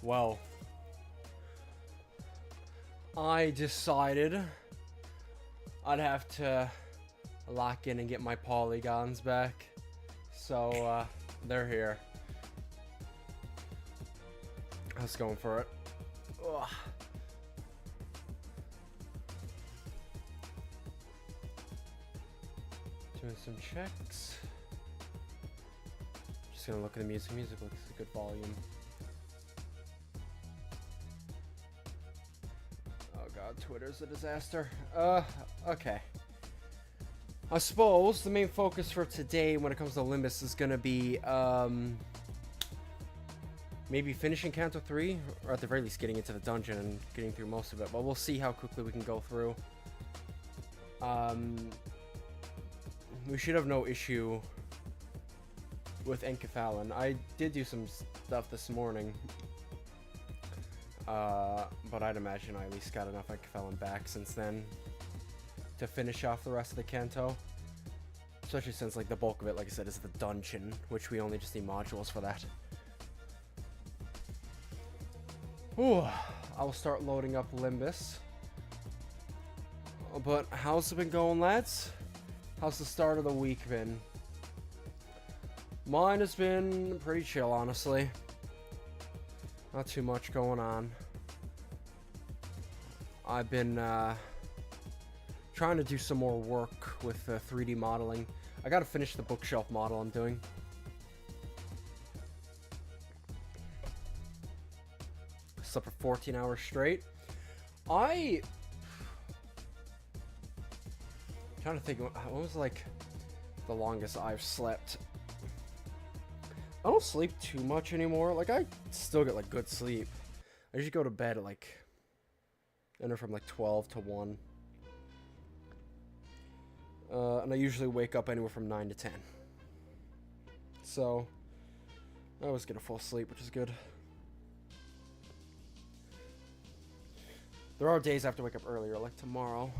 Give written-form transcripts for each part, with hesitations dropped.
Well, I decided I'd have to lock in and get my polygons back. So, they're here. I was going for it. Ugh. Doing some checks. Just gonna look at the music. Music looks a good volume. Oh god, Twitter's a disaster. Okay. I suppose the main focus for today when it comes to Limbus is gonna be, maybe finishing Canto 3, or at the very least getting into the dungeon and getting through most of it, but we'll see how quickly we can go through. We should have no issue with Enkephalon. I did do some stuff this morning, but I'd imagine I at least got enough Enkephalon back since then to finish off the rest of the Canto. Especially since, like, the bulk of it, like I said, is the dungeon, which we only just need modules for that. Ooh, I will start loading up Limbus. But how's it been going, lads? How's the start of the week been? Mine has been pretty chill, honestly. Not too much going on. I've been trying to do some more work with 3D modeling. I gotta finish the bookshelf model I'm doing. Slept for 14 hours straight. I'm trying to think, what was like the longest I've slept? I don't sleep too much anymore. Like, I still get like good sleep. I usually go to bed at like anywhere from like 12 to 1. And I usually wake up anywhere from 9 to 10. So I always get a full sleep, which is good. There are days I have to wake up earlier, like tomorrow.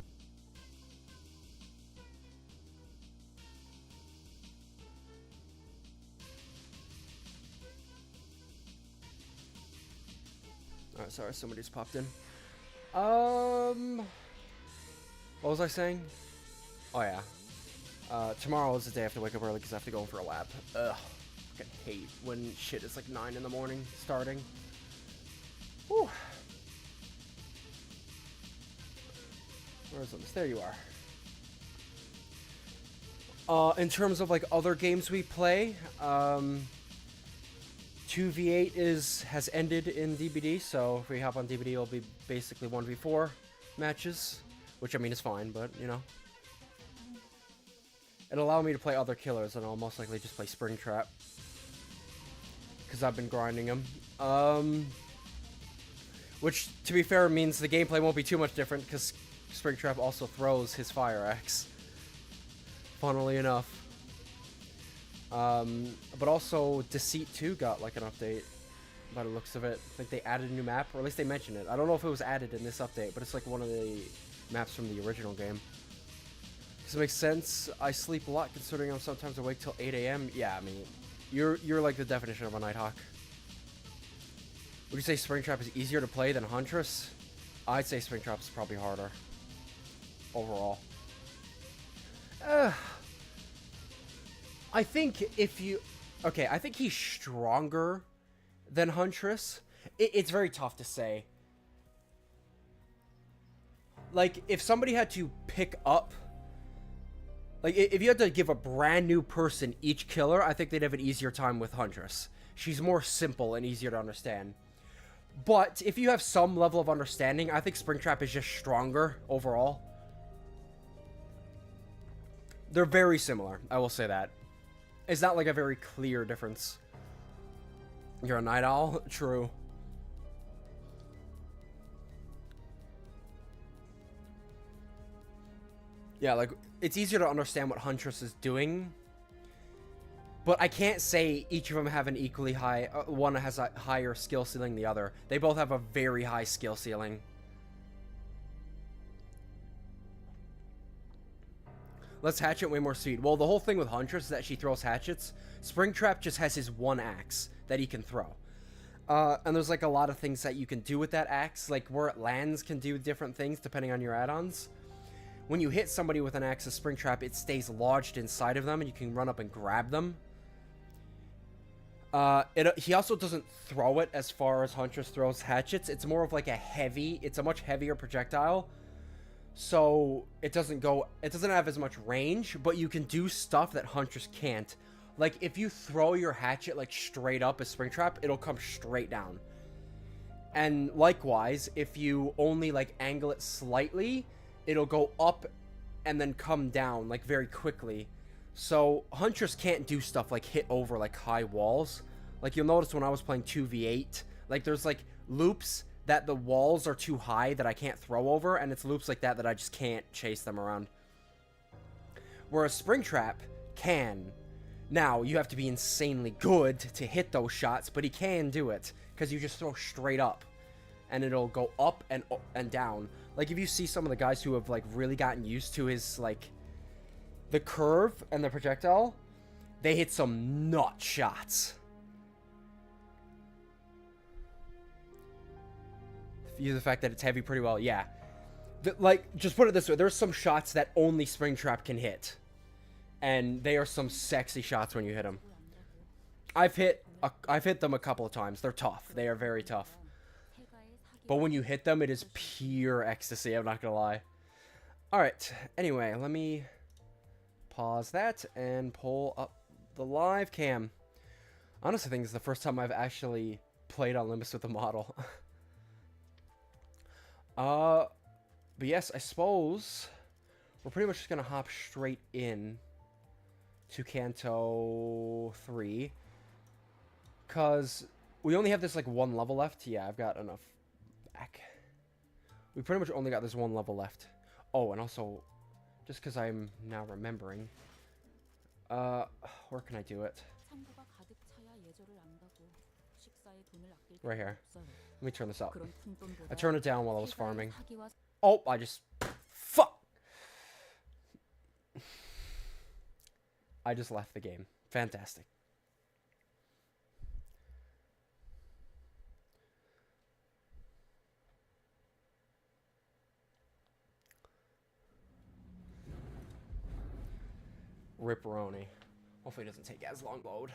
Alright, sorry, somebody just popped in. What was I saying? Oh yeah. Tomorrow is the day I have to wake up early because I have to go in for a lab. Ugh. I hate when shit is like 9 in the morning starting. Whew. Where's this? There you are. In terms of like other games we play, 2v8 has ended in DBD, so if we hop on DBD, it'll be basically 1v4 matches, which I mean is fine, but you know, it'll allow me to play other killers, and I'll most likely just play Springtrap because I've been grinding them. Which, to be fair, means the gameplay won't be too much different because Springtrap also throws his fire axe, funnily enough. But also Deceit 2 got like an update by the looks of it. I think they added a new map, or at least they mentioned it. I don't know if it was added in this update, but it's like one of the maps from the original game. Does it make sense? I sleep a lot considering I'm sometimes awake till 8 AM. Yeah, I mean, you're like the definition of a Nighthawk. Would you say Springtrap is easier to play than Huntress? I'd say Springtrap is probably harder overall. I think if you... Okay, I think he's stronger than Huntress. It's very tough to say. Like, if somebody had to pick up... Like, if you had to give a brand new person each killer, I think they'd have an easier time with Huntress. She's more simple and easier to understand. But if you have some level of understanding, I think Springtrap is just stronger overall. They're very similar, I will say that. It's not like a very clear difference. You're a night owl? True. Yeah, like, it's easier to understand what Huntress is doing. But I can't say each of them have an equally high... one has a higher skill ceiling than the other. They both have a very high skill ceiling. Lets Hatchet way more speed. Well, the whole thing with Huntress is that she throws hatchets. Springtrap just has his one axe that he can throw. And there's like a lot of things that you can do with that axe. Like where it lands can do different things depending on your add-ons. When you hit somebody with an axe of Springtrap, it stays lodged inside of them and you can run up and grab them. He also doesn't throw it as far as Huntress throws hatchets. It's more of like it's a much heavier projectile. So it doesn't have as much range, but you can do stuff that Huntress can't. Like if you throw your hatchet like straight up as Springtrap, it'll come straight down. And likewise, if you only like angle it slightly, it'll go up and then come down like very quickly. So Huntress can't do stuff like hit over like high walls. Like you'll notice when I was playing 2v8, like there's like loops that the walls are too high that I can't throw over, and it's loops like that that I just can't chase them around. Whereas Springtrap can. Now, you have to be insanely good to hit those shots, but he can do it, because you just throw straight up, and it'll go up and down. Like, if you see some of the guys who have, like, really gotten used to his, like, the curve and the projectile, they hit some nut shots. Use the fact that it's heavy pretty well, yeah. Like, just put it this way, there's some shots that only Springtrap can hit. And they are some sexy shots when you hit them. I've hit them a couple of times. They're tough. They are very tough. But when you hit them, it is pure ecstasy, I'm not gonna lie. Alright, anyway, let me pause that and pull up the live cam. Honestly, I think this is the first time I've actually played on Limbus with a model. But yes, I suppose we're pretty much just gonna hop straight in to Kanto 3, because we only have this like one level left. Yeah, I've got enough back. We pretty much only got this one level left. Oh, and also, just because I'm now remembering, where can I do it? Right here. Let me turn this up. I turned it down while I was farming. Oh, fuck! I just left the game. Fantastic. Ripperoni. Hopefully it doesn't take as long load.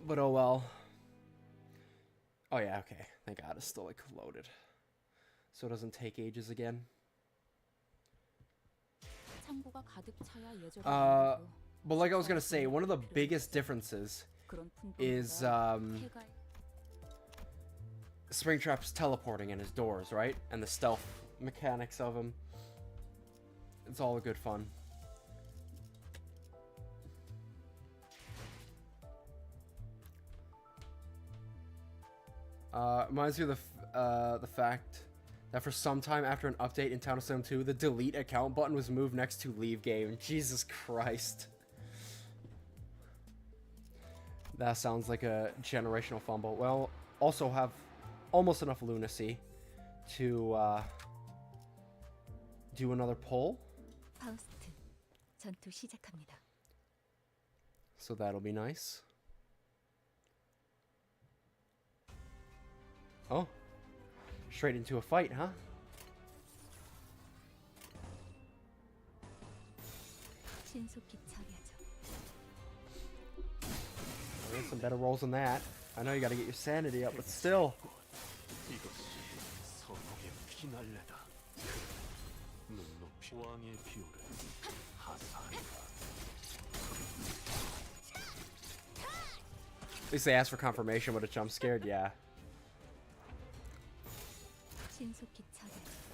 But oh well. Oh yeah, okay. Thank God it's still like loaded. So it doesn't take ages again. But like I was gonna say, one of the biggest differences is Springtrap's teleporting in his doors, right? And the stealth mechanics of him. It's all good fun. Reminds me of the fact that for some time after an update in Town of Sim 2, the delete account button was moved next to leave game. Jesus Christ. That sounds like a generational fumble. Well, also have almost enough lunacy to do another pull. So that'll be nice. Oh, straight into a fight, huh? There's some better rolls than that. I know you gotta get your sanity up, but still. At least they asked for confirmation, but a jump scared, yeah.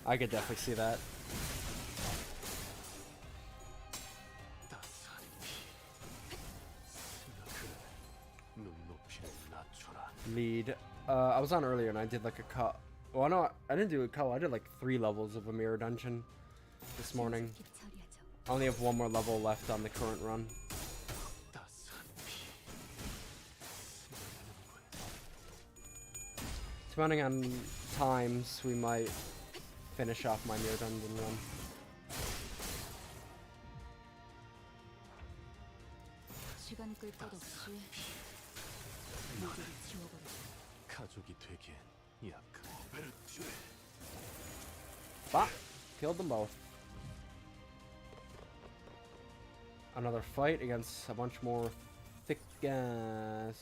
I could definitely see that. Lead. I was on earlier and I did like a cut. Well, no, I didn't do a cut. I did like 3 levels of a mirror dungeon this morning. I only have 1 more level left on the current run. Depending on times, we might finish off my mirror dungeon run. 시간 끌 것 없이 모두를 지워버려. 가족이 되기엔 약한. Bah! Killed them both. Another fight against a bunch more thick guys.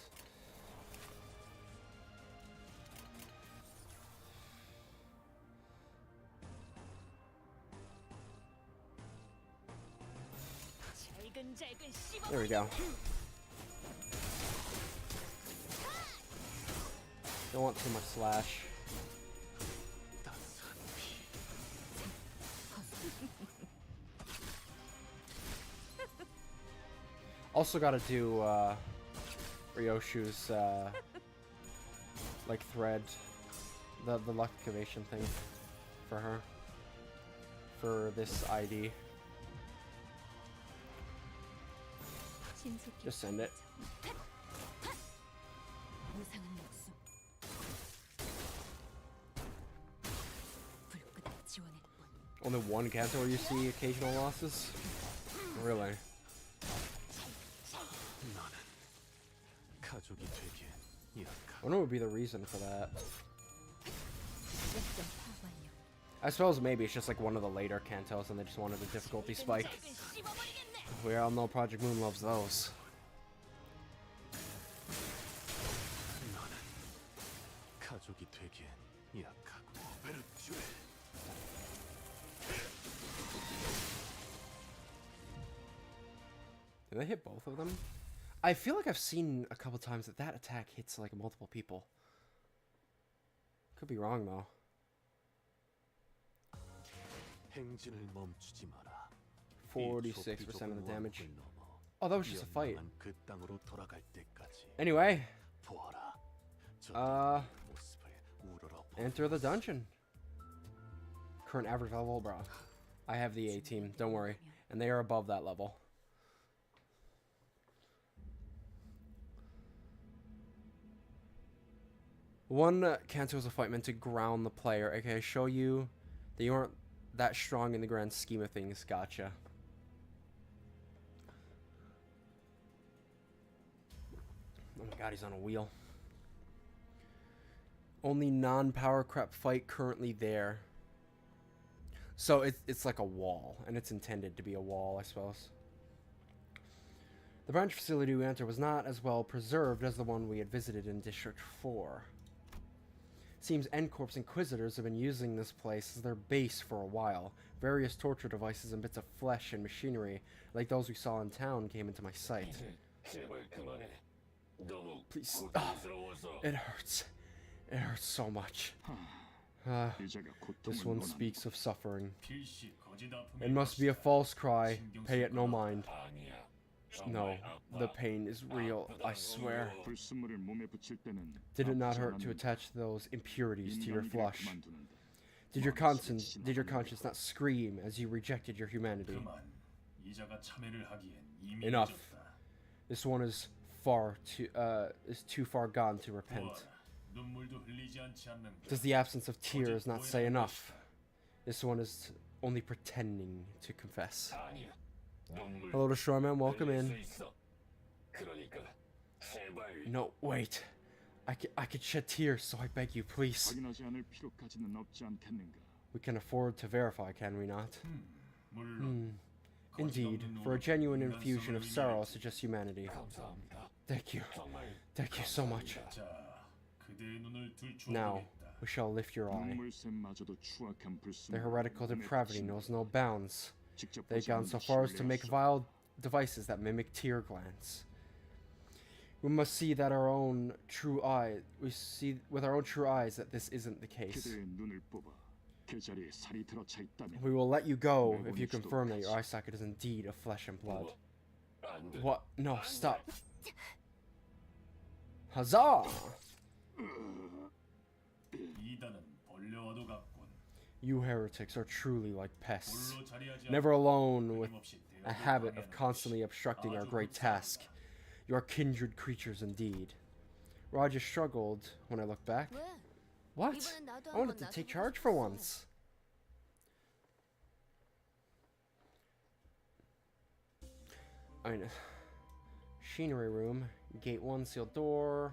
There we go. Don't want too much slash. Also gotta do Ryoshu's like thread, the luck activation thing for her, for this ID. Just send it. Only one canto where you see occasional losses? Really? I wonder what would be the reason for that. I suppose maybe it's just like one of the later cantos and they just wanted a difficulty spike. We all know Project Moon loves those. Did they hit both of them? I feel like I've seen a couple times that that attack hits like multiple people. Could be wrong though. 46% of the damage. Oh, that was just a fight. Anyway, enter the dungeon. Current average level, bro. I have the A team, don't worry, and they are above that level. One canto is a fight meant to ground the player. Okay, show you that you aren't that strong in the grand scheme of things. Gotcha. Oh my god, he's on a wheel. Only non-power crap fight currently there. So it's like a wall, and it's intended to be a wall, I suppose. The branch facility we entered was not as well preserved as the one we had visited in District 4. Seems N-Corp's Inquisitors have been using this place as their base for a while. Various torture devices and bits of flesh and machinery, like those we saw in town, came into my sight. Please. Oh, it hurts. It hurts so much. This one speaks of suffering. It must be a false cry. Pay it no mind. No, the pain is real, I swear. Did it not hurt to attach those impurities to your flesh? Did your conscience not scream as you rejected your humanity? Enough. This one is too far gone to repent. Does the absence of tears not say enough? This one is only pretending to confess. Hello to Shoreman, welcome in. No, wait. I could shed tears, so I beg you, please. We can afford to verify, can we not? Indeed, for a genuine infusion of sorrow such as humanity. Thank you. Thank you so much. Now, we shall lift your eye. The heretical depravity knows no bounds. They've gone so far as to make vile devices that mimic tear glands. We must see that our own true eye. We see with our own true eyes that this isn't the case. We will let you go if you confirm that your eye socket is indeed of flesh and blood. What? No, stop. Huzzah! You heretics are truly like pests, never alone with a habit of constantly obstructing our great task. You are kindred creatures indeed. Raja struggled when I looked back. What? I wanted to take charge for once. I mean, Machinery room. Gate 1, sealed door.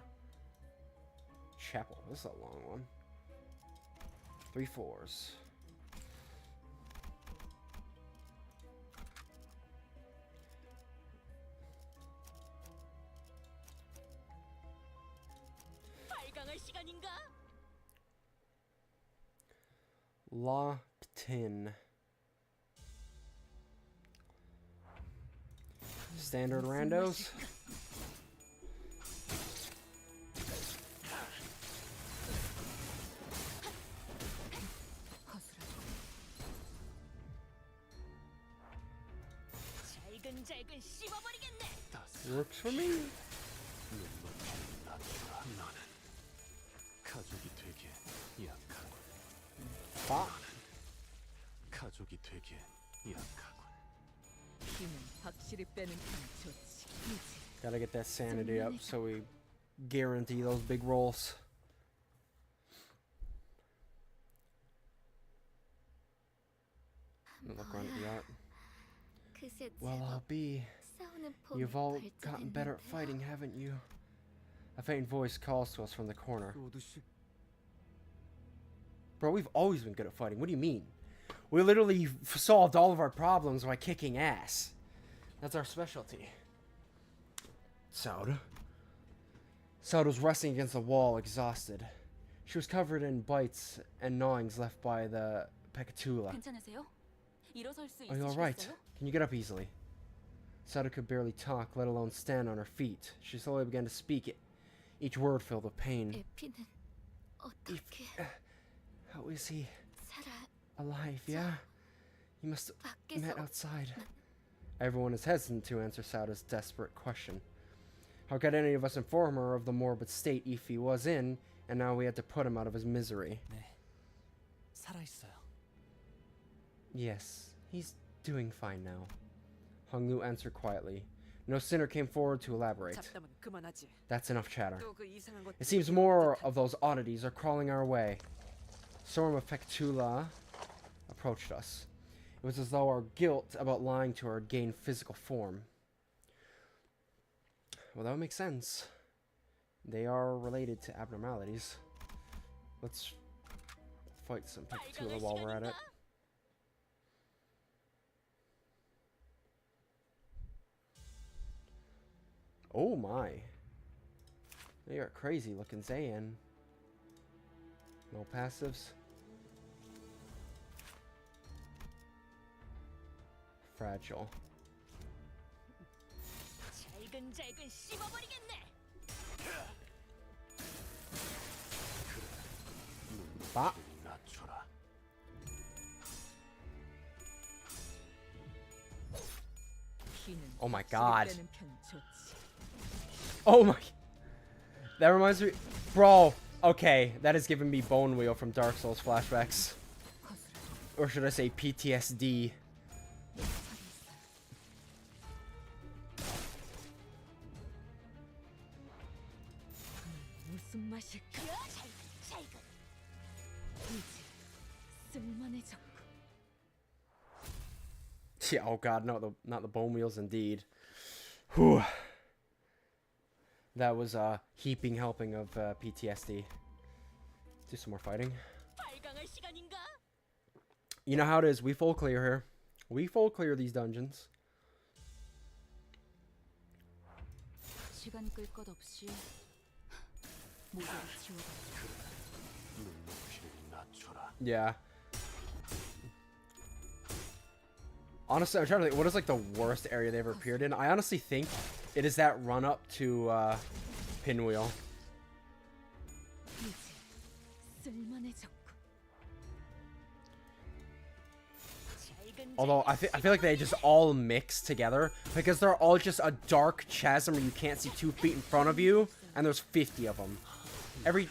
Chapel. This is a long one. 3 floors. Locked in. Standard randos. Works for me. 나는 가족이 되기엔 약하군. Bop. 가족이 되기엔 약하군. 힘은 확실히 빼는 편이 좋지. 이제 Gotta get that sanity up so we guarantee those big rolls. Look around at the art. 그새 Well, I'll be. 싸우는 폼이 You've all gotten better at 발전했는데요. fighting, haven't you? A faint voice calls to us from the corner. Bro, we've always been good at fighting. What do you mean? We literally solved all of our problems by kicking ass. That's our specialty. Sauda. Sauda was resting against the wall, exhausted. She was covered in bites and gnawings left by the Pecatula. 괜찮으세요? 일어설 수 Are you alright? 있으시겠어요? Can you get up easily? Sauda could barely talk, let alone stand on her feet. She slowly began to speak it. Each word filled with pain. 에피는 어떻게 How is he? 살아? Alive, yeah? You must have met 밖에서 outside. Everyone is hesitant to answer Sauda's desperate question. How could any of us inform her of the morbid state Ify was in, and now we had to put him out of his misery? 네, 살아있어요. Yes, he's doing fine now. Honglu answered quietly. No sinner came forward to elaborate. 잡담은 그만하지. That's enough chatter. 또 그 이상한 것. It seems more of those oddities are crawling our way. Storm of Pecatula approached us. It was as though our guilt about lying to her had gained physical form. Well, that would make sense. They are related to abnormalities. Let's fight some Pecatula while we're at it. Oh my. They are crazy looking Zayn. No passives. Fragile. 잘근잘근 씹어버리겠네. Bop. 낮춰라. 힘은 Oh my 확실히 God. 빼는 편이 좋지. Oh my. That reminds me. Bro. Okay. That is giving me Bone Wheel from Dark Souls flashbacks. 거스라. Or should I say PTSD? 무슨 맛일까? 이제 쓸만해졌고. Yeah, oh god, not the bone wheels indeed. Whew. That was a heaping helping of PTSD. Do some more fighting. 발광할 시간인가? You know how it is, we full clear here. We full clear these dungeons. 시간 끌 것 없이 모두를 지워봐. 눈높이를 낮춰라. Yeah. Honestly, I'm trying to think, what is like the worst area they ever appeared in? I honestly think it is that run up to Pinwheel. 이제 쓸만해졌고. Although I feel like they just all mix together because they're all just a dark chasm where you can't see 2 feet in front of you, and there's 50 of them. And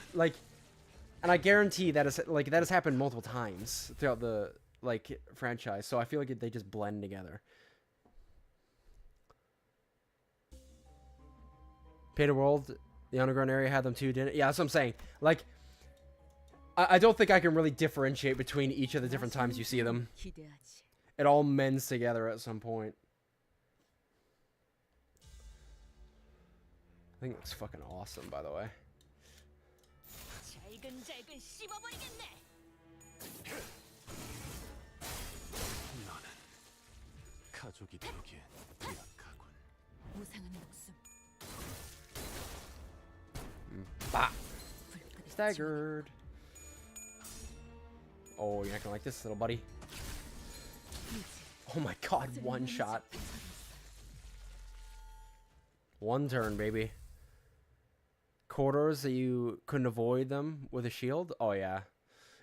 I guarantee that has happened multiple times throughout the franchise. So I feel like they just blend together. Peta World, the underground area had them too, didn't it? Yeah, that's what I'm saying. Like, I don't think I can really differentiate between each of the different times you see them. 기대하지. It all mends together at some point. think it looks fucking awesome, by the way. 잘근잘근 씹어버리겠네. 너는 가족이 되기엔 약하군. 무상한 목숨. Bah! 불끈한 Staggered. Oh, you're not gonna like this, little buddy. Oh my god, one shot. One turn, baby. Corridors that you couldn't avoid them with a shield? Oh yeah.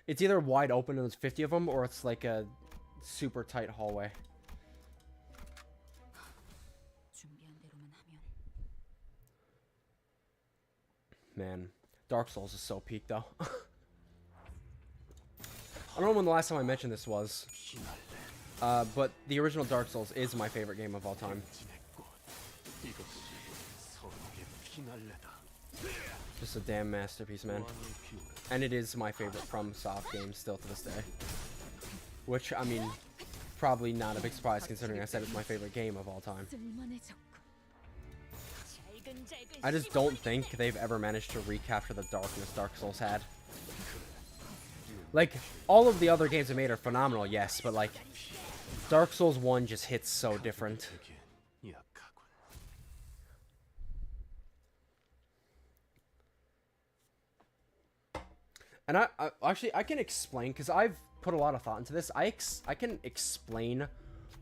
It's either wide open and there's 50 of them, or it's like a super tight hallway. 준비한 대로만 하면. Man, Dark Souls is so peak though. I don't know when the last time I mentioned this was. But the original Dark Souls is my favorite game of all time. 이것이 서로에게 피날레다. Just a damn masterpiece, man. And it is my favorite FromSoft game still to this day. Which, I mean, probably not a big surprise considering I said it's my favorite game of all time. 쓸만해졌군. 잘근잘근 I just don't think they've ever managed to recapture the darkness Dark Souls had. Like, all of the other games they made are phenomenal, yes, but like, Dark Souls 1 just hits so different. 되기엔 약하군. And I actually, I can explain, because I've put a lot of thought into this. I can explain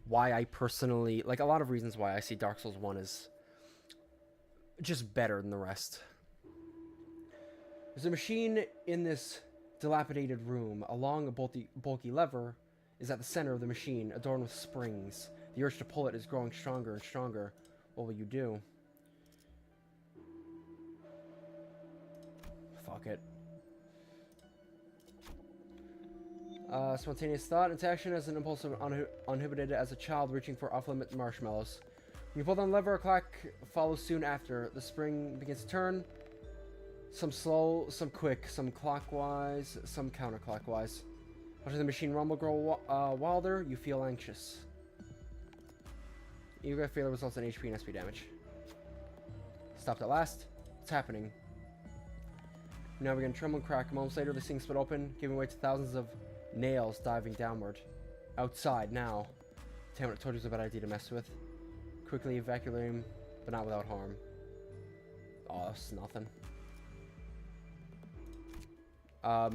why I personally, like, a lot of reasons why I see Dark Souls 1 as just better than the rest. There's a machine in this dilapidated room. A long, bulky lever is at the center of the machine, adorned with springs. The urge to pull it is growing stronger and stronger. What will you do? Fuck it. Spontaneous thought into action as an impulse uninhibited as a child reaching for off-limit marshmallows. When you pull down the lever, a clock follows soon after. The spring begins to turn. Some slow, some quick, some clockwise, some counterclockwise. Watching the machine rumble grow wilder, you feel anxious. You get failure results in HP and SP damage. Stopped at last. What's happening? Now we're gonna tremble and crack. Moments later, the thing split open, giving way to thousands of nails diving downward. Outside now. Damn it, I told you it was a bad idea to mess with. Quickly evacuate him, but not without harm. Oh, that's nothing. Oh,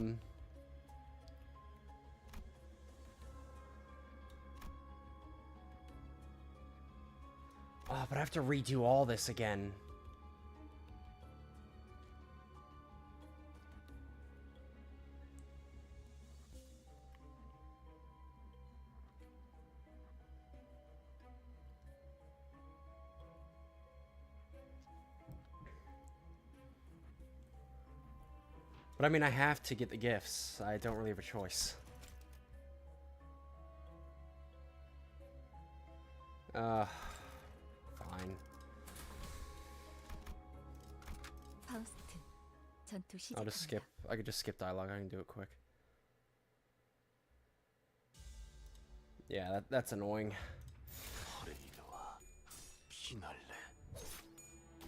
but I have to redo all this again. But I mean, I have to get the gifts. I don't really have a choice. Fine. 파우스트, 전투 I'll just skip. I could just skip dialogue. I can do it quick. Yeah, that's annoying. 허레이드와 피날레.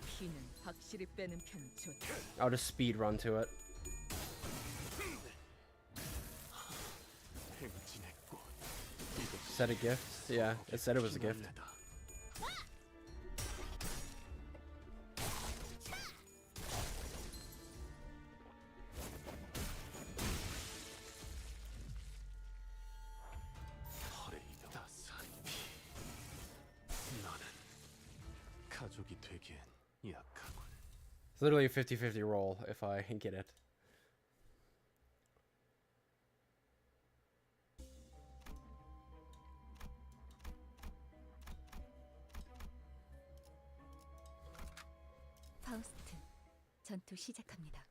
피는 확실히 빼는 편이 좋다. I'll just speed run to it. 행진의 꽃. Said a gift? Yeah, it said it was a gift. 피날레다. 허레이드 따스한 피. 너는 가족이 되기엔 약하군. It's literally a 50-50 roll if I get it. 파우스트, 전투 시작합니다.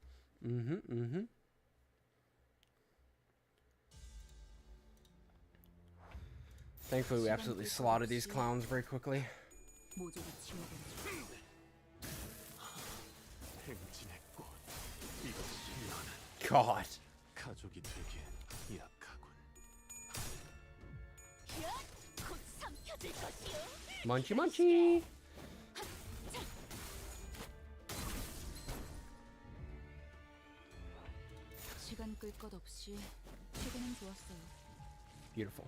Thankfully, we absolutely slaughtered these clowns very quickly. 모조리 지워버리죠. 행진의 꽃. 이것이 너는 God. 가족이 되기엔 약하군. 곧 삼켜질 것이요. Munchy munchy. 읽을 것 없이 최근엔 좋았어요. Beautiful.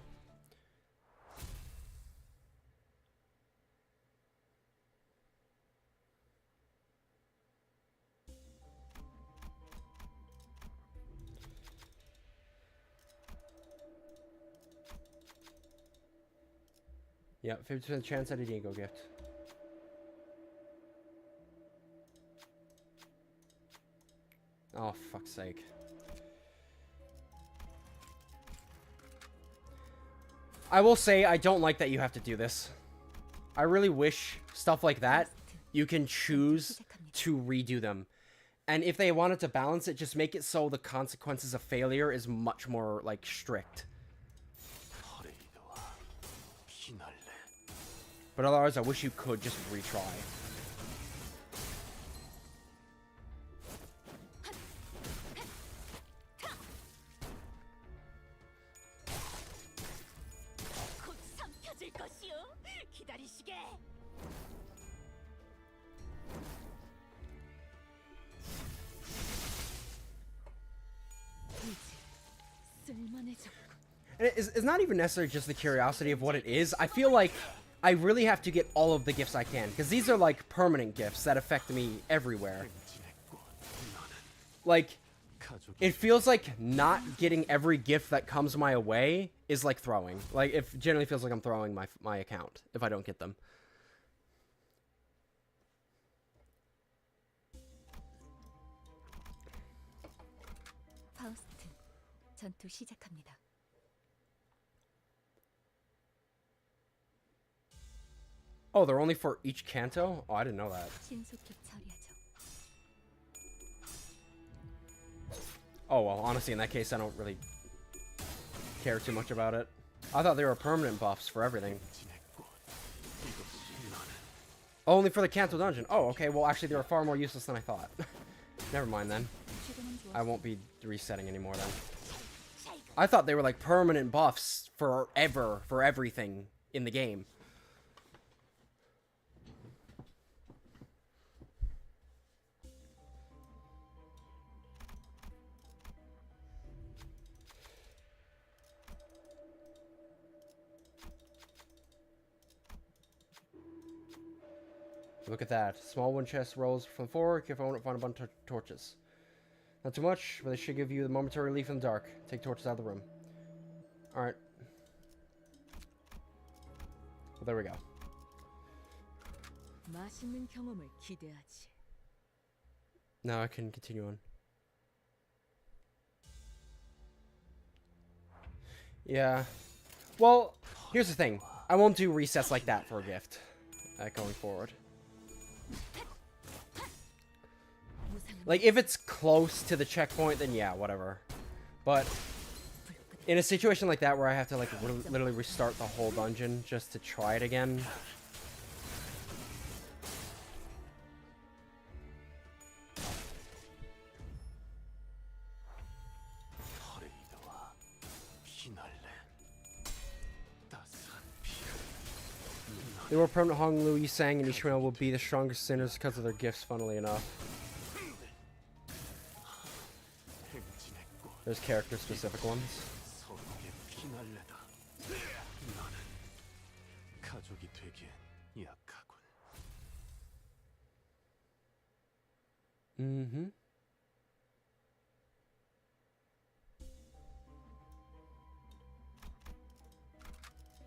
Yeah, 50% chance at a Dingo gift. Oh, fuck's sake. I will say, I don't like that you have to do this. I really wish stuff like that, you can choose to redo them. And if they wanted to balance it, just make it so the consequences of failure is much more, like, strict. 퍼레이드와 피날레. But otherwise, I wish you could just retry. 곧 삼켜질 것이오. 기다리시게. 이제 쓸만해졌고. And it's not even necessarily just the curiosity of what it is. I feel like I really have to get all of the gifts I can, because these are like permanent gifts that affect me everywhere. 행진했고 나는 Like, 가족이 it feels like not getting every gift that comes my way is like throwing. Like, it generally feels like I'm throwing my account if I don't get them. 파우스트, 전투 시작합니다. Oh, they're only for each canto? Oh, I didn't know that. 신속히 처리하죠. Oh, well, honestly, in that case, I don't really care too much about it. I thought they were permanent buffs for everything. 행진했고 이것이 나는 Only for the canto dungeon. Oh, okay, well, actually, they were far more useless than I thought. Never mind, then. 최근엔 I 좋았어요. won't be resetting anymore, then. I thought they were, like, permanent buffs forever, for everything in the game. Look at that. Small one chest rolls from 4. Careful, I won't find a bunch of torches. Not too much, but they should give you the momentary relief in the dark. Take torches out of the room. Alright. Well, there we go. 맛있는 경험을 기대하지. Now I can continue on. Yeah. Well, here's the thing. I won't do resets like that for a gift. Going forward. Like, if it's close to the checkpoint, then yeah, whatever. But in a situation like that where I have to, like, literally restart the whole dungeon just to try it again. 퍼레이드와 피날레. 따스한 피. They were permanent Hong Lu Yi sang, and Ishmael will be the strongest sinners because of their gifts, funnily enough. 행진했고 There's character-specific ones. 서로에게 피날레다. 나는 가족이 되기엔 약하군. Mm-hmm.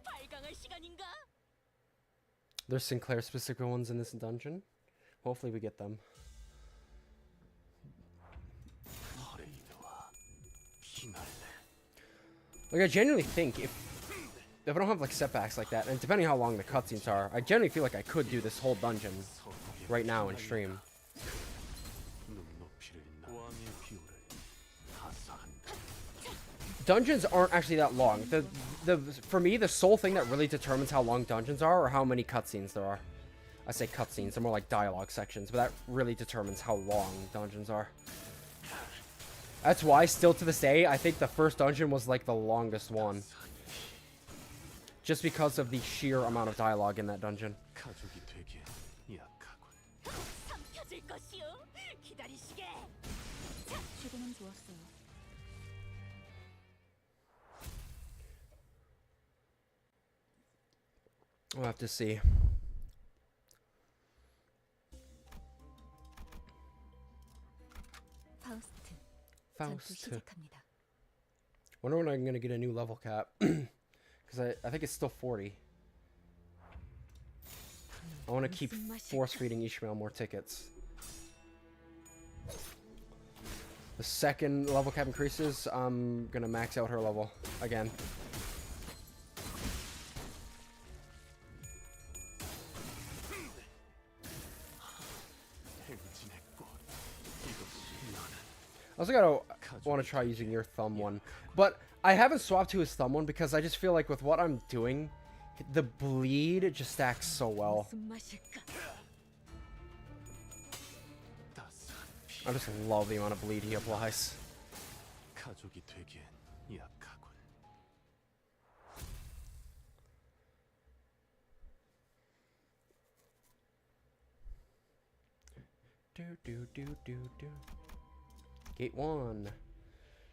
발광할 시간인가? There's Sinclair-specific ones in this dungeon. Hopefully we get them. 퍼레이드와 피날레. Like, I genuinely think if I don't have, like, setbacks like that, and depending how long the cutscenes are, I generally feel like I could do this whole dungeon 서로에게 right now in stream. 눈높이를 왕의 비율을 하사한다. Dungeons aren't actually that long. For me, the sole thing that really determines how long dungeons are how many cutscenes there are. I say cutscenes, they're more like dialogue sections, but that really determines how long dungeons are. That's why, still to this day, I think the first dungeon was like the longest one. Just because of the sheer amount of dialogue in that dungeon. 가족이 되기엔 약하군. 삼켜질 것이오. 기다리시게. 최근엔 좋았어요. We'll have to see. 파우스트. 전투 Faust. 시작합니다. Wonder when I'm gonna get a new level cap. Because I think it's still 40. I want to keep force feeding Ishmael more tickets. The second level cap increases, I'm gonna max out her level again. 행진의 꽃. 이것이 나는 I also gotta want to try using your thumb one, but I haven't swapped to his thumb one because I just feel like with what I'm doing, the bleed just stacks so well. 무슨 맛일까? 따스한 피. I just love the amount of bleed he applies. 가족이 되기엔 약하군. Gate 1.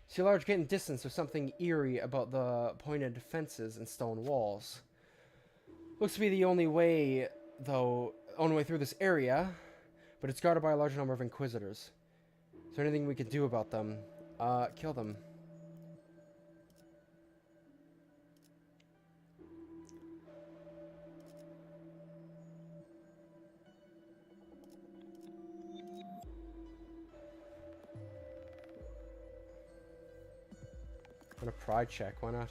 See a large gate in the distance. There's something eerie about the pointed fences and stone walls. Looks to be the only way, though, only way through this area, but it's guarded by a large number of inquisitors. Is there anything we can do about them? Kill them. And a pride check, why not?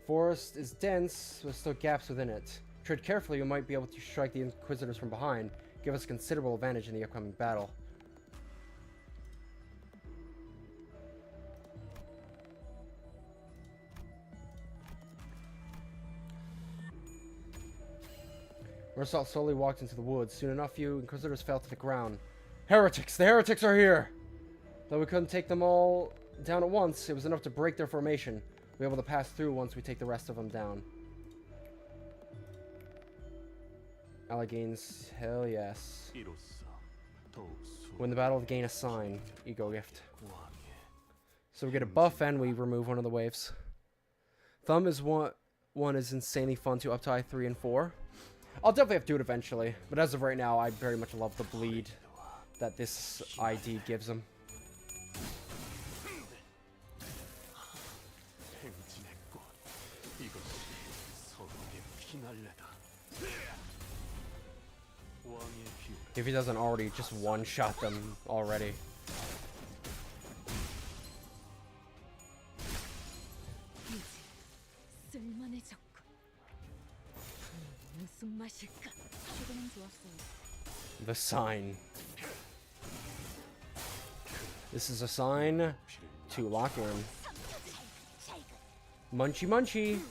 Forest is dense, but still gaps within it. Tread carefully, you might be able to strike the Inquisitors from behind, give us a considerable advantage in the upcoming battle. Marcel slowly walked into the woods. Soon enough, few Inquisitors fell to the ground. Heretics! The heretics are here! Though we couldn't take them all down at once, it was enough to break their formation. We'll be able to pass through once we take the rest of them down. Allegains, hell yes. 이로써 더욱 Win the battle, gain a sign. Ego gift. 왕의 So we get a buff and we remove one of the waves. Thumb is one is insanely fun to up to I3 and 4. I'll definitely have to do it eventually, but as of right now, I very much love the bleed that this ID gives him. 행진의 꽃. 이것이 서로의 피날레다. 왕의 기운. If he doesn't already just one-shot them already. 이제 쓸만해졌군. 무슨 맛일까? 최근엔 좋았어요. The sign. This is a sign to lock in. Munchy munchy.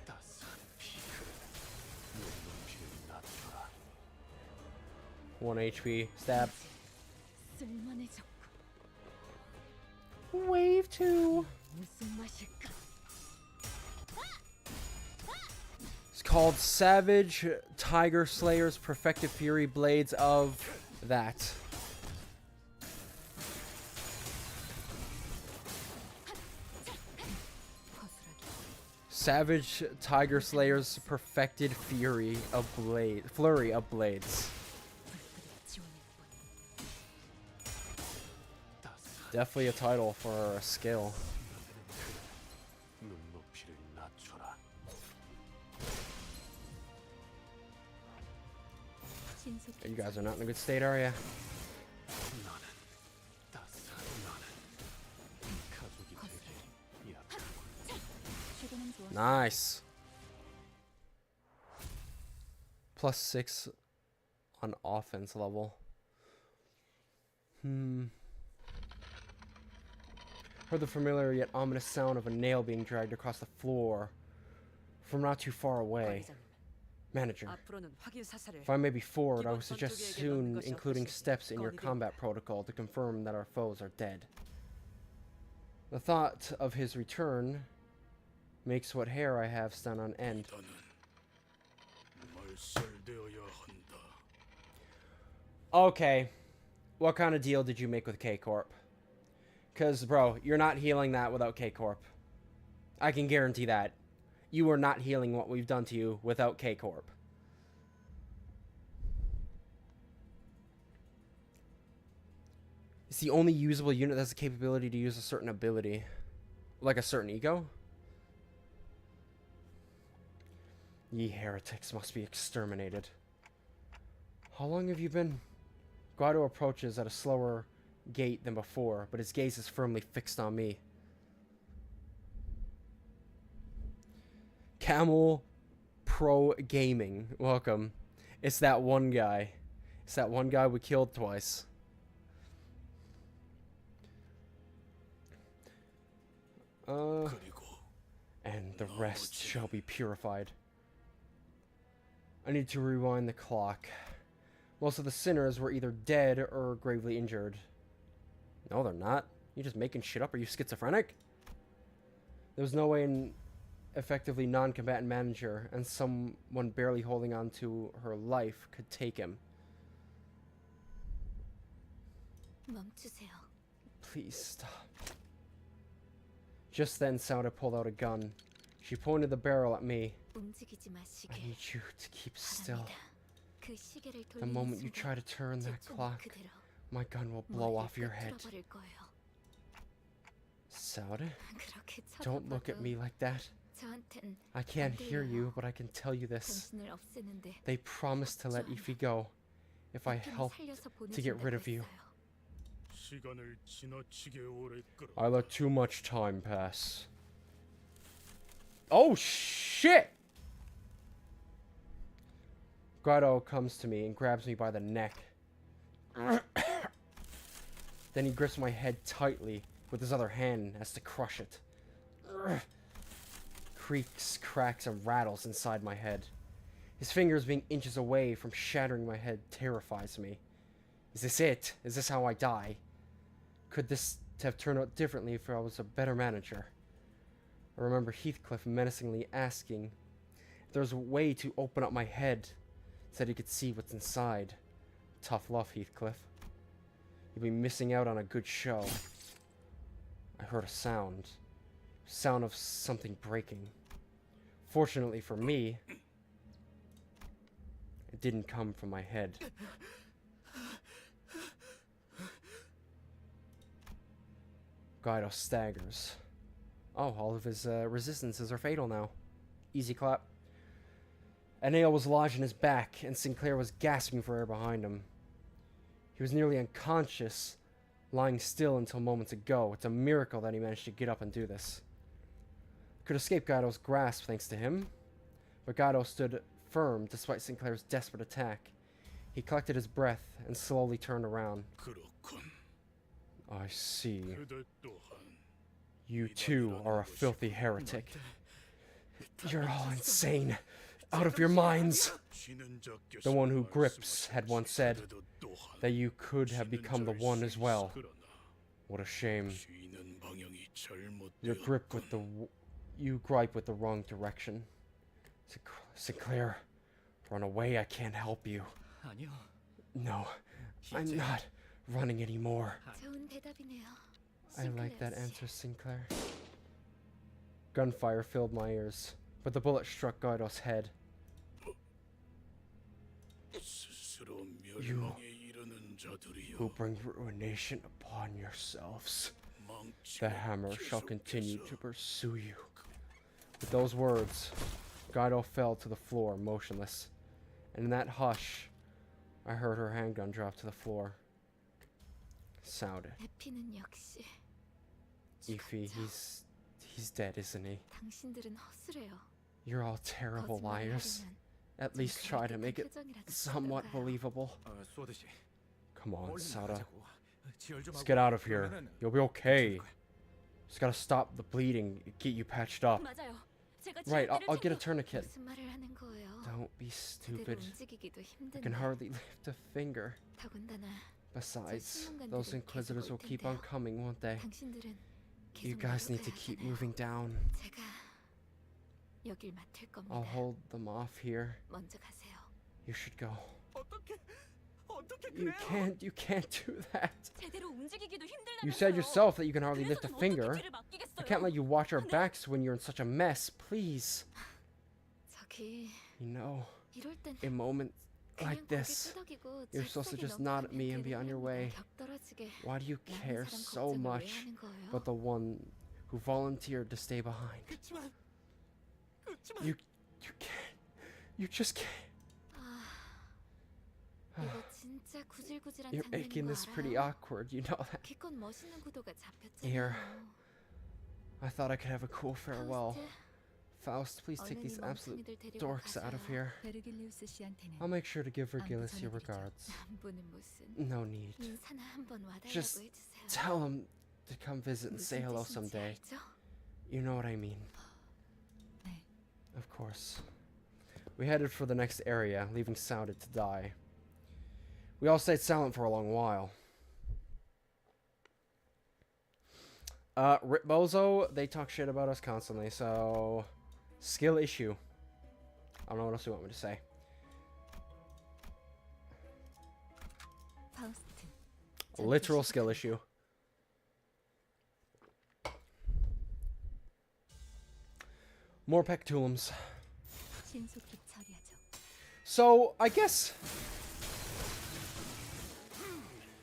따스한 피. 눈높이를 낮춰라. 1 HP. Stab. 쓸만해졌군. Wave 2. 무슨 맛일까? It's called Savage Tiger Slayer's Perfected Fury Blades of that. Savage Tiger Slayer's Perfected Fury of Flurry of Blades. Definitely a title for a skill. 눈높이를 낮춰라. You guys are not in a good state, are ya? 나는 따스한 나는 가족이 되기엔 약하군. 최근엔 좋았어요. Nice. +6 on offense level. Heard the familiar yet ominous sound of a nail being dragged across the floor from not too far away. Manager, 앞으로는 확인 사살을 if I may be forward, I would suggest soon including steps in your combat protocol to confirm that our foes are dead. The thought of his return makes what hair I have stand on end. Okay, what kind of deal did you make with K-Corp? Because, bro, you're not healing that without K-Corp. I can guarantee that. You are not healing what we've done to you without K-Corp. It's the only usable unit that has the capability to use a certain ability. Like a certain ego. Ye heretics must be exterminated. How long have you been? Guido approaches at a slower gait than before, but his gaze is firmly fixed on me. Camel Pro Gaming, welcome. It's that one guy. It's that one guy we killed twice. And the rest shall be purified. I need to rewind the clock. Most of the sinners were either dead or gravely injured. No, they're not. You just making shit up? Are you schizophrenic? There was no way an effectively non-combatant manager and someone barely holding on to her life could take him. 멈추세요. Please stop. Just then, Sauda pulled out a gun. She pointed the barrel at me. 움직이지 I 마시길 need you to keep still. 바랍니다. 그 시계를 The 돌리는 moment you 순간 try to turn 제 that 총은 clock, 그대로 my gun will blow off your head. 뚫어버릴 거예요. Sauda, 그렇게 don't look at 쳐다봐도 me like that. 저한텐 I can't hear you, but I can tell you this. 당신을 없애는데 They promised to let Ify go if I 이편을 helped 살려서 to get rid 보내준다고 of you. 했어요. 시간을 지나치게 오래 끌어. I let too much time pass. Oh shit! Grotto comes to me and grabs me by the neck. Then he grips my head tightly with his other hand as to crush it. Creaks, cracks, and rattles inside my head. His fingers being inches away from shattering my head terrifies me. Is this it? Is this how I die? Could this have turned out differently if I was a better manager? I remember Heathcliff menacingly asking if there was a way to open up my head so that he could see what's inside. Tough love, Heathcliff. You'll be missing out on a good show. I heard a sound. Sound of something breaking. Fortunately for me, it didn't come from my head. Guido staggers. Oh, all of his resistances are fatal now. Easy clap. A nail was lodged in his back, and Sinclair was gasping for air behind him. He was nearly unconscious, lying still until moments ago. It's a miracle that he managed to get up and do this. Could escape Guido's grasp thanks to him, but Guido stood firm despite Sinclair's desperate attack. He collected his breath and slowly turned around. 그렇군. I see. 그대 또한 You too are a filthy heretic. You're all insane. Out of your minds. The one who grips had once said that you could have become the one as well. What a shame. You gripe with the wrong direction. Sinclair, run away. I can't help you. 아니요. No, I'm not running anymore. 좋은 대답이네요. I like that 시클레스. answer, Sinclair. Gunfire filled my ears, but the bullet struck Guido's head. 스스로 You 멸망에 이르는 자들이여. Who bring ruination upon yourselves. 망치고 The hammer shall continue 계속해서 to pursue you. With those words, Guido fell to the floor, motionless. And in that hush, I heard her handgun drop to the floor. Sounded. 에피는 역시 Ify, 죽었죠. he's dead, isn't he? 당신들은 허술해요. You're all terrible 거짓말을 liars. 하려면 At 좀 least try to 그럴듯한 make it 표정이라도 somewhat 짓던가요. believable. 쏘듯이. Come on, 얼른 Sauda. 나가자고. 지혈 좀 Let's 하고 get out of here. 그러면은 You'll be okay. 괜찮을 거야. Just gotta stop the bleeding, get you patched up. 맞아요. 제가 Right, 지원해드릴 I'll get a 테니까. tourniquet. 무슨 말을 하는 거예요? Don't be 그대로 stupid. 움직이기도 I 힘든데. can hardly lift a finger. 더군다나 Besides, 신문관들은 those inquisitors 계속 will 올 keep on 텐데요. coming, won't they? 당신들은 You 계속 guys need to 내려가야 keep 하잖아요. moving down. 제가 여길 맡을 겁니다. I'll hold them off here. 먼저 가세요. You should go. 어떻게 You can't do that. 제대로 움직이기도 힘들다면서요. You said yourself that you can hardly lift a 그래서는 finger. 어떻게 뒤를 맡기겠어요? I can't let you watch our backs when you're in such a mess, please. 저기 You know, 이럴 땐 in moments 그냥 like 고개 this, 끄덕이고 you're supposed to 잽싸게 just nod at me and be on your way. 벽 떨어지게 Why do you 남은 care 사람 so 걱정을 왜 much 하는 거예요? about the one who volunteered to stay behind? You can't. You just can't. 이거 진짜 구질구질한 You're 장면인 making 거 this pretty 알아요? awkward, you know that. 기껏 멋있는 구도가 Here. 잡혔잖아요. I thought I could have a cool farewell. 파우스트, Faust, please take 얼른 these 이 absolute 멍청이들 데리고 dorks out of 가세요. here. 베르길리우스 씨한테는 I'll make sure to give Vergilius your 전해드리죠. regards. 남부는 무슨 No need. 인사나 한번 와달라고 Just 해주세요. Tell him to come visit and say 무슨 hello 뜻인지 someday. 알죠? You know what I mean. 네. Of course. We headed for the next area, leaving Sounded to die. We all stayed silent for a long while. Rip Bozo, they talk shit about us constantly, so... Skill issue. I don't know what else you want me to say. 파우스트. Literal skill issue. More Pectulums. 신속히 처리하죠. So, I guess...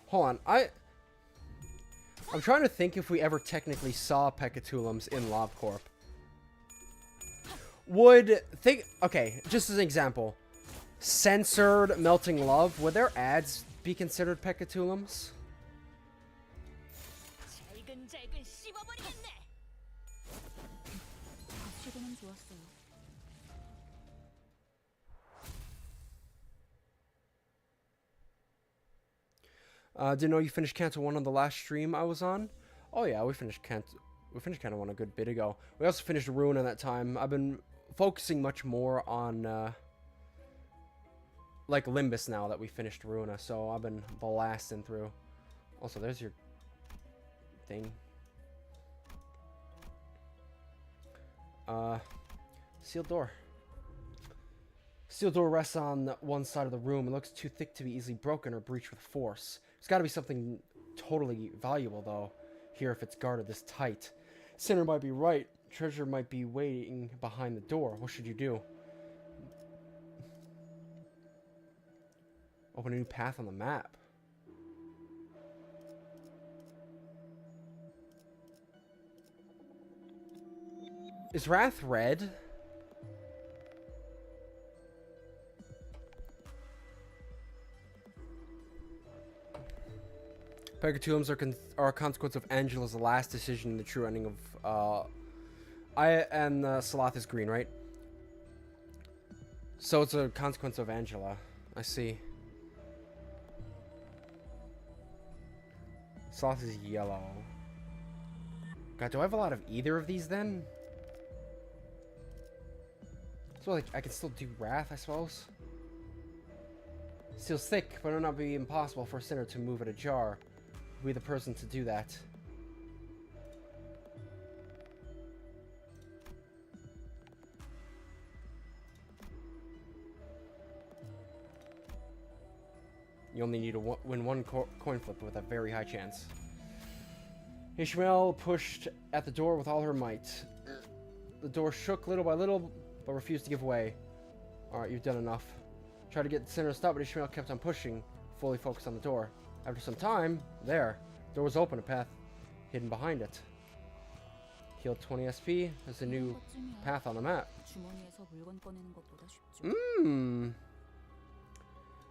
Hold on, I'm trying to think if we ever technically saw Pecatulums in LobCorp. Okay, just as an example. Censored Melting Love, would their ads be considered Pecatulums? 잘근잘근 씹어버리겠네. 시도는 좋았어요. Didn't know you finished Canto 1 on the last stream I was on? Oh yeah, we finished Canto 1 a good bit ago. We also finished Ruin at that time. I've been focusing much more on like Limbus now that we finished Runa, so I've been blasting through. Also, there's your thing. Sealed door. Sealed door rests on one side of the room. It looks too thick to be easily broken or breached with force. There's got to be something totally valuable, though, here if it's guarded this tight. Sinner might be right. Treasure might be waiting behind the door. What should you do? Open a new path on the map. Is Wrath red? Pecatulums are a consequence of Angela's last decision in the true ending of Salath is green, right? So it's a consequence of Angela. I see. Salath is yellow. God, do I have a lot of either of these then? So like I can still do Wrath, I suppose. Seal's thick, but it would not be impossible for a sinner to move it ajar. Be the person to do that. You only need to win one coin flip with a very high chance. Ishmael pushed at the door with all her might. The door shook little by little, but refused to give way. Alright, you've done enough. Tried to get the sinner to stop, but Ishmael kept on pushing, fully focused on the door. After some time, there. Door was open, a path hidden behind it. Healed 20 SP. There's a new path on the map. 주머니에서 물건 꺼내는 것보다 쉽죠.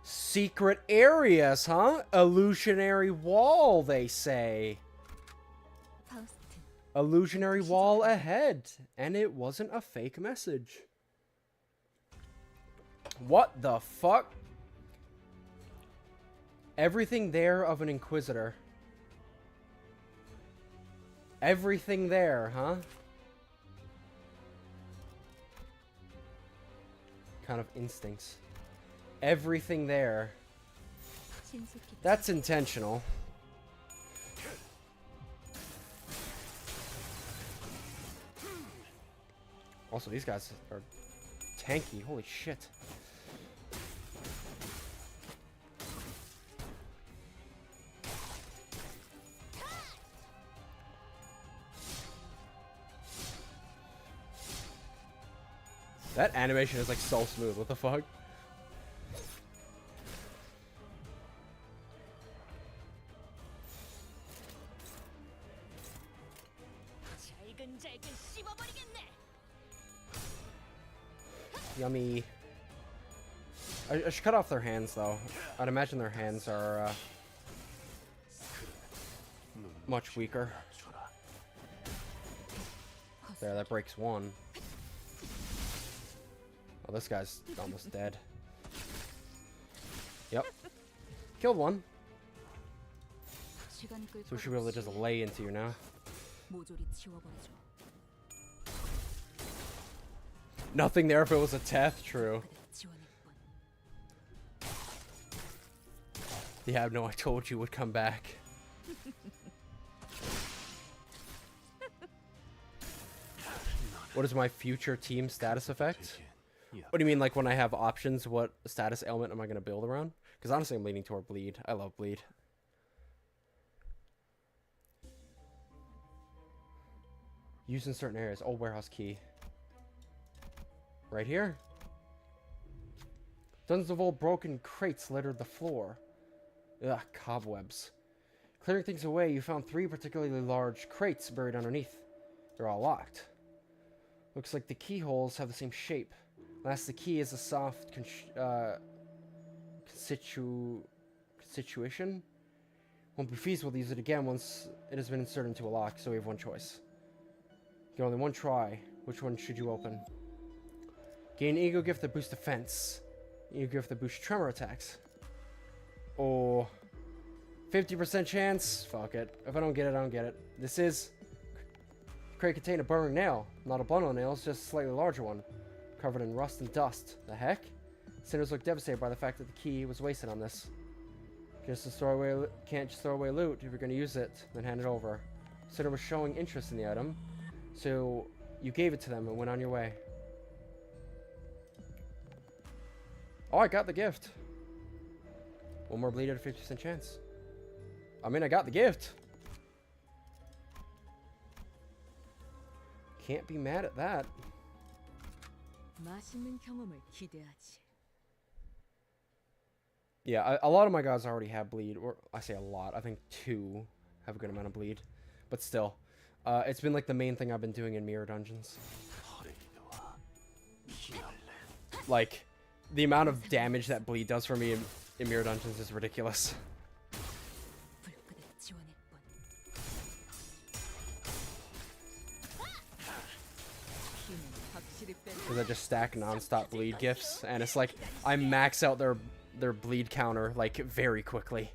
Secret areas, huh? Illusionary wall, they say. 파우스트. Illusionary wall ahead. And it wasn't a fake message. What the fuck? Everything there of an Inquisitor. Everything there, huh? Kind of instincts. Everything there. 신속히 That's intentional. Also, these guys are tanky. Holy shit. That animation is like so smooth. What the fuck? 잘근잘근 씹어버리겠네. Yummy. I should cut off their hands though. I'd imagine their hands are much weaker. There, that breaks one. Oh, this guy's almost dead. Yep. Killed one. 시간 끌 So we should be able to just lay into you now. 모조리 치워버리죠. Nothing there if it was a Teth, true. 지원일 뿐. Yeah, no, I told you would come back. What is my future team status effect? What do you mean, like when I have options, what status ailment am I going to build around? Because honestly, I'm leaning toward bleed. I love bleed. Used in certain areas. Oh, warehouse key. Right here. Dozens of old broken crates littered the floor. Ugh, cobwebs. Clearing things away, you found 3 particularly large crates buried underneath. They're all locked. Looks like the keyholes have the same shape. Last, the key is a soft constitution. Won't be feasible to use it again once it has been inserted into a lock, so we have one choice. Get only one try. Which one should you open? Gain ego gift that boosts defense. Ego gift that boosts tremor attacks. Or 50% chance. Fuck it. If I don't get it, I don't get it. This is crate contain a burning nail. Not a bundle of nails, just a slightly larger one. Covered in rust and dust. The heck? Sinners look devastated by the fact that the key was wasted on this. Can't just throw away loot. If you're going to use it, then hand it over. Sinner was showing interest in the item, so you gave it to them and went on your way. Oh, I got the gift. One more bleed at a 50% chance. I mean, I got the gift. Can't be mad at that. 맛있는 경험을 기대하지. Yeah, a lot of my guys already have bleed, or I say a lot. I think 2 have a good amount of bleed, but still, it's been like the main thing I've been doing in mirror dungeons. Like, the amount of damage that bleed does for me in mirror dungeons is ridiculous. 불끈한 지원일 뿐. 힘은 확실히 빼는 Because I just stack non-stop bleed gifts, and it's like I max out their bleed counter like very quickly.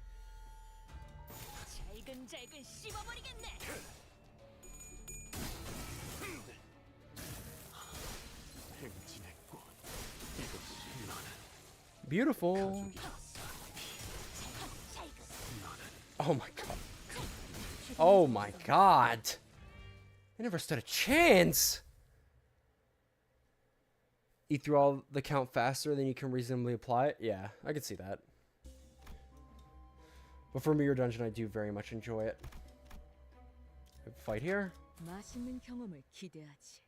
잘근잘근 씹어버리겠네. Beautiful. Oh my god. Oh my god. I never stood a chance. Eat through all the count faster than you can reasonably apply it. Yeah, I could see that. But for Mirror Dungeon, I do very much enjoy it. Fight here. 맛있는 경험을 기대하지.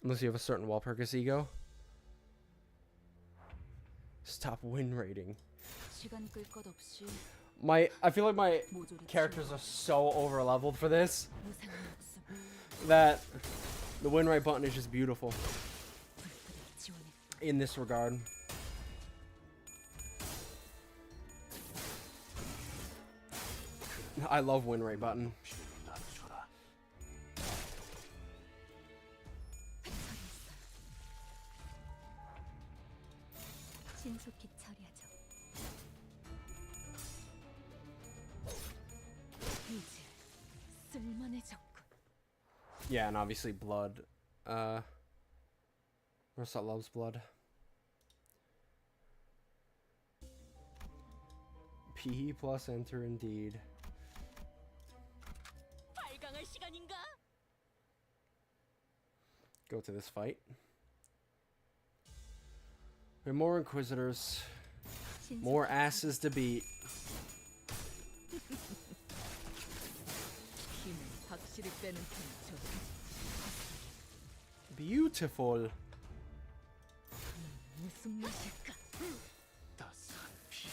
Unless you have a certain wall purpose ego. Stop win rating. 시간 끌 것 없이 I feel like my 모조리 characters are so over leveled for this 무상은 없음. that the win rate button is just beautiful 불끈한 지원일 뿐. in this regard. I love win rate button. 신속히 처리하죠. 이제 쓸만해졌군. Yeah, and obviously blood. Marcel loves blood. PE plus enter indeed. 발광할 시간인가? Go to this fight. There are more inquisitors, more asses to beat. 힘은 확실히 빼는 편이 좋다. Beautiful. 무슨 맛일까? 따스한 피.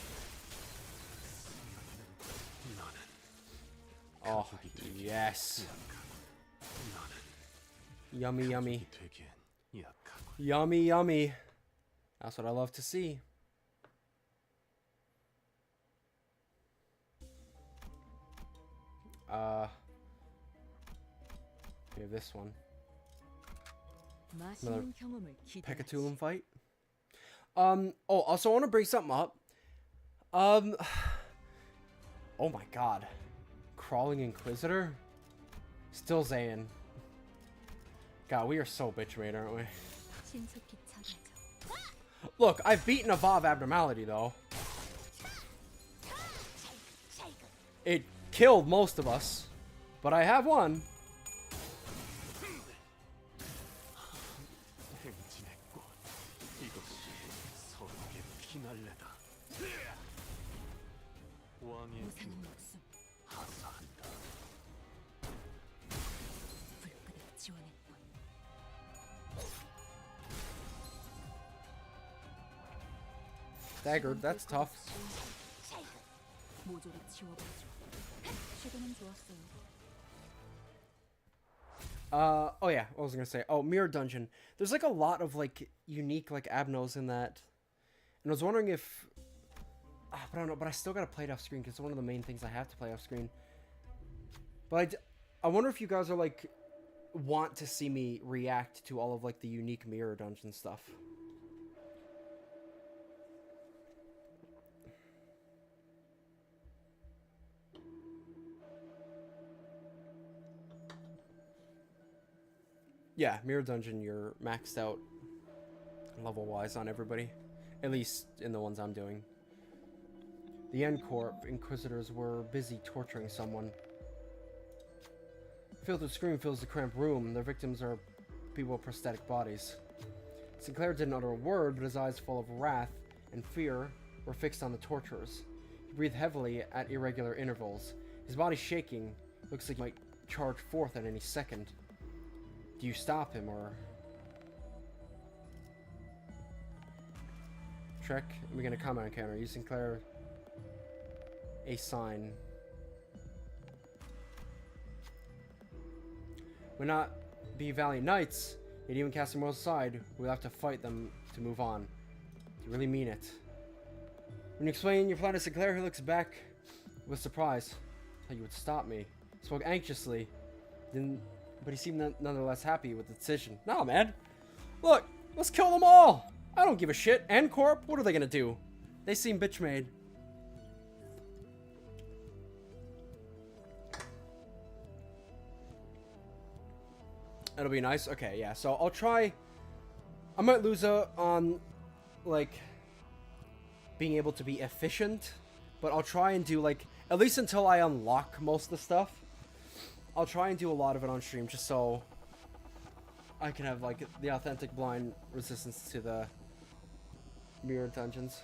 나는 Oh, yes. Yummy, yummy. 되기엔 약하고. Yummy, yummy. That's what I love to see. We have this one. 맛있는 경험을 기대하지. Pekatulum fight. Oh, also I want to bring something up. Oh my god. Crawling Inquisitor? Still Zayn. God, we are so bitch made, aren't we? 신속히 처리하죠. Look, I've beaten a Vav abnormality though. It killed most of us, but I have won. 행진의 꽃. 이것이 서로에게 피날레다. 왕의 무상한 균을 목숨 하사한다. 불끈히 지원했군. Staggered, that's tough. 모조리 지워버리죠. 최근엔 좋았어요. Oh yeah, what was I gonna say? Oh, Mirror Dungeon. There's like a lot of like unique like abnos in that. And I was wondering if... but I don't know, but I still gotta play it off screen because it's one of the main things I have to play off screen. But I wonder if you guys are like... want to see me react to all of like the unique Mirror Dungeon stuff. Yeah, Mirror Dungeon, you're maxed out level-wise on everybody. At least in the ones I'm doing. The End Corp Inquisitors were busy torturing someone. Filtered scream fills the cramped room. Their victims are people with prosthetic bodies. Sinclair didn't utter a word, but his eyes full of wrath and fear were fixed on the torturers. He breathed heavily at irregular intervals. His body shaking. Looks like he might charge forth at any second. Do you stop him, or... Trek, we get a combat encounter. You Sinclair a sign. We'll not be valiant knights, yet even casting morals aside, we'll have to fight them to move on. Do you really mean it? When you explain your plan to Sinclair, he looks back with surprise. I thought you would stop me. He spoke anxiously, but he seemed nonetheless happy with the decision. Nah, man. Look, let's kill them all. I don't give a shit. End Corp, what are they gonna do? They seem bitch made. It'll be nice. Okay, yeah. So I'll try. I might lose out on, like, being able to be efficient, but I'll try and do, like, at least until I unlock most of the stuff. I'll try and do a lot of it on stream just so I can have, like, the authentic blind resistance to the mirror dungeons.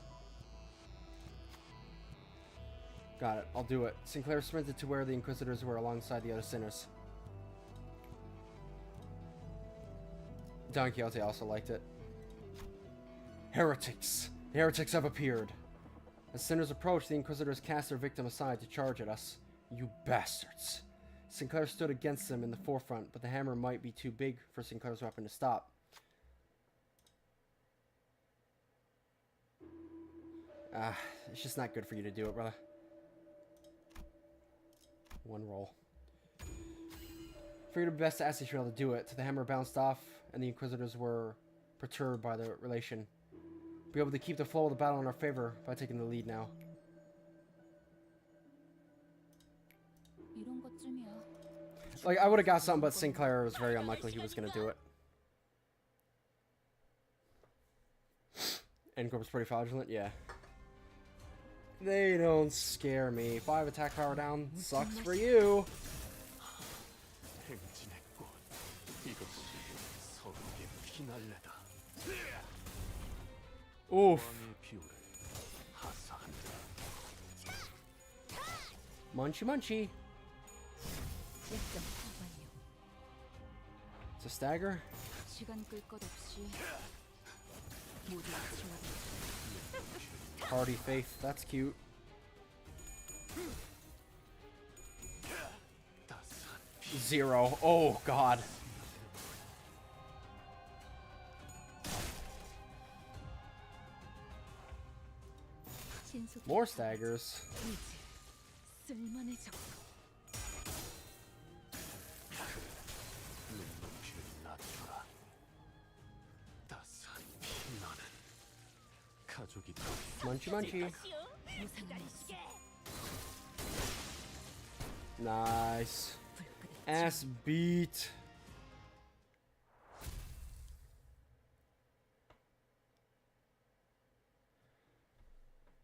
Got it. I'll do it. Sinclair sprinted to where the Inquisitors were alongside the other sinners. Don Quixote also liked it. Heretics! The heretics have appeared. As sinners approached, the Inquisitors cast their victim aside to charge at us. You bastards! Sinclair stood against them in the forefront, but the hammer might be too big for Sinclair's weapon to stop. It's just not good for you to do it, brother. One roll. Figured it best to ask Israel to do it. The hammer bounced off, and the Inquisitors were perturbed by the relation. Be able to keep the flow of the battle in our favor by taking the lead now. Like, I would have got something, but Sinclair was very unlikely he was going to do it. Endcorp's pretty fraudulent, yeah. They don't scare me. 5 attack power down sucks for you. 행진의 꽃. 이것이 서로에게 피날레다. Oof. 왕의 비율을 하사한다. Munchy munchy. It's a stagger. 시간 끌 것 없이 모두 치워버려. Party faith, that's cute. 따스한 0. Oh god. 신속 More staggers. 이제 쓸만해져. 눈높이를 낮춰라. 따스한 피나는 가족이 더 Munchy munchy. 시오 기다리시게. Nice. Ass beat.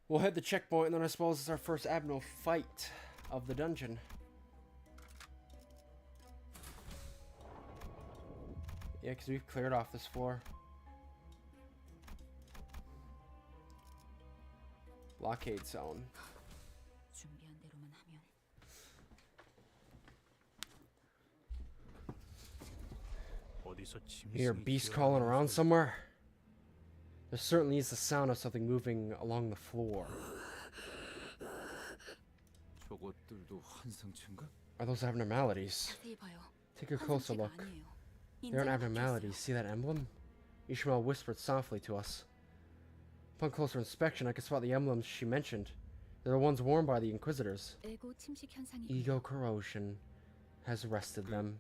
We'll hit the checkpoint, and then I suppose it's our first abnormal fight of the dungeon. Yeah, because we've cleared off this floor. Blockade zone. 준비한 대로만 하면 어디서 Hear beast crawling around somewhere? There certainly is the sound of something moving along the floor. 저것들도 환상체인가? Are those abnormalities? 자세히 봐요. Take a closer 환상체가 look. 아니에요. They're an 인자가 abnormalities. 박혀있어요. See that emblem? Ishmael whispered softly to us. Upon closer inspection, I could spot the emblems she mentioned. They're the ones worn by the Inquisitors. 에고 침식 현상이 Ego corrosion has arrested them.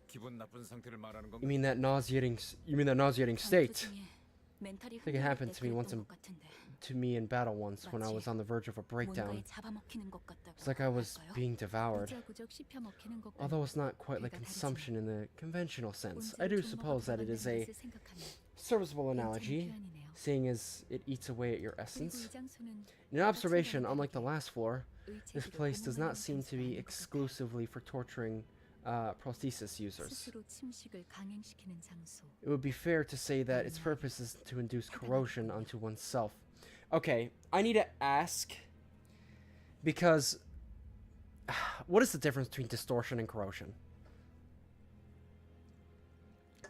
기분 나쁜 상태를 말하는 건가? You mean that nauseating state? 멘탈이 I think it happened to me once 그랬던 것 같은데 To me in battle once when I was on the verge of a breakdown. 뭔가에 잡아먹히는 것 같다고 It's like I was 할까요? being devoured. 구적구적 씹혀먹히는 것과는 Although it's not quite like 배가 consumption in the conventional sense, I 온전히 do 종목을 suppose that it is a 걸어낸다는 것을 생각하면 serviceable 괜찮은 analogy, 표현이네요. seeing as it eats away at your 그리고 essence. 이 장소는 In observation, unlike the last floor, this 의체기를 place does not 공허하는 seem to be 장소가 아닌 것 같아요. exclusively for torturing prosthesis users. 스스로 침식을 강행시키는 장소. It would be fair to say that its purpose is to induce corrosion onto oneself. Okay, I need to ask, because what is the difference between distortion and corrosion?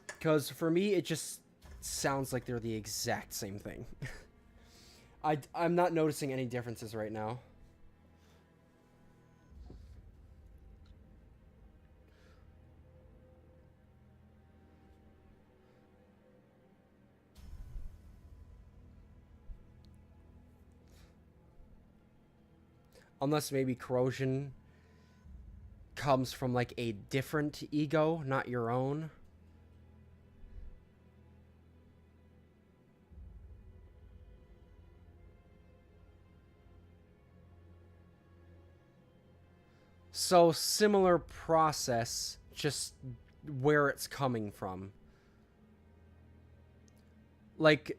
Because for me, it just sounds like they're the exact same thing. I'm not noticing any differences right now. Unless maybe corrosion comes from like a different ego, not your own. So similar process, just where it's coming from. Like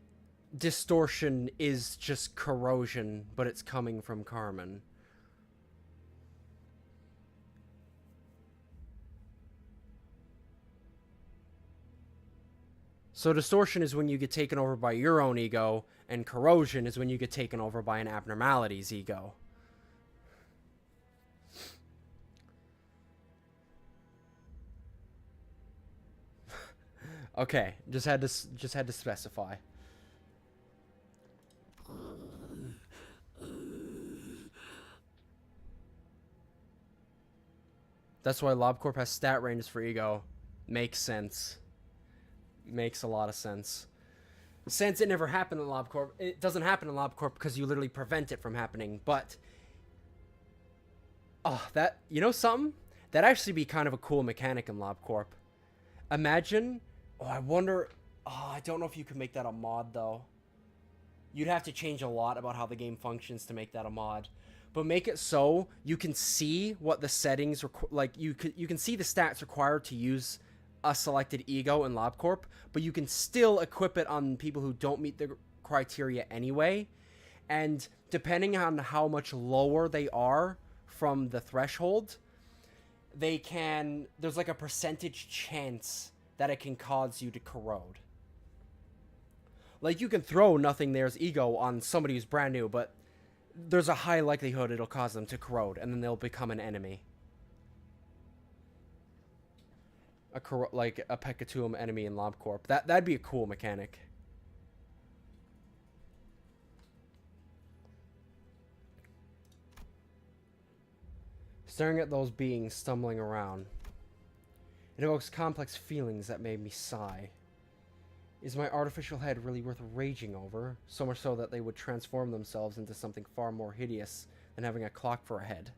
distortion is just corrosion, but it's coming from Carmen. So distortion is when you get taken over by your own ego, and corrosion is when you get taken over by an abnormality's ego. Okay, just had to specify. That's why LobCorp has stat ranges for ego. Makes sense. Makes a lot of sense. Since it never happened in LobCorp, it doesn't happen in LobCorp because you literally prevent it from happening. But oh, that, you know something? That'd actually be kind of a cool mechanic in LobCorp. Imagine. Oh, I wonder. Oh, I don't know if you could make that a mod though. You'd have to change a lot about how the game functions to make that a mod. But make it so you can see what the settings like. You can see the stats required to use a selected ego in LobCorp, but you can still equip it on people who don't meet the criteria anyway. And depending on how much lower they are from the threshold, they can. There's like a percentage chance that it can cause you to corrode. Like you can throw nothing there's ego on somebody who's brand new, but there's a high likelihood it'll cause them to corrode, and then they'll become an enemy. like a Pekatuum enemy in LobCorp. That'd be a cool mechanic. Staring at those beings stumbling around, it evokes complex feelings that made me sigh. Is my artificial head really worth raging over? So much so that they would transform themselves into something far more hideous than having a clock for a head.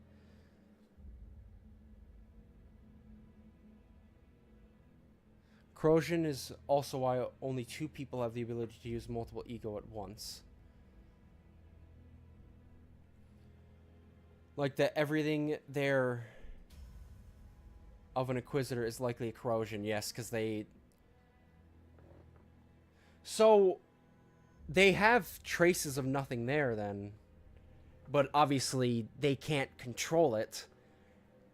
Corrosion is also why only 2 people have the ability to use multiple ego at once. Like that everything there of an Inquisitor is likely a corrosion, yes, because they... So, they have traces of nothing there, then. But obviously, they can't control it.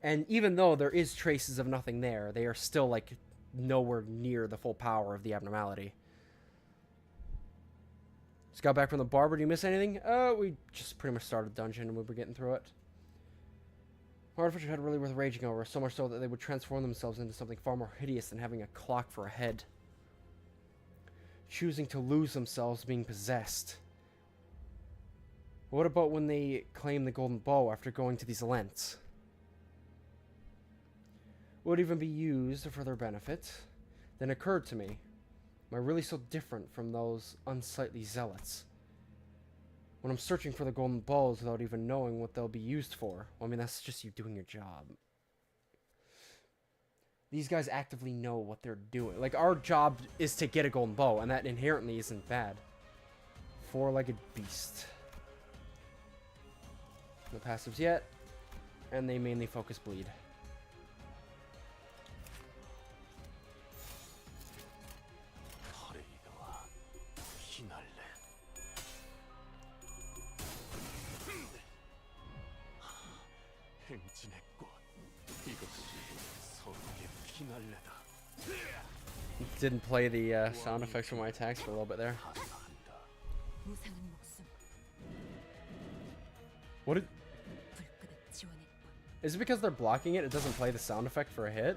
And even though there is traces of nothing there, they are still, like, nowhere near the full power of the abnormality. Just got back from the barber. Do you miss anything? We just pretty much started dungeon and we were getting through it. Artificial head really worth raging over, so much so that they would transform themselves into something far more hideous than having a clock for a head. Choosing to lose themselves being possessed. What about when they claim the golden bow after going to these lengths? Would even be used for their benefit. Then occurred to me, am I really so different from those unsightly zealots? When I'm searching for the golden balls without even knowing what they'll be used for. Well, I mean, that's just you doing your job. These guys actively know what they're doing. Like, our job is to get a golden bow, and that inherently isn't bad. 4-legged beast. No passives yet, and they mainly focus bleed. Didn't play the sound effects for my attacks for a little bit there. What did... Is it because they're blocking it, it doesn't play the sound effect for a hit?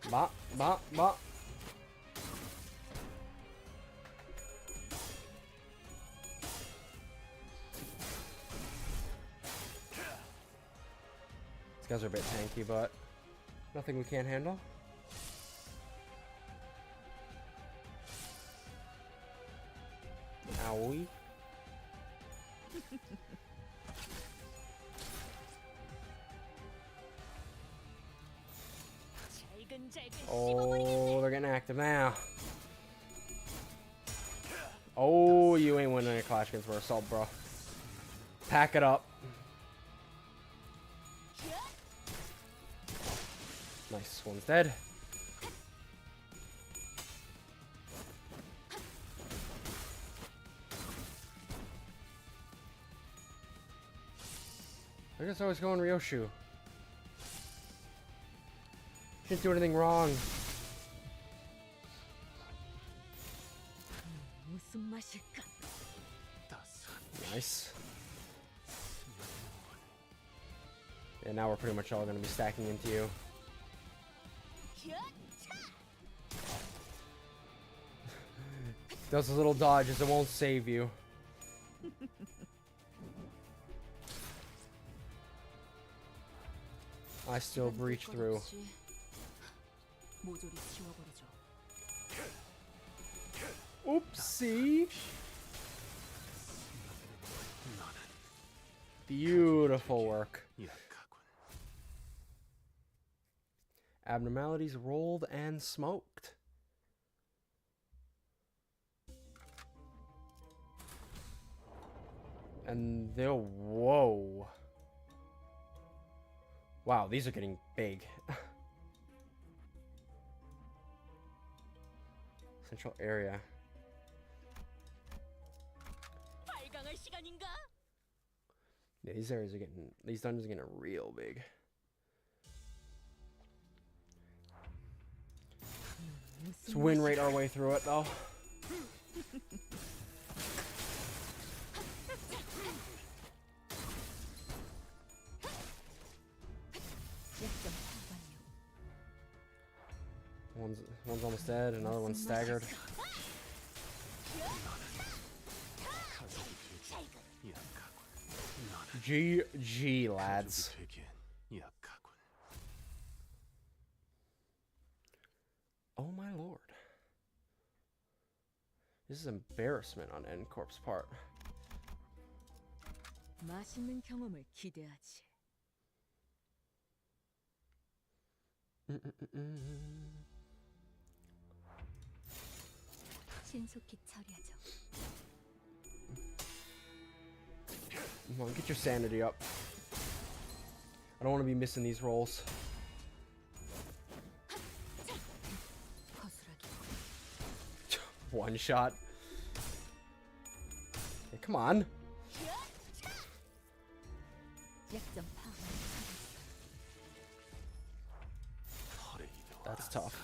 Bop, bop, bop. These guys are a bit tanky, but nothing we can't handle. Owie. Oh, they're getting active now. Oh, you ain't winning a clash against for assault, bro. Pack it up. Nice, one's dead. I guess I was going Ryoshu. Didn't do anything wrong. Nice. And now we're pretty much all going to be stacking into you. Those little dodges, it won't save you. I still breach through. Oopsie. Beautiful work. Abnormalities rolled and smoked. And they'll... Whoa. Wow, these are getting big. Central area. Yeah, these areas are getting... These dungeons are getting real big. Let's 무슨 win rate our way through it though. 약점 파반요. One's almost dead, another one's staggered. GG lads. Oh my lord. This is embarrassment on N-Corp's part. 맛있는 경험을 기대하지. 신속히 처리하죠. Come on, get your sanity up. I don't want to be missing these rolls. 거스라기. One shot. Okay, come on. 약점 파반. That's tough.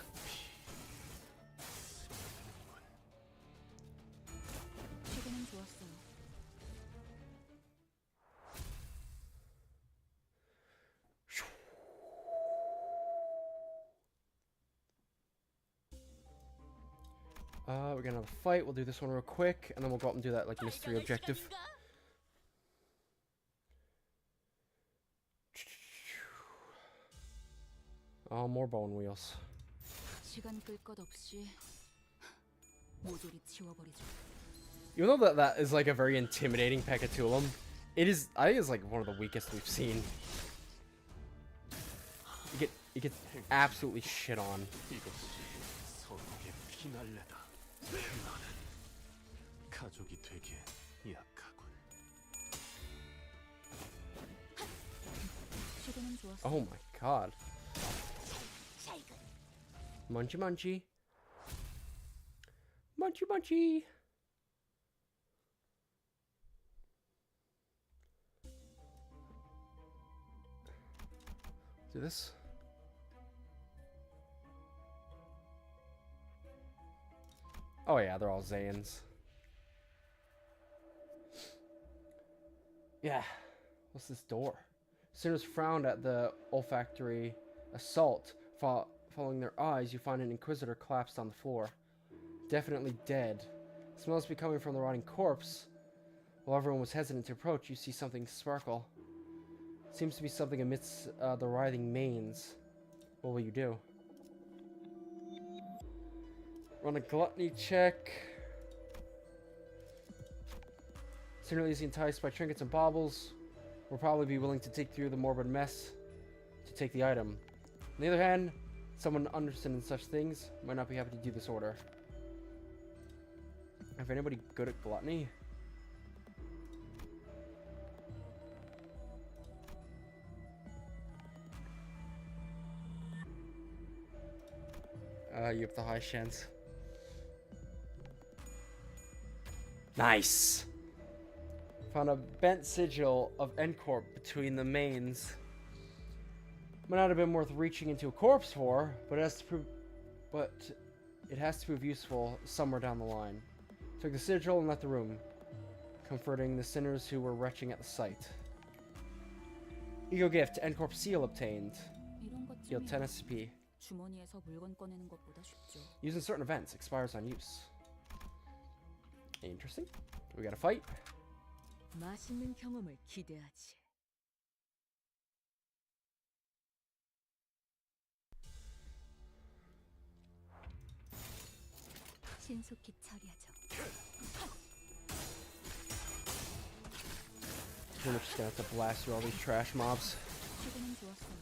최근엔 좋았어요. We're gonna have a fight. We'll do this one real quick, and then we'll go up and do that like mystery objective. Oh, more bone wheels. 시간 끌 것 없이 모조리 치워버리죠. Even though that is like a very intimidating Pekatulum, it is. I think it's like one of the weakest we've seen. You get absolutely shit on. 최근엔 좋았어요. Oh my god. Munchy munchy. Munchy munchy. Do this. Oh yeah, they're all Zayn's. Yeah. What's this door? Sinners frowned at the olfactory assault. Following their eyes, you find an Inquisitor collapsed on the floor. Definitely dead. The smell must be coming from the rotting corpse. While everyone was hesitant to approach, you see something sparkle. Seems to be something amidst the writhing manes. What will you do? Run a gluttony check. Sinner is enticed by trinkets and baubles. Will probably be willing to take through the morbid mess to take the item. On the other hand, someone understood in such things might not be happy to do this order. If anybody good at gluttony? You have the high chance. Nice! Found a bent sigil of N-Corp between the mains. Might not have been worth reaching into a corpse for, but it has to prove useful somewhere down the line. Took the sigil and left the room, comforting the sinners who were retching at the sight. Ego gift, N-Corp seal obtained. 이런 Healed 10 것쯤이야. SP. 주머니에서 물건 꺼내는 것보다 쉽죠. Used in certain events, expires on use. Interesting. We got a fight. 맛있는 경험을 기대하지. 신속히 처리하죠. We're just gonna have to blast through all these trash mobs. 최근엔 좋았어요.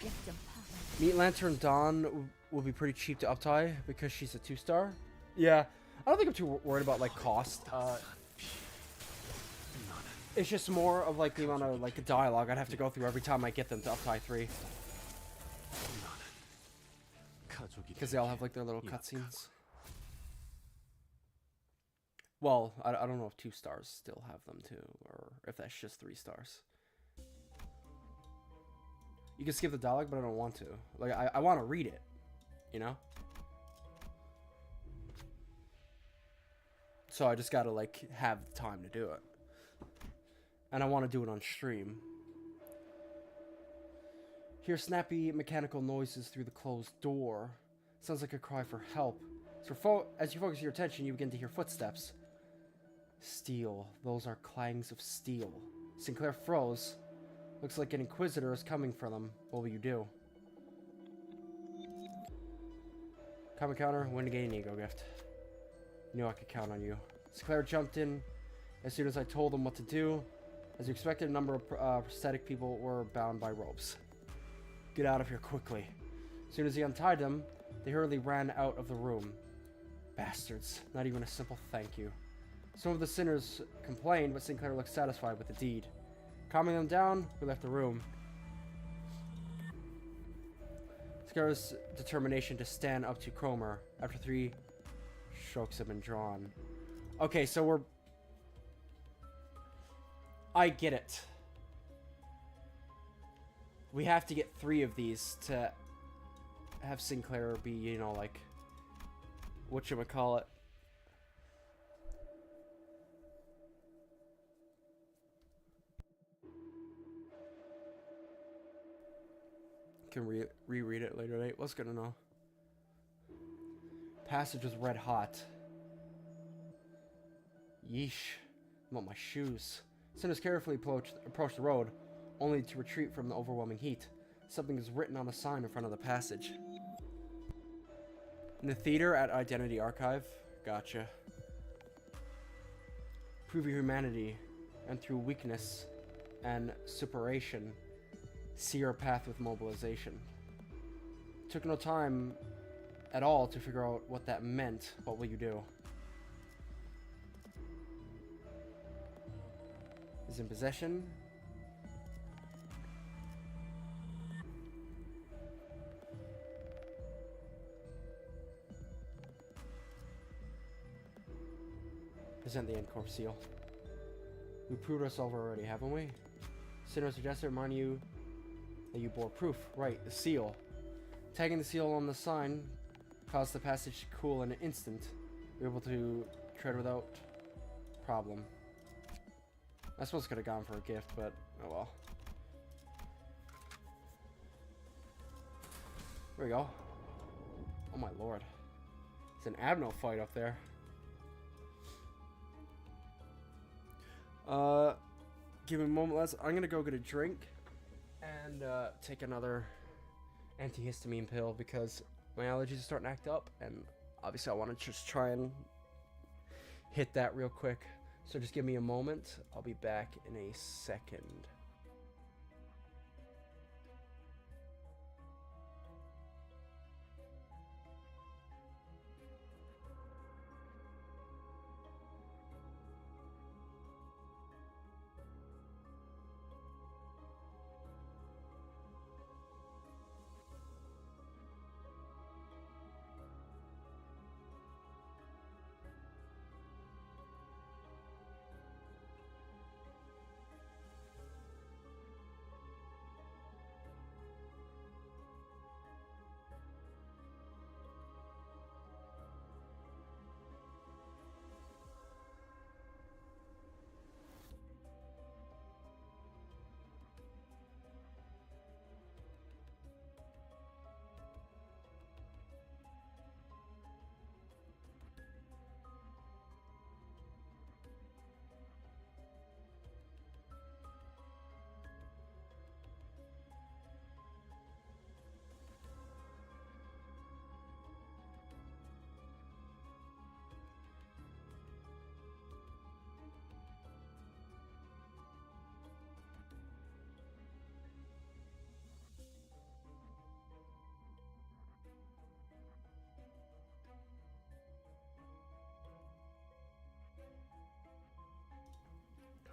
약점 파반. Meat Lantern Dawn will be pretty cheap to uptie because she's a 2-star. Yeah, I don't think I'm too worried about like cost. It's just more of like the amount of like dialogue I'd have to go through every time I get them to uptie 3. Because they all have like their little cutscenes. Well, I don't know if 2 stars still have them too, or if that's just 3 stars. You can skip the dialogue, but I don't want to. Like, I want to read it. you know? So I just gotta, like, have the time to do it. And I want to do it on stream. Hear snappy mechanical noises through the closed door. Sounds like a cry for help. So as you focus your attention, you begin to hear footsteps. Steel. Those are clangs of steel. Sinclair froze. Looks like an inquisitor is coming for them. What will you do? Common counter, win to gain an ego gift. Knew I could count on you. Sinclair jumped in as soon as I told him what to do. As you expected, a number of prosthetic people were bound by ropes. Get out of here quickly. As soon as he untied them, they hurriedly ran out of the room. Bastards. Not even a simple thank you. Some of the sinners complained, but Sinclair looked satisfied with the deed. Calming them down, we left the room. Sinclair's determination to stand up to Cromer after 3 strokes have been drawn. Okay, so we're... I get it. We have to get 3 of these to have Sinclair be, you know, like... whatchamacallit. Can reread it later tonight. What's gonna know? Passage was red hot. Yeesh. I want my shoes. Sinners carefully approached the road, only to retreat from the overwhelming heat. Something is written on the sign in front of the passage. In the theater at Identity Archive. Gotcha. Prove your humanity, and through weakness and suppuration, see your path with mobilization. Took no time at all to figure out what that meant. What will you do? Is in possession. Present the end corpse seal. We proved ourselves already, haven't we? Sinner suggested remind you that you bore proof. Right, the seal. Tagging the seal on the sign caused the passage to cool in an instant. We were able to tread without problem. I suppose could have gone for a gift, but oh well. There we go. Oh my lord. It's an Abno fight up there. Give me a moment, Les. I'm gonna go get a drink and take another antihistamine pill because my allergies are starting to act up, and obviously I want to just try and hit that real quick. So just give me a moment. I'll be back in a second.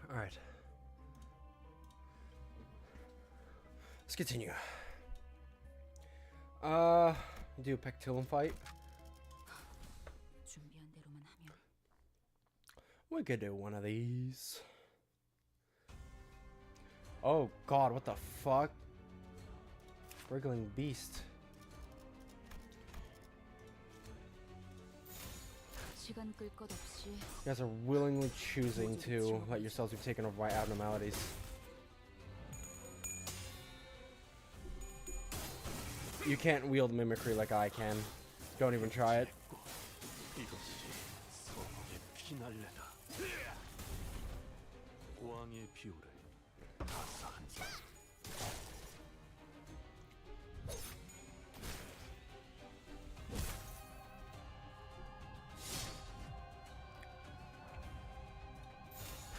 All right. Let's continue. Do a Pectillum fight. 준비한 대로만 하면 We could do one of these. Oh god, what the fuck? Wriggling beast. 시간 끌 것 없이 You guys are willingly choosing to let yourselves be taken over by abnormalities. You can't wield mimicry like I can. Don't even try it. 이것이 서목의 피날레다. 왕의 비호를 가사한다.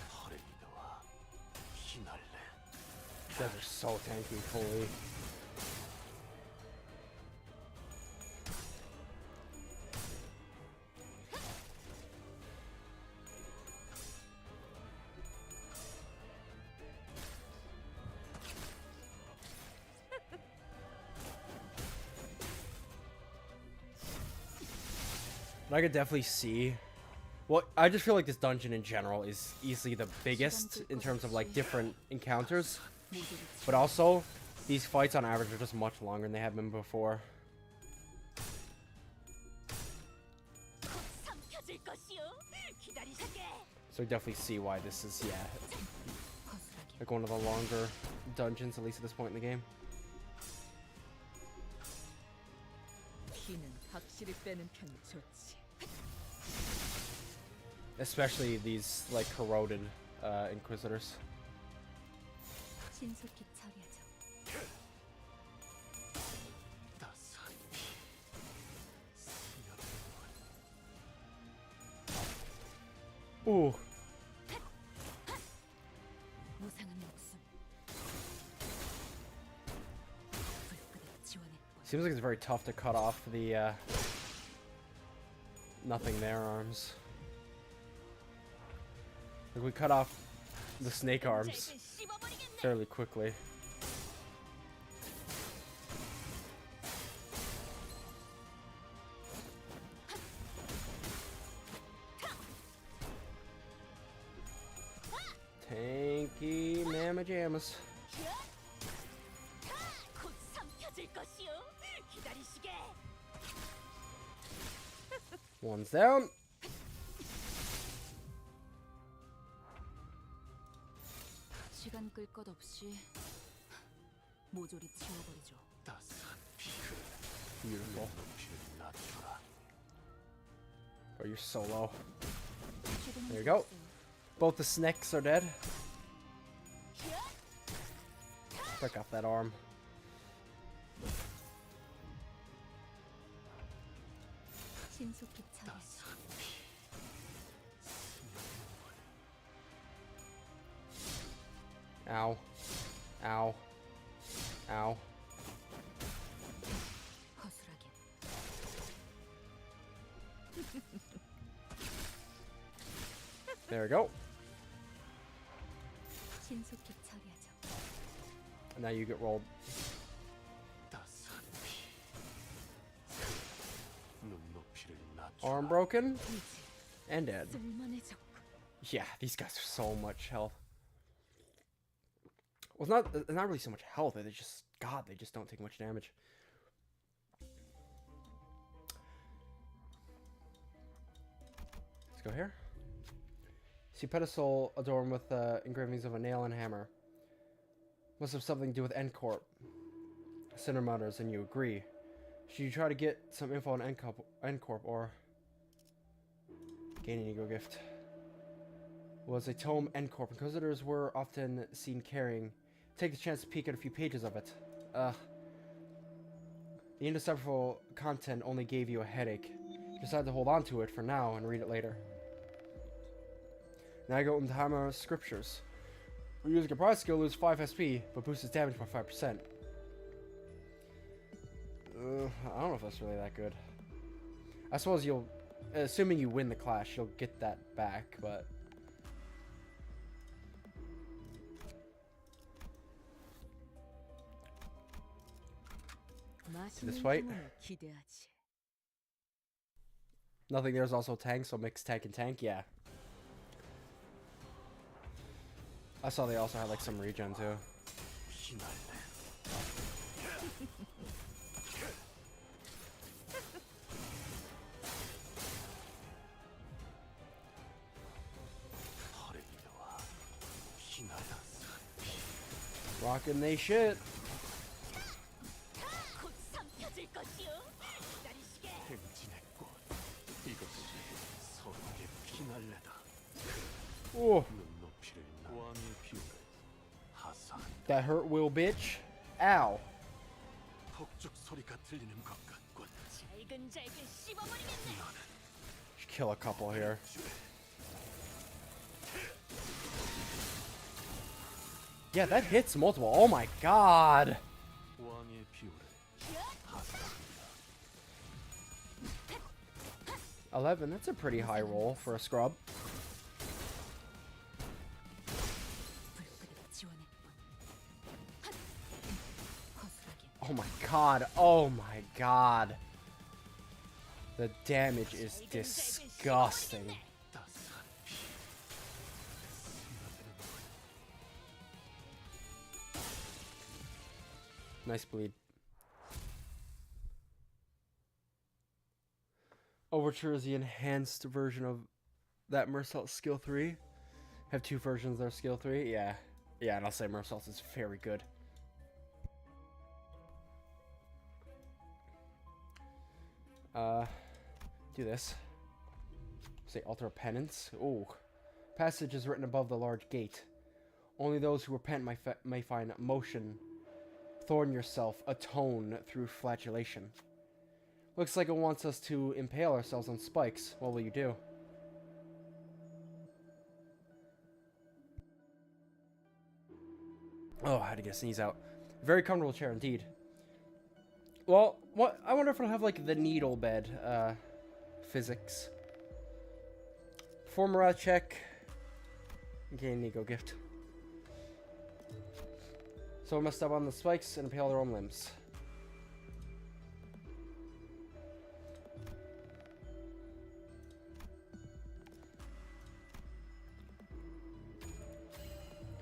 퍼레이드와 피날레. You guys are so tanky, holy. I could definitely see. Well, I just feel like this dungeon in general is easily the biggest in terms of like different encounters. But also, these fights on average are just much longer than they have been before. 삼켜질 것이요. 기다리시게. So I definitely see why this is, yeah, like one of the longer dungeons, at least at this point in the game. 피는 확실히 빼는 편이 좋지. Especially these like corroded Inquisitors. 신속히 처리하죠. 따스한 피. 스며드는 Ooh. 무상한 목숨. 불끈히 지원했고. Seems like it's very tough to cut off the nothing there arms. Like we cut off the snake arms 씹어버리겠네. fairly quickly. Tanky mamma jammas. 곧 삼켜질 것이요. 기다리시게. One's down. 시간 끌 것 없이 모조리 치워버리죠. 따스한 피를 Beautiful. 높이를 낮춰라. Oh, you're so low. 최대한 There you go. 좋았어요. Both the snakes are dead. Break off that arm. 신속히 처리하죠. 따스한 피. Ow. Ow. Ow. 허술하게. There we go. 신속히 처리하죠. And now you get rolled. 따스한 피. 눈높이를 낮춰라. Arm broken 이제 and dead. 쓸만해졌고. Yeah, these guys are so much health. Well, it's not really so much health. They just, God, they just don't take much damage. Let's go here. See pedestal adorned with engravings of a nail and hammer. Must have something to do with N-Corp. Sinner mutters, and you agree. Should you try to get some info on N-Corp or gain an ego gift? Was a tome N-Corp. Inquisitors were often seen carrying. Take the chance to peek at a few pages of it. The indecipherable content only gave you a headache. Decide to hold on to it for now and read it later. Now I go into Hammer Scriptures. Using a prize skill, lose 5 SP, but boosts its damage by 5%. I don't know if that's really that good. I suppose you'll, assuming you win the clash, you'll get that back, but... this fight? 기대하지. Nothing there's also tank, so mix tank and tank, yeah. I saw they also had like some regen too. Talking they shit. 곧 삼켜질 것이오. 기다리시게. 행진의 꽃. 이것이 서로의 피날레다. Oh, 눈높이를 왕의 비율을 하사한 that hurt, Will, bitch. Ow. 폭죽 소리가 들리는 것 같군. 잘근잘근 씹어버리겠네. Should kill a couple here. Yeah, that hits multiple. Oh my god. 왕의 비율을 하사한 11, that's a pretty high roll for a scrub. 불끄르 지원했군. 허술하게 Oh my god. Oh my god. The damage is disgusting. 따스한 피. Nice bleed. Overture is the enhanced version of that Mersault skill 3. Have two versions of their skill 3. Yeah. Yeah, and I'll say Mersault is very good. Do this. Say altar of penance. Ooh. Passage is written above the large gate. Only those who repent may find motion. Thorn yourself, atone through flagellation. Looks like it wants us to impale ourselves on spikes. What will you do? Oh, I had to get a sneeze out. Very comfortable chair indeed. Well, what? I wonder if it'll have like the needle bed physics. For morale check. Gain Ego gift. So we must step on the spikes and impale their own limbs.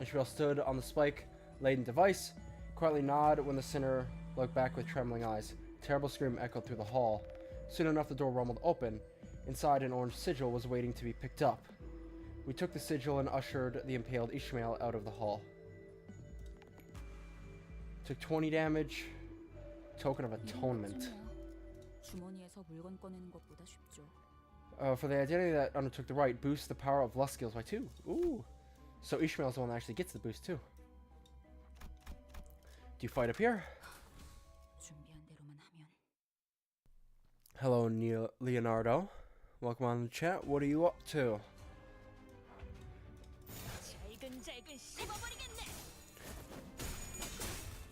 Ishmael stood on the spike-laden device, quietly nod when the sinner looked back with trembling eyes. A terrible scream echoed through the hall. Soon enough, the door rumbled open. Inside, an orange sigil was waiting to be picked up. We took the sigil and ushered the impaled Ishmael out of the hall. Took 20 damage. Token of atonement. 주머니에서 물건 꺼내는 것보다 쉽죠. For the identity that undertook the right, boost the power of lust skills by 2. Ooh. So Ishmael's the one that actually gets the boost too. Do you fight up here? 준비한 대로만 하면. Hello, Leonardo. Welcome on the chat. What are you up to? 잘근잘근 씹어버리겠네.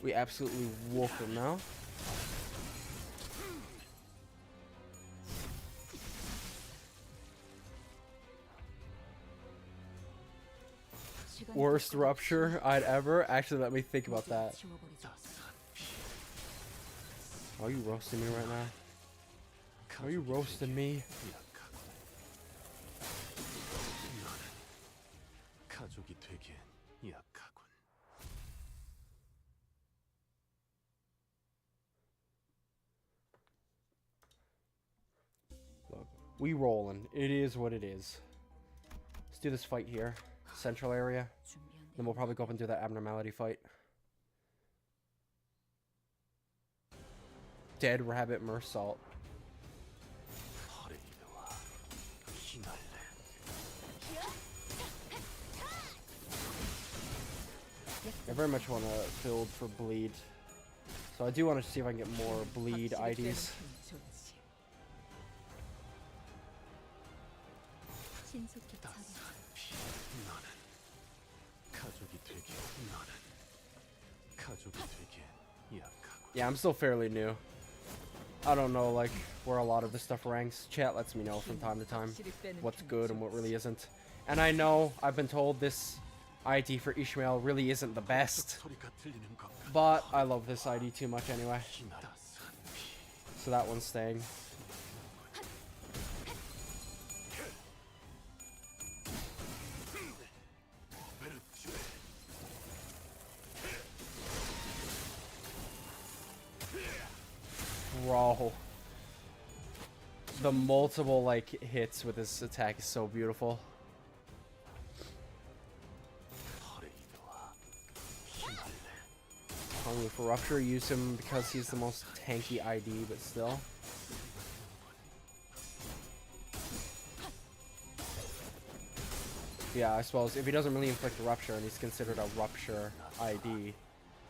We absolutely wolf him now. Worst rupture I'd ever. Actually, let me think about that. Are you roasting me right now? Are you roasting me? 가족이 되기엔 약하군. Look, we rolling. It is what it is. Let's do this fight here. Central area. Then we'll probably go up and do that abnormality fight. Dead rabbit mersault. 퍼레이드와 피날레. I very much want to build for bleed. So I do want to see if I can get more bleed IDs. 신속히 차려. 따스한 피. 너는 가족이 되기엔 너는 가족이 되기엔 약하군. Yeah, I'm still fairly new. I don't know like where a lot of this stuff ranks. Chat lets me know from time to time what's good and what really isn't. And I know I've been told this ID for Ishmael really isn't the best, 소리가 들리는 것 같아. but I love this ID too much anyway. 따스한 피. So that one's staying. Bro. The multiple like hits with this attack is so beautiful. 퍼레이드와 피날레. Only for Rupture, use him because he's the most tanky ID, but still. Yeah, I suppose if he doesn't really inflict a Rupture and he's considered a Rupture ID,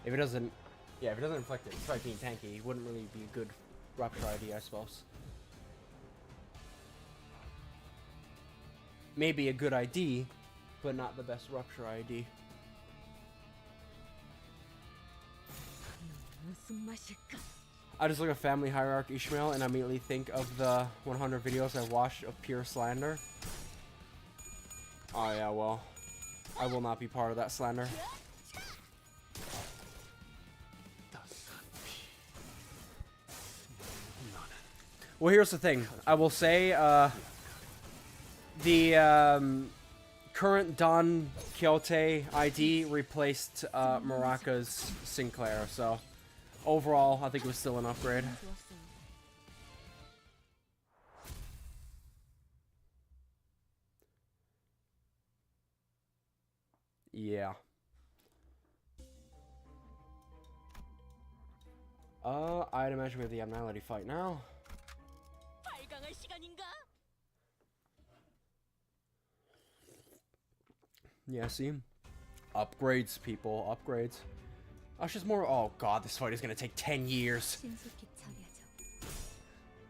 if he doesn't inflict it, despite being tanky, he wouldn't really be a good Rupture ID, I suppose. Maybe a good ID, but not the best Rupture ID. 무슨 맛일까? I just look at Family Hierarchy Ishmael and I immediately think of the 100 videos I watched of pure slander. Oh yeah, well, I will not be part of that slander. Well, here's the thing. I will say, the current Don Quixote ID replaced Maraka's Sinclair, so overall, I think it was still an upgrade. 좋았어요. Yeah. I'd imagine we have the abnormality fight now. 발광할 시간인가? Yeah, see? Upgrades, people. Upgrades. That's just more. Oh god, this fight is gonna take 10 years. 신속히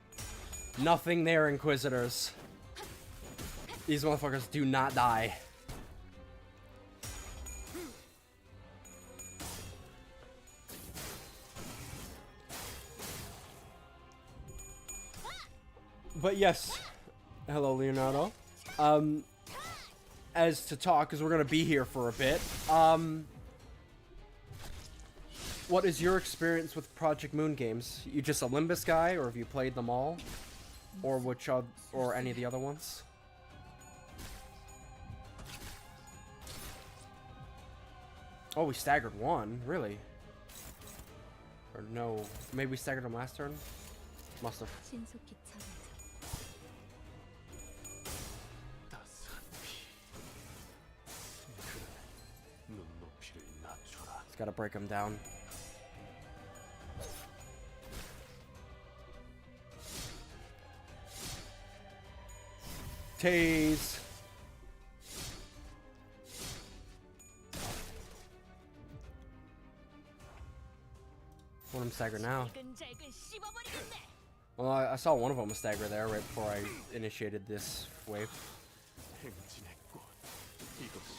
처리하죠. Nothing there, Inquisitors. These motherfuckers do not die. But yes, hello Leonardo. As to talk, because we're gonna be here for a bit. What is your experience with Project Moon games? You just a Limbus guy, or have you played them all, or or any of the other ones? Oh, we staggered one, really? Or no, maybe we staggered them last turn. Must have. 신속히 처리하죠. 따스한 피. 그래, 눈높이를 낮춰라. Just gotta break them down. Tase. Want him stagger now? 잘근잘근 씹어버리겠네. Well, I saw one of them stagger there right before I initiated this wave. 행진의 꽃. 이것이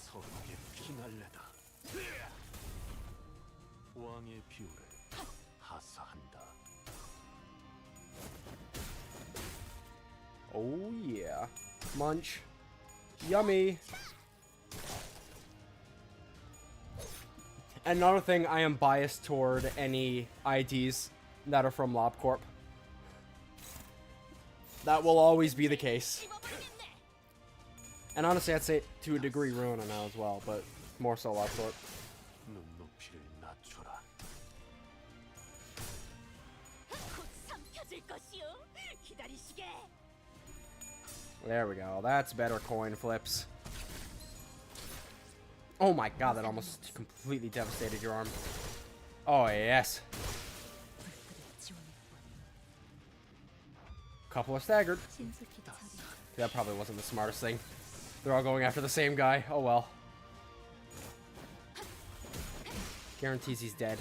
서로에게 피날레다. 왕의 비율을 하사한다. Oh yeah. Munch. Yummy. Another thing, I am biased toward any IDs that are from LobCorp. That will always be the case. 씹어버리겠네. And honestly, I'd say to a degree Ruina now as well, but more so LobCorp. 눈높이를 낮춰라. 곧 삼켜질 것이오. 기다리시게. There we go. That's better coin flips. Oh my god, that almost completely devastated your arm. Oh yes. Couple are staggered. 신속히 처리하죠. That probably wasn't the smartest thing. They're all going after the same guy. Oh well. Guarantees he's dead.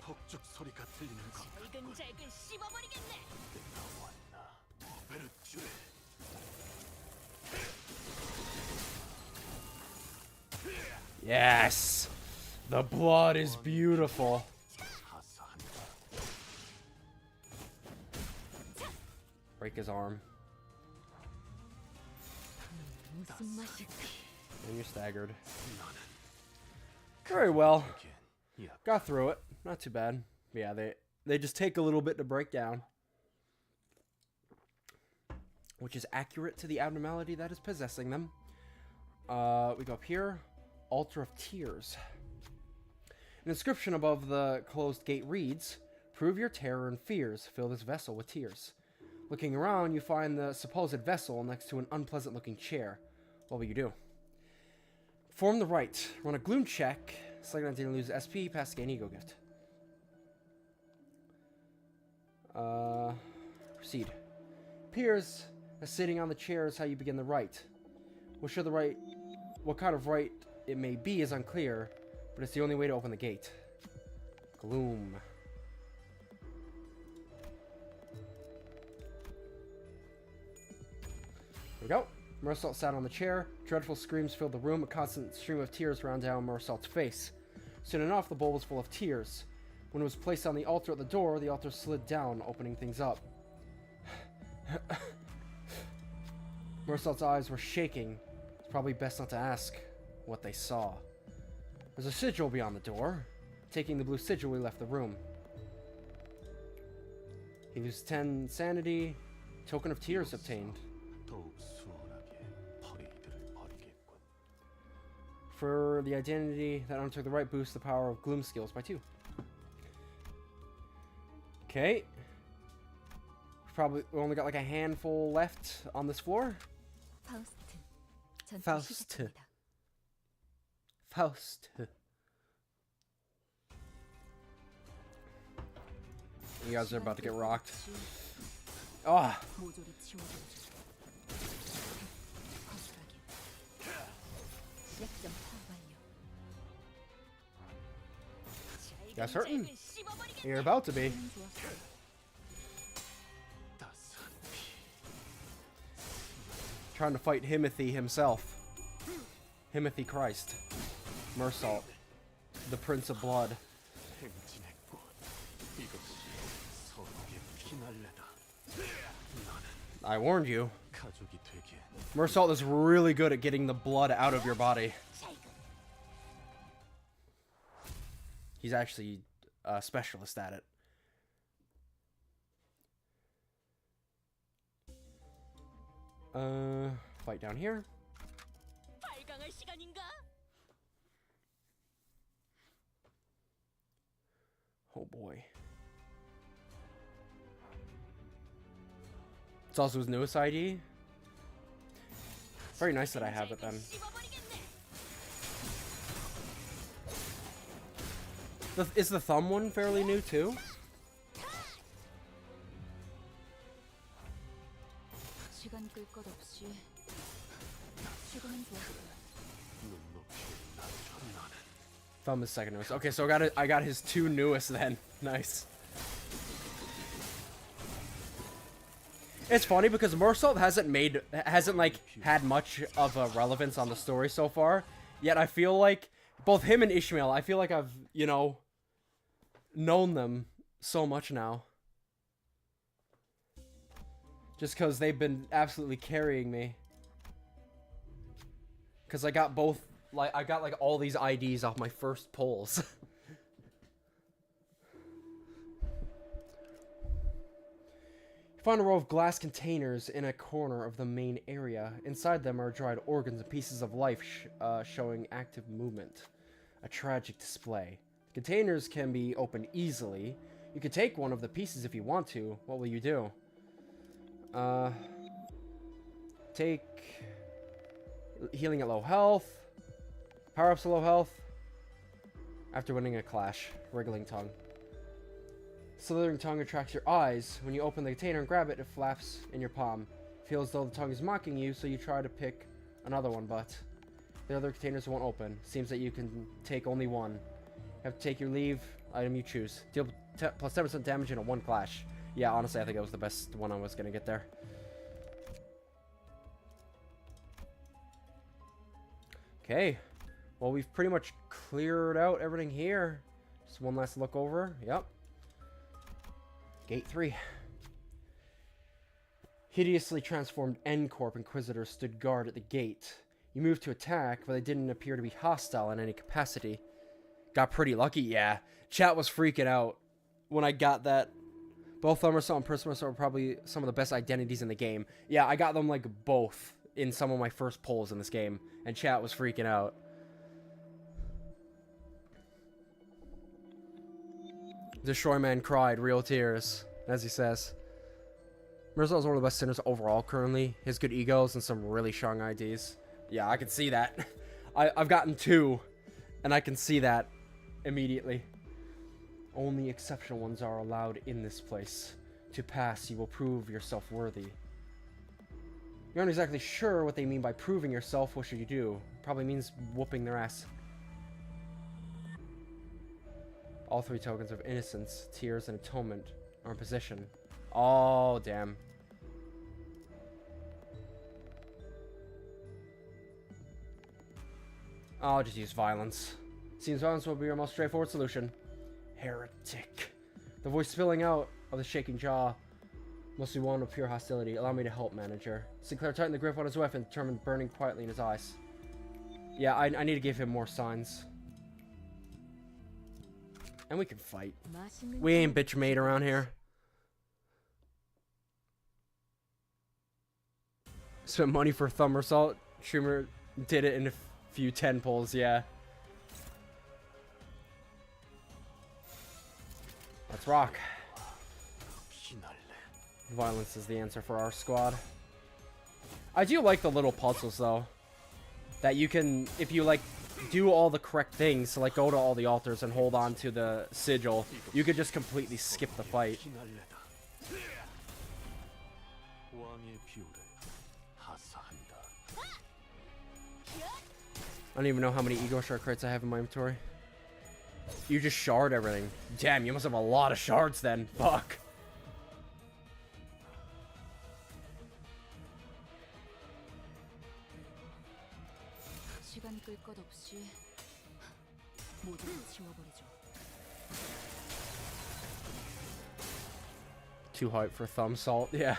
폭죽 소리가 들리는 것 잘근잘근 씹어버리겠네. 때가 왔나. 베르츄레. Yes! The blood is beautiful. 하사한다. Break his arm. 무슨 맛일까? And you're staggered. 너는 Very well. 야, Got through it. Not too bad. Yeah, they just take a little bit to break down. Which is accurate to the abnormality that is possessing them. We go up here. Altar of Tears. An inscription above the closed gate reads, "Prove your terror and fears. Fill this vessel with tears. Looking around, you find the supposed vessel next to an unpleasant-looking chair. What will you do? Form the right. Run a gloom check. Select an identity, lose SP, pass to gain ego gift. Proceed. Appears that sitting on the chair is how you begin the rite. What kind of rite it may be is unclear, but it's the only way to open the gate. Gloom. Here we go. Mersault sat on the chair. Dreadful screams filled the room. A constant stream of tears ran down Mersault's face. Soon enough, the bowl was full of tears. When it was placed on the altar at the door, the altar slid down, opening things up. Mersault's eyes were shaking. It's probably best not to ask what they saw. There's a sigil beyond the door. Taking the blue sigil, we left the room. He loses 10 sanity. Token of tears obtained. 더욱 수월하게 벌이들을 버리겠군. For the identity that undertook the right, boosts the power of gloom skills by 2. Okay. We only got like a handful left on this floor. 파우스트. Faust. You guys are about to get rocked. Ah. 모조리 치워버려주자. 거슬하게. 약점 파완료. That's hurting. 잭은 씹어버리겠네. You're about to be. 좋았어. 따스한 피. Trying to fight Himothy himself. Himothy Christ. Mersault. The Prince of Blood. 행진했군. 이것이 서로의 피날레다. 나는 I warned you. 가족이 되기에 Mersault is really good at getting the blood out of your body. He's actually a specialist at it. Fight down here. 발광할 시간인가? Oh boy. It's also his newest ID. Very nice that I have it then. 씹어버리겠네. Is the thumb one fairly new too? 시간 끌 것 없이 지금은 좋았어. 눈높이 낮춰 나는 Thumb is second newest. Okay, so I got his 2 newest then. Nice. It's funny because Mersault hasn't like had much of a relevance on the story so far. Yet I feel like both him and Ishmael, I feel like I've, you know, known them so much now. Just because they've been absolutely carrying me. Because I got both, like, I got like all these IDs off my first pulls. You find a row of glass containers in a corner of the main area. Inside them are dried organs and pieces of life showing active movement. A tragic display. The containers can be opened easily. You can take one of the pieces if you want to. What will you do? Take healing at low health. Power-ups to low health. After winning a clash. Wriggling tongue. Slithering tongue attracts your eyes. When you open the container and grab it, it flaps in your palm. Feels as though the tongue is mocking you, so you try to pick another one, but the other containers won't open. Seems that you can take only one. You have to take your leave. Item you choose. Deal plus 10% damage in a 1 clash. Yeah, honestly, I think it was the best one I was gonna get there. Okay. Well, we've pretty much cleared out everything here. Just one last look over. Yep. Gate 3. Hideously transformed N-Corp Inquisitors stood guard at the gate. You moved to attack, but they didn't appear to be hostile in any capacity. Got pretty lucky, yeah. Chat was freaking out when I got that. Both Thumbersault and Prismasault are probably some of the best identities in the game. Yeah, I got them like both in some of my first polls in this game, and chat was freaking out. Destroy Man cried real tears, as he says. Mirza's one of the best sinners overall currently. He has good egos and some really strong IDs. Yeah, I can see that. I've gotten 2, and I can see that immediately. Only exceptional ones are allowed in this place. To pass, you will prove yourself worthy. You're not exactly sure what they mean by proving yourself. What should you do? Probably means whooping their ass. All 3 tokens of innocence, tears, and atonement are in position. Oh, damn. I'll just use violence. Seems violence will be your most straightforward solution. Heretic. The voice spilling out of the shaking jaw must be one of pure hostility. Allow me to help, manager. Sinclair tightened the grip on his weapon, determined burning quietly in his eyes. Yeah, I need to give him more signs. And we can fight. We ain't bitch made around here. Spent money for a thumb Schumer did it in a few 10 pulls, yeah. Let's rock. Violence is the answer for our squad. I do like the little puzzles though. That you can, if you like do all the correct things, so like go to all the altars and hold on to the sigil, you could just completely skip the fight. I don't even know how many ego shard crates I have in my inventory. You just shard everything. Damn, you must have a lot of shards then. Fuck. 시간 끌 것 없이 모두를 지워버리죠. Too hype for thumb salt, yeah.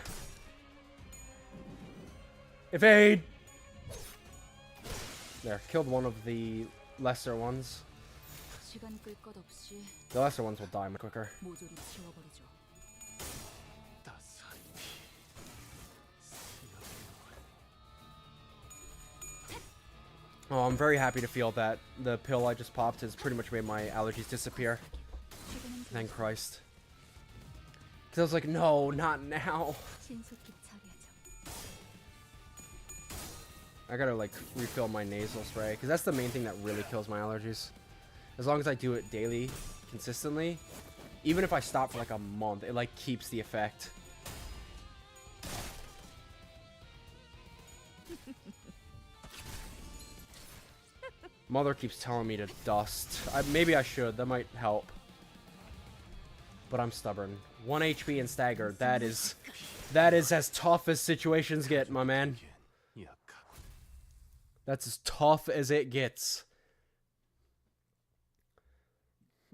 Evade! There, killed one of the lesser ones. 시간 끌 것 없이 The lesser ones will die much quicker. 모조리 지워버리죠. Oh, I'm very happy to feel that the pill I just popped has pretty much made my allergies disappear. Thank Christ. Because I was like, no, not now. 신속히 처리하죠. I gotta like refill my nasal spray because that's the main thing that really kills my allergies. As long as I do it daily, consistently, even if I stop for like a month, it like keeps the effect. Mother keeps telling me to dust. Maybe I should. That might help. But I'm stubborn. 1 HP and staggered. That is as tough as situations get, my man. That's as tough as it gets.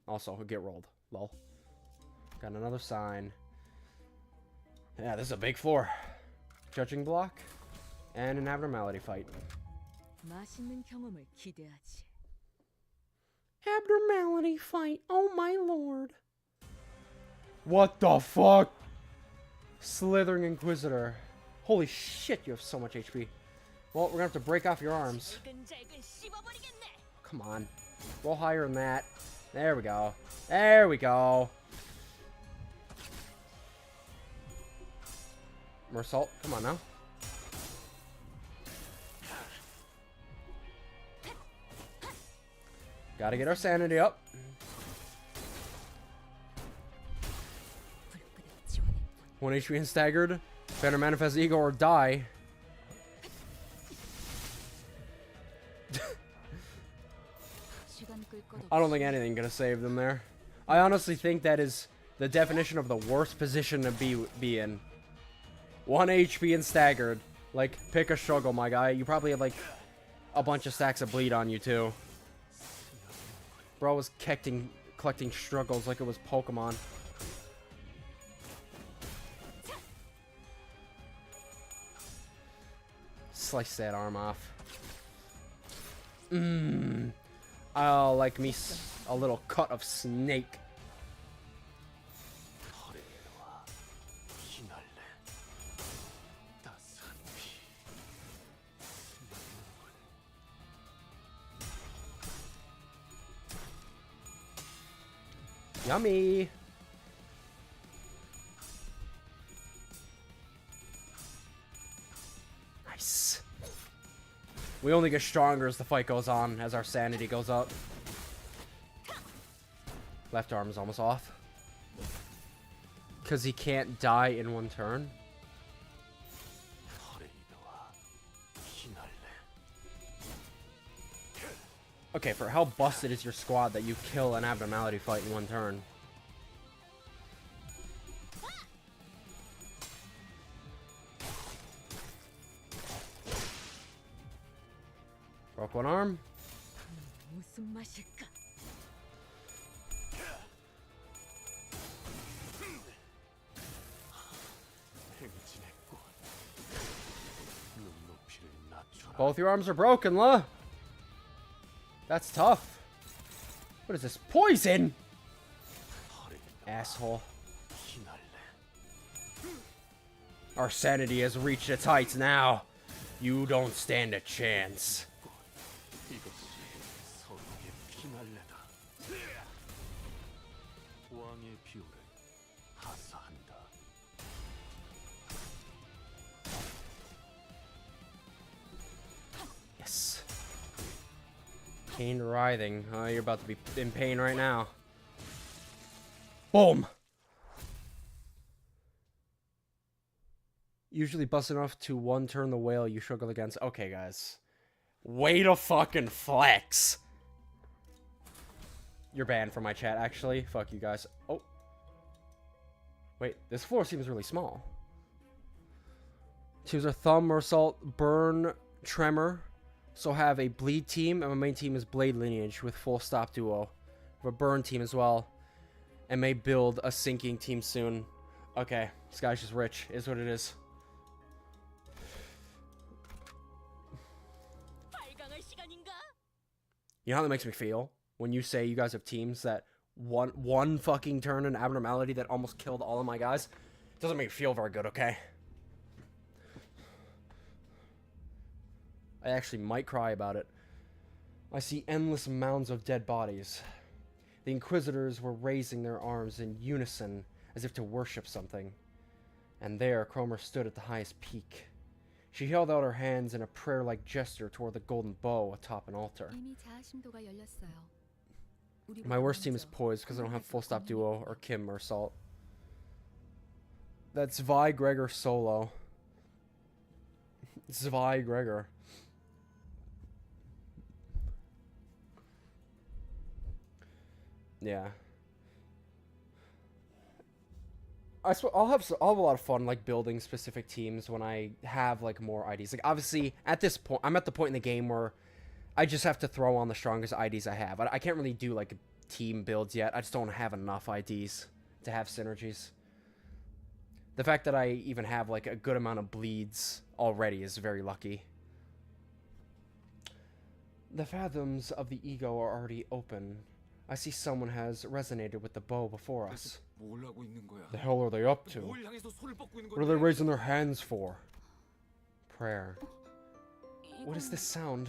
Also, get rolled. Lol. Got another sign. Yeah, this is a big floor. Judging block. And an abnormality fight. 맛있는 경험을 기대하지. Abnormality fight. Oh my lord. What the fuck? Slithering Inquisitor. Holy shit, you have so much HP. Well, we're gonna have to break off your arms. Come on. Roll higher than that. There we go. There we go. Mersault, come on now. Gotta get our sanity up. 불끈한 지원의 1 HP and staggered. Better manifest ego or die. 시간 끌 것 I don't 없이 think anything gonna save them there. I honestly think that is the definition of the worst position to be in. 1 HP and staggered. Like, pick a struggle, my guy. You probably have like a bunch of stacks of bleed on you too. Bro was collecting struggles like it was Pokemon. Slice that arm off. Oh, like me a little cut of snake. Yummy. Nice. We only get stronger as the fight goes on, as our sanity goes up. Left arm is almost off. Because he can't die in one turn. Okay, for how busted is your squad that you kill an abnormality fight in one turn? Broke one arm. 무슨 맛일까? Both your arms are broken, La. That's tough. What is this? Poison! Asshole. Our sanity has reached its heights now. You don't stand a chance. Yes. Pain writhing. Oh, you're about to be in pain right now. Boom! Usually busting off to one turn the whale you struggle against. Okay, guys. Way to fucking flex. You're banned from my chat, actually. Fuck you guys. Oh. Wait, this floor seems really small. Choose a thumb or assault, burn, tremor. So have a bleed team, and my main team is blade lineage with full stop duo. Have a burn team as well. And may build a sinking team soon. Okay, this guy's just rich, is what it is. You know how that makes me feel? When you say you guys have teams that one fucking turn an abnormality that almost killed all of my guys. It doesn't make me feel very good, okay? I actually might cry about it. I see endless mounds of dead bodies. The Inquisitors were raising their arms in unison as if to worship something. And there, Cromer stood at the highest peak. She held out her hands in a prayer-like gesture toward the golden bow atop an altar. My worst team is poised because I don't have full stop duo or Kim or Salt. That's Vi, Gregor, solo. Zvi, Gregor. Yeah. I'll have a lot of fun like building specific teams when I have like more IDs. Like obviously at this point, I'm at the point in the game where I just have to throw on the strongest IDs I have. I can't really do like team builds yet. I just don't have enough IDs to have synergies. The fact that I even have like a good amount of bleeds already is very lucky. The fathoms of the ego are already open. I see someone has resonated with the bow before us. The hell are they up to? What are they raising their hands for? Prayer. What is this sound?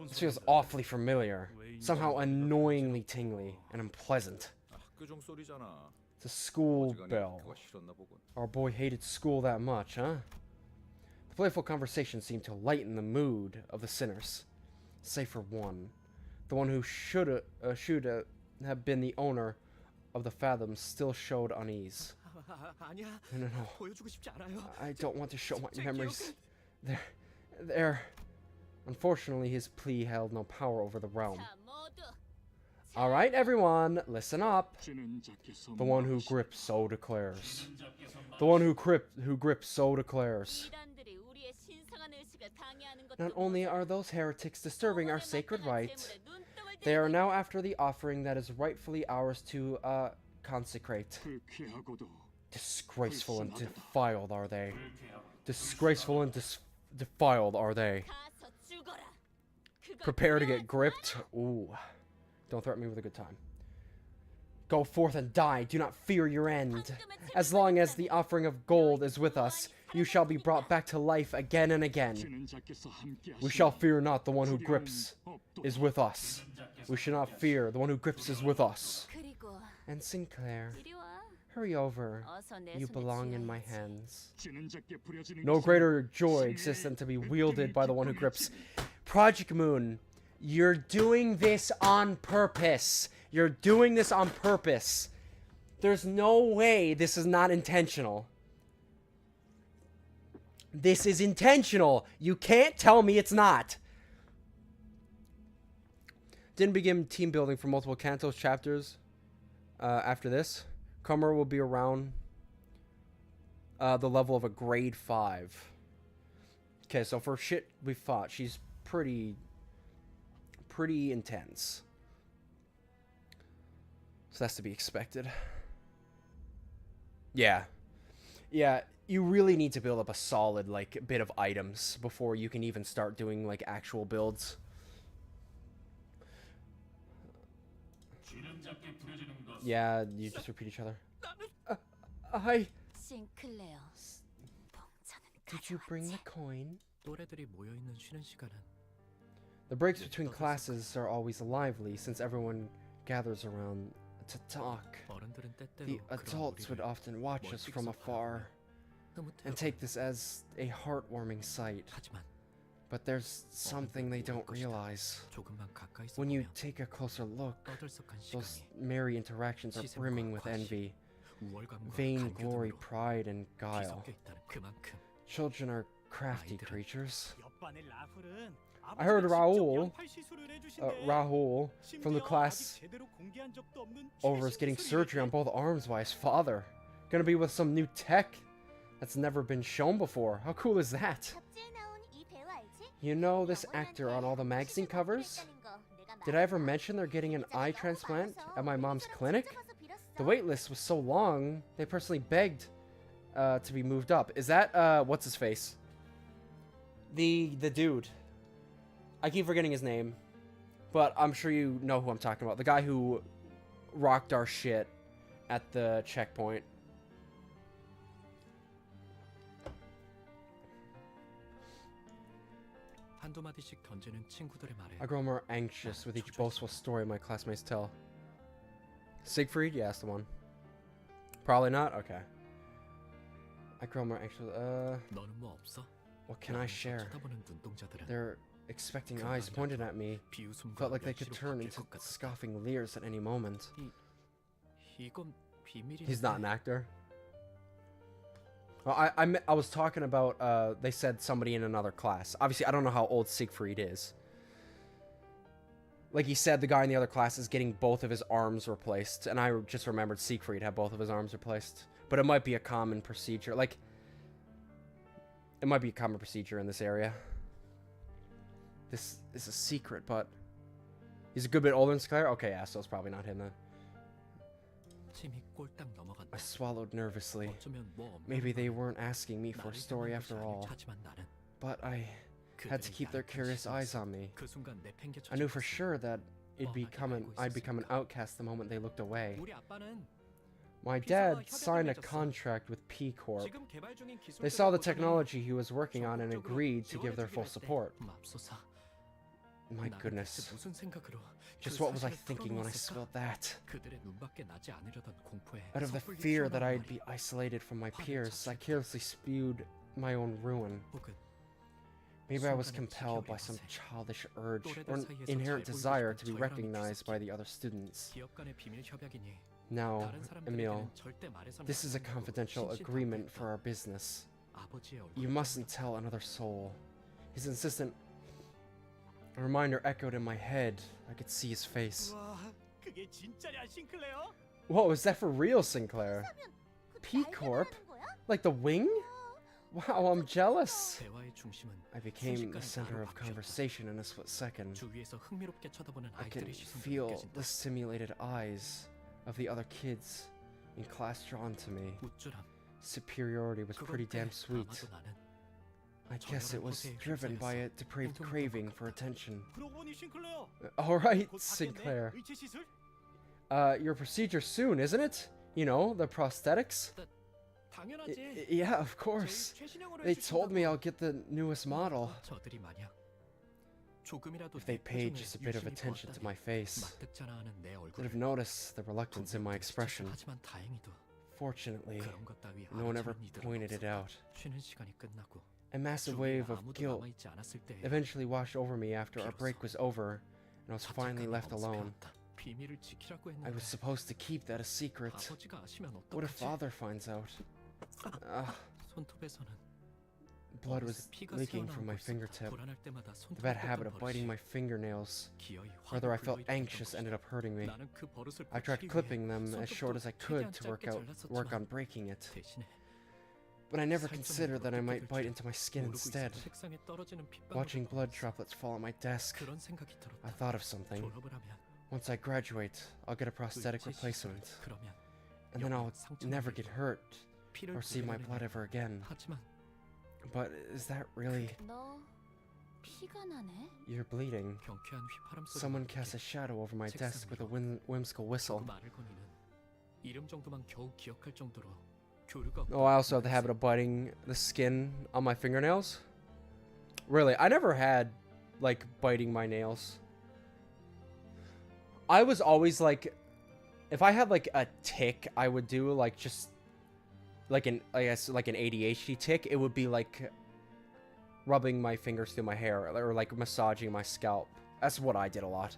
This feels awfully familiar. Somehow annoyingly tingly and unpleasant. It's a school bell. Our boy hated school that much, huh? The playful conversation seemed to lighten the mood of the sinners. Save for one. The one who should have been the owner of the fathoms still showed unease. No. I don't want to show my memories. There. Unfortunately, his plea held no power over the realm. Alright, everyone, listen up. The one who grips so declares. The one who grips so declares. Not only are those heretics disturbing our sacred rites, they are now after the offering that is rightfully ours to consecrate. Disgraceful and defiled are they. Disgraceful and defiled are they. Prepare to get gripped. Ooh. Don't threaten me with a good time. Go forth and die. Do not fear your end. As long as the offering of gold is with us, you shall be brought back to life again and again. We shall fear not, the one who grips is with us. We shall not fear, the one who grips is with us. And Sinclair. Hurry over. 어서 내 You 손에 belong in my 쥐어야지. hands. 지능자께 부려지는 No 기술은 greater joy 신뢰의 exists than to be wielded 으뜸이 by the one who 깃불일 grips. 지니. Project Moon, you're doing this on purpose. You're doing this on purpose. There's no way this is not intentional. This is intentional. You can't tell me it's not. Didn't begin team building for multiple Kantos chapters. After this, Comer will be around the level of a grade 5. Okay, so for shit we fought, she's pretty intense. So that's to be expected. Yeah, you really need to build up a solid like bit of items before you can even start doing like actual builds. Yeah, you just repeat each other. Hi. 싱클레어. 봉차는 Did you bring the 가져왔지. coin? 또래들이 모여 있는 쉬는 시간은 The breaks between classes are always lively since everyone gathers around to talk. 어른들은 때때로 The 그런 adults would 우리를 often watch us from afar and take this as a heartwarming sight. 하지만 But there's something they don't realize. 조금만 가까이서 When you 보면 take a closer look, 떠들썩한 those 시간이 merry interactions are brimming with envy, 우월감과 vainglory, 간교됨으로 pride, and guile. 뒤섞여 있다는 그만큼 Children are crafty creatures. 옆반의 라플은 I heard 아버지가 Raoul, 직접 연팔 시술을 해주신대. Rahul from the 심지어 class 아직 제대로 공개한 적도 없는 over is 최신 getting 기술이래. surgery on both arms by his father. Gonna be with some new tech that's never been shown before. How cool is that? 잡지에 나온 이 배우 알지? You know this actor on all the magazine covers? Did I ever mention they're getting an eye transplant at my mom's clinic? The wait list was so long, they personally begged to be moved up. Is that, what's his face? The dude. I keep forgetting his name, but I'm sure you know who I'm talking about. The guy who rocked our shit at the checkpoint. 한두 마디씩 던지는 친구들의 말에 I grow more anxious with each boastful story my classmates tell. Siegfried? Yeah, that's the one. Probably not? Okay. I grow more anxious. 너는 뭐 없어? What can I 라면서 share? 쳐다보는 눈동자들은 Their expecting eyes pointed at me 비웃음과 felt like they could 멸시로 turn 바뀔 into 것 같았다. scoffing leers at any moment. 이건 비밀인데 He's not an actor. Well, I was talking about, they said somebody in another class. Obviously, I don't know how old Siegfried is. Like he said, the guy in the other class is getting both of his arms replaced. And I just remembered Siegfried had both of his arms replaced. But it might be a common procedure. Like, it might be a common procedure in this area. This is a secret, but... He's a good bit older than Sinclair? Okay, yeah, so it's probably not him then. 침이 꼴딱 넘어간다. I swallowed nervously. 어쩌면 뭐 없는 Maybe they 말은 weren't asking me for a 나를 story 향한 after 것이 all. 아닐지 하지만 나는 But I had to 그들의 keep their 야릇한 curious 시선에서 eyes on me. 그 순간 내팽개쳐 I knew for 죽었어. sure that I'd become an 있었으니까. outcast the moment they looked away. 우리 아빠는 My 피사와 dad 협약을 signed a 맺었어. contract with P Corp. 지금 개발 중인 They saw the 기술들을 보더니 technology he was working on and 적극적으로 agreed to give their full 지원해주기로 support. 했대. 맙소사. My 나는 goodness. 대체 무슨 생각으로 Just 그 what was I 사실을 thinking when I 털어놓았을까? spilled that? 그들의 눈밖에 나지 않으려던 공포에 Out of the 섣불리 fear that 튀어나온 I'd be 말이 isolated from my 화를 peers, I 자초했다. carelessly spewed my own ruin. 혹은 Maybe I was 순간에 compelled by some 지켜보는 childish urge 또래들 or an 사이에서 inherent 잘 보이고 desire 싶은 to be 저혈함이 recognized by 뒤섞인 the other students. 기업 간의 비밀 협약이니 Now, 다른 Emil, 사람들에게는 절대 말해서는 this is a 안 된다고 confidential 신신당부했다. agreement for our business. 아버지의 You 얼굴 mustn't tell another soul. His insistent reminder echoed in my head. I could see his face. 와, 그게 진짜냐, 싱클레어? Whoa, is that for real, Sinclair? P Corp? Like the wing? Wow, I'm jealous. 대화의 중심은 I became the 순식간에 center 나로 of 바뀌었다. conversation in a split second. 주위에서 흥미롭게 쳐다보는 I can 아이들의 시선도 feel 느껴진다. the stimulated eyes of the other kids in class drawn to me. 우쭐함. Superiority was pretty 그것 damn 때문에 sweet. 아마도 나는 I guess it was driven by a depraved craving for attention. 그러고 보니 싱클레어. Alright, 곧 Sinclair. 받겠네, 의체 시술? Your procedure soon, isn't it? You know, the prosthetics? 당연하지. Yeah, of course. 제일 최신형으로 They told me 해주신다고. I'll get the newest model. 저들이 만약 조금이라도 If they 내 paid 표정에 just a bit of 유심히 attention to my 보았다면 face, 마뜩잖아하는 내 they'd 얼굴을 have noticed the reluctance in my expression. 하지만 다행히도 Unfortunately, 그런 것 따위 no one ever 알아채는 이들은 pointed it 없었다. out. 쉬는 시간이 끝나고 A massive 주위에 wave of 아무도 guilt 남아있지 않았을 때 eventually washed over me after our break was over, and I was finally left alone. 비밀을 지키라고 I 했는데 was supposed to keep that a secret. 아버지가 아시면 What if 어떡하지? father finds out? 손톱에서는 Blood was leaking from my fingertip. 불안할 때마다 The bad habit of biting my fingernails, whether I felt anxious, ended up hurting me. 나는 그 버릇을 I tried 고치기 clipping 위해 them as short as I could to work on breaking it. But I never considered that I might bite into my skin instead. 책상에 떨어지는 Watching 빗방울도 blood 보면서 droplets fall on my desk, 그런 생각이 I 들었다. thought of something. 졸업을 하면 Once I graduate, I'll get a prosthetic 의치 시술, replacement, 그러면 and then I'll 영영 상처가 never 되고 get hurt 피를 or see my 불려내는 blood ever again. 하지만 But is that really... 너 피가 나네? You're bleeding. 경쾌한 휘파람 소리가 Someone cast a shadow over my desk with a whimsical whistle. 조금 알을 거니는 이름 정도만 겨우 기억할 정도로 교류가 Oh, I also have the habit of biting the skin on my fingernails. Really, I never had, like, biting my nails. I was always, like, if I had, like, a tick, I would do, like, just, like an, I guess, like an ADHD tick. It would be, like, rubbing my fingers through my hair, or, like, massaging my scalp. That's what I did a lot.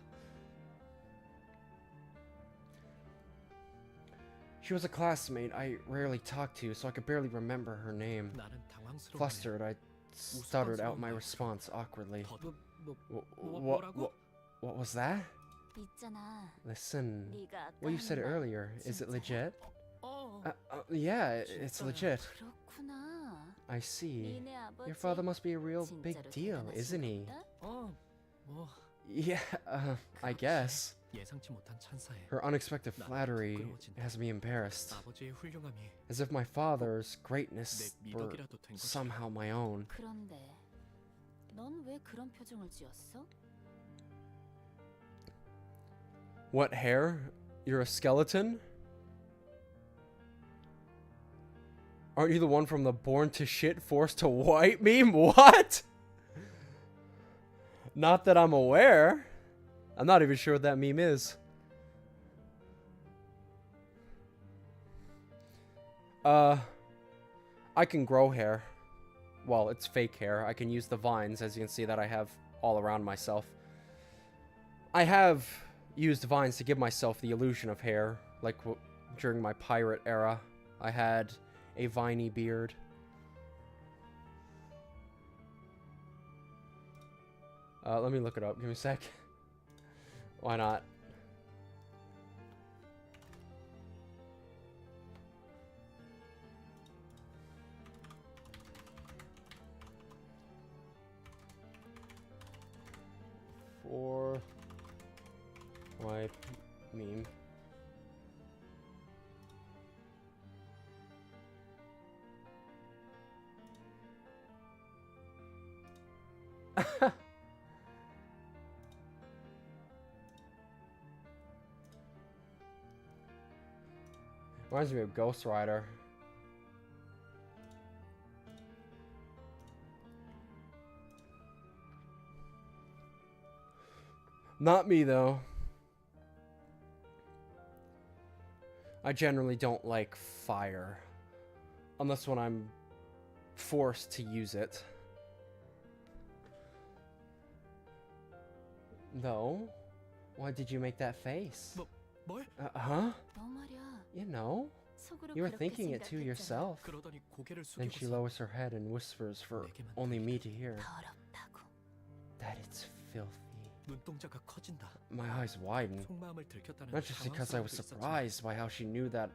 She was a classmate I rarely talked to, so I could barely remember her name. 나는 당황스러워. Flustered, I stuttered out my response awkwardly. What was that? 있잖아. Listen, 네가 아까 well, you said it 한 말 earlier. Is it 진짜야? legit? 어. Yeah, it's legit. 그렇구나. I see. 니네 아버지 Your father must be a real big 진짜로 deal, 대단하신 isn't he? 건가? 뭐 Yeah, I guess. 예상치 못한 찬사에 Her unexpected flattery has me embarrassed, 아버지의 훌륭함이 as if my father's greatness 내 were 미덕이라도 된 것이야. somehow my own. 그런데 넌 왜 그런 표정을 지었어? What, hair? You're a skeleton? Aren't you the one from the Born to Shit Forced to White meme? What? Not that I'm aware. I'm not even sure what that meme is. I can grow hair. Well, it's fake hair. I can use the vines, as you can see that I have all around myself. I have used vines to give myself the illusion of hair, like during my pirate era. I had a viney beard. Let me look it up. Give me a sec. Why not? For wipe meme. Reminds me of Ghost Rider. Not me, though. I generally don't like fire. Unless when I'm forced to use it. No? Why did you make that face? 뭘? Huh? 너 말이야. You know? 속으로 You were 그렇게 thinking it to 생각했잖아. yourself. 그러더니 고개를 Then she 숙이고서 lowers her head and whispers for only me to hear. 더럽다고. That it's filthy. 눈동자가 커진다. My eyes widen. 속마음을 들켰다는 Not just because I was 당황스러움도 있었지만 surprised by how she knew that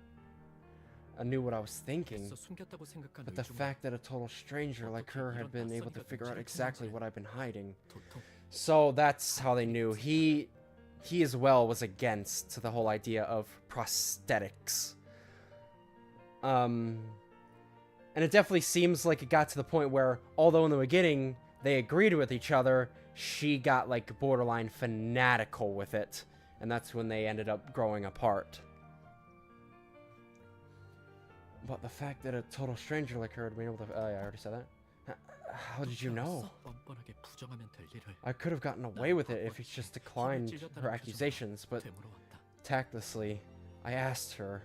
I knew what I was thinking, 애써 숨겼다고 생각한 but the 의중은 fact that a total stranger like her had been able to figure out exactly what I've been hiding. 도통 So that's how they knew. He as well was against the whole idea of prosthetics. And it definitely seems like it got to the point where, although in the beginning they agreed with each other, she got like borderline fanatical with it. And that's when they ended up growing apart. But the fact that a total stranger like her had been able to... I already said that. How did you know? 뻔뻔하게 부정하면 될 일을 I could have gotten away with it if he just declined her accusations, but 되물어왔다. tactlessly, I asked her,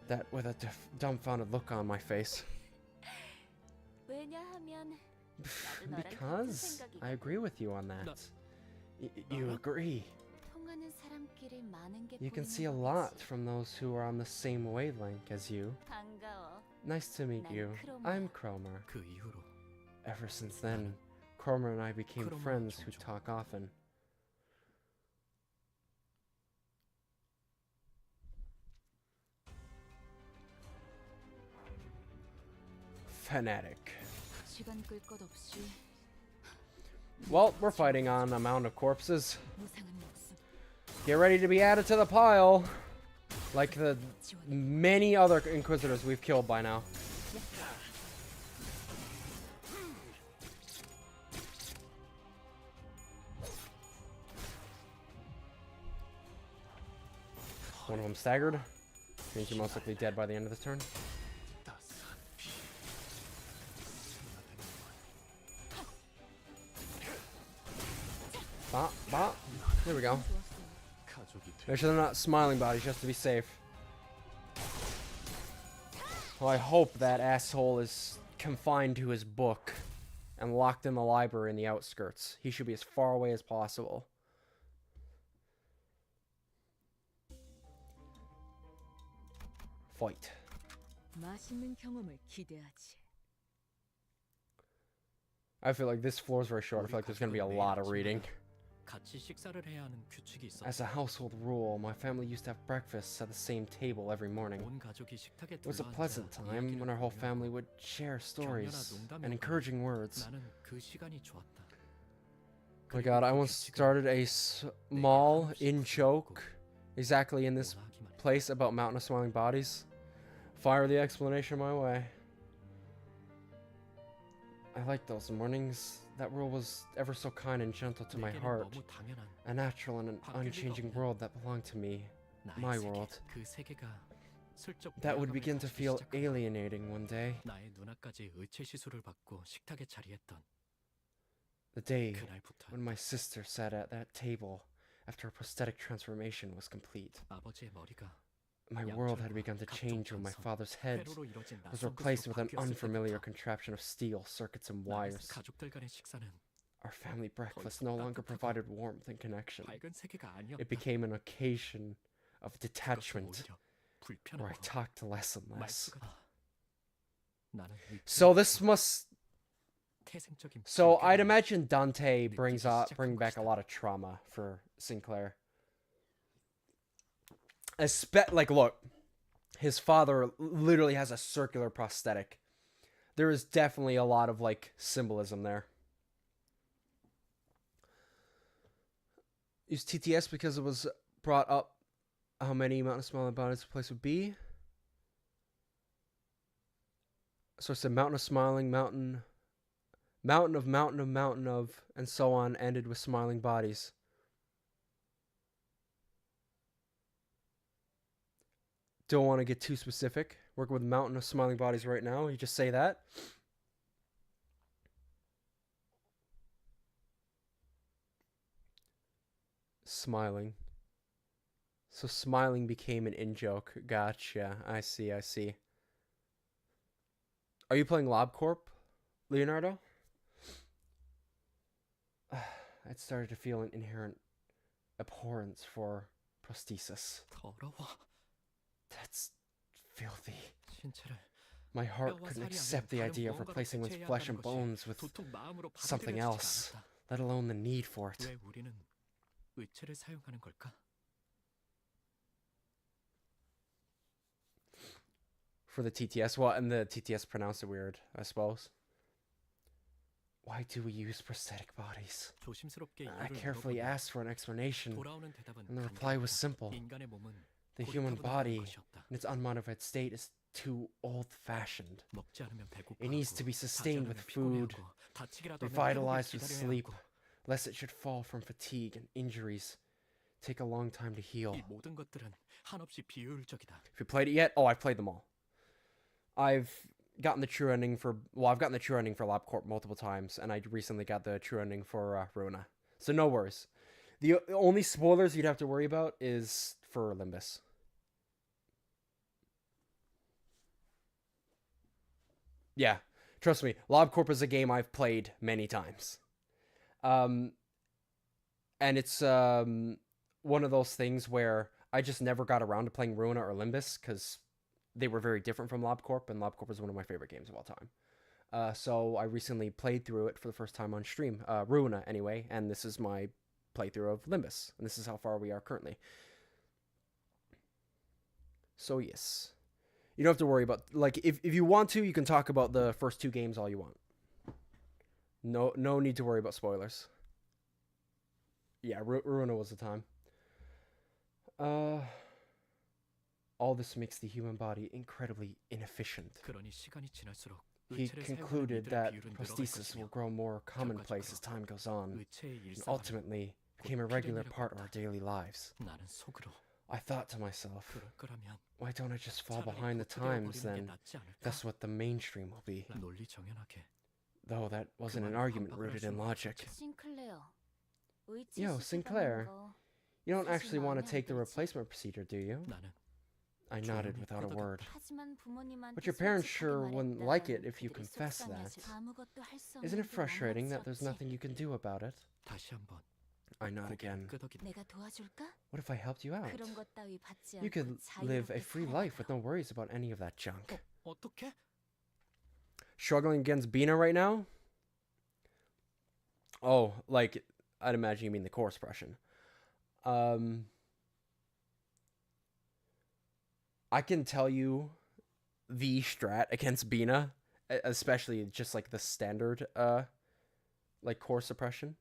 that with a dumbfounded look on my face. 왜냐하면 나도 너랑 같은 Because I 생각이거든. agree with you on that. You agree. 통하는 사람끼리 많은 게 You can 보이는 see a lot 거겠지. from those who are on the same wavelength as you. 반가워. Nice to meet 난 you. 크로마야. I'm Cromer. 그 이후로 Ever since then, Cromer and I became 크로마 friends who 종종. talk often. Fanatic. 시간 끌 것 없이 Well, we're fighting on a mound of corpses. 무상한 목숨. Get ready to be added to the pile. Like the many other Inquisitors we've killed by now. One of them staggered. Means you're most likely dead by the end of this turn. 따스한 피. Bop, bop. There we go. 가족이 돼. Make sure they're not smiling bodies just to be safe. Well, I hope that asshole is confined to his book and locked in the library in the outskirts. He should be as far away as possible. Fight. 맛있는 경험을 기대하지. I feel like this floor is very short. I feel like there's going to be a lot of reading. 같이 식사를 해야 하는 규칙이 있었다. As a household rule, my family used to have breakfast at the same table every morning. 온 가족이 식탁에 It was a 둘러앉아 pleasant time when our whole family would share stories and encouraging words. 나는 그 시간이 좋았다. Oh my god, I once started a small in-joke exactly in this place about Mountain of Smiling Bodies. Fire the explanation my way. I liked those mornings. That world was ever so kind and gentle to my 내게는 heart. 너무 당연한 A natural and an unchanging world that belonged to me. 나의 My 세계, world. 그 세계가 슬쩍 That would 위화감을 begin to 가지기 feel 시작한 alienating one day. 나의 누나까지 의체 시술을 받고 식탁에 자리했던 The day 그날부터 when my sister sat at that table after a prosthetic transformation was complete. 아버지의 머리가 My world had begun to change when my father's head 회로로 이뤄진 was 낯선 replaced 것으로 with an 바뀌었을 unfamiliar 때부터 contraption of steel, circuits, and 나의 wires. 가족들 간의 식사는 Our family breakfast no longer provided warmth and connection. 밝은 세계가 아니었다. It became an occasion of 그것은 detachment 오히려 where I 불편하고 talked less and less. 말수가 나는 이 So this must. 태생적인 So I'd 불편함을 imagine Dante bring 시작한 back a 것이다. lot of trauma for Sinclair. Like, look, his father literally has a circular prosthetic. There is definitely a lot of like symbolism there. Use TTS because it was brought up how many Mountain of Smiling Bodies the place would be. So it's a Mountain of Smiling, Mountain of, and so on, ended with smiling bodies. Don't want to get too specific. Working with Mountain of Smiling Bodies right now. You just say that. Smiling. So smiling became an in-joke. Gotcha. I see, I see. Are you playing LobCorp, Leonardo? I'd started to feel an inherent abhorrence for prosthesis. 더러워. That's filthy. 신체를 My heart 뼈와 couldn't 살이 accept 아닌 the 다른 idea of 무언가로 replacing one's 대체해야 flesh 한다는 and 것이 bones with 도통 마음으로 something 받아들여지지가 else, 않았다. let alone the need for it. 왜 우리는 의체를 사용하는 걸까? For the TTS, well, and the TTS pronounced it weird, I suppose. Why do we use prosthetic bodies? 조심스럽게 I 이유를 carefully 물어보니 asked for an explanation, 돌아오는 대답은 and the reply was simple. 인간의 몸은 The human 고리타분하다는 body, 것이었다. in its unmodified state, is too old-fashioned. 먹지 않으면 배고파하고, It needs to be sustained with 자지 않으면 food, 피곤해하고, 다치기라도 하면 revitalized 회복을 with 기다려야 sleep, 하고, lest it should fall from fatigue and injuries. Take a long time to heal. 이 모든 것들은 한없이 비효율적이다. If you played it yet? Oh, I've played them all. I've gotten the true ending for LobCorp multiple times, and I recently got the true ending for Runa. So no worries. The only spoilers you'd have to worry about is for Limbus. Yeah, trust me, LobCorp is a game I've played many times. And it's one of those things where I just never got around to playing Ruina or Limbus because they were very different from LobCorp, and LobCorp is one of my favorite games of all time. So I recently played through it for the first time on stream, Ruina anyway, and this is my playthrough of Limbus, and this is how far we are currently. So yes, you don't have to worry about, like, if you want to, you can talk about the first 2 games all you want. No need to worry about spoilers. Yeah, Ruina was the time. All this makes the human body incredibly inefficient. 그러니 시간이 지날수록 He 의체를 concluded 사용하는 that 이들의 비율은 늘어갈 prosthesis will 것이며 grow more commonplace as time goes on, 의체의 and 일상은 ultimately became a regular part of our daily lives. 나는 속으로 I thought to myself, 그럴 거라면 why don't I just fall 차라리 behind the 도태되어 times 버리는 게 then? 낫지 않을까? That's what the mainstream will be. 논리 정연하게 Though that wasn't an 그만 argument 반박을 할 rooted in 수는 logic. 없겠지. 싱클레어. 의치 Yo, 수술하는 Sinclair. 거 You don't 사실 actually want to 마음에 안 take the 들지? replacement procedure, do you? 나는 I nodded without a word. 하지만 부모님한테 But your parents 솔직하게 sure wouldn't like it 말했다가는 if you 그들이 confess 속상해하실 that. 아무것도 할수 Isn't it 없는 게 frustrating that there's 원망스럽지? nothing you can do about it? 다시 한번 I nod 고개를 again. 끄덕이며 내가 도와줄까? What if I helped you out? 그런 것 따위 받지 You 않고 could live a 자유롭게 free life with 살아가도록. no worries about any of that junk. 어떻게? Struggling against Bina right now? Oh, like, I'd imagine you mean the core suppression. I can tell you the strat against Bina, especially just like the standard like core suppression.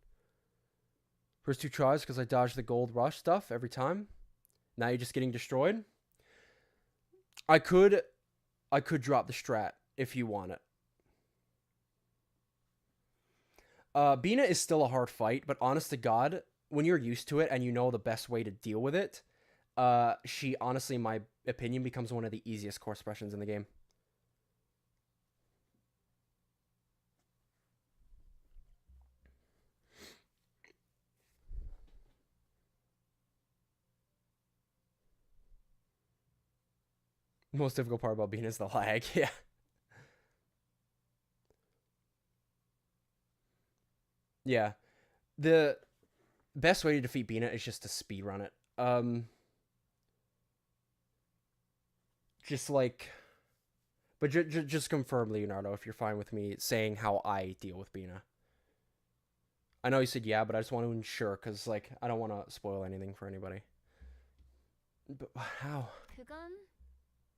First 2 tries because I dodged the gold rush stuff every time. Now you're just getting destroyed. I could drop the strat if you want it. Bina is still a hard fight, but honest to God, when you're used to it and you know the best way to deal with it, she honestly, in my opinion, becomes one of the easiest core suppressions in the game. The most difficult part about Bina is the lag, yeah. Yeah. The best way to defeat Bina is just to speedrun it. Just like... But just confirm, Leonardo, if you're fine with me saying how I deal with Bina. I know you said yeah, but I just want to ensure, because, like, I don't want to spoil anything for anybody. But how? 그건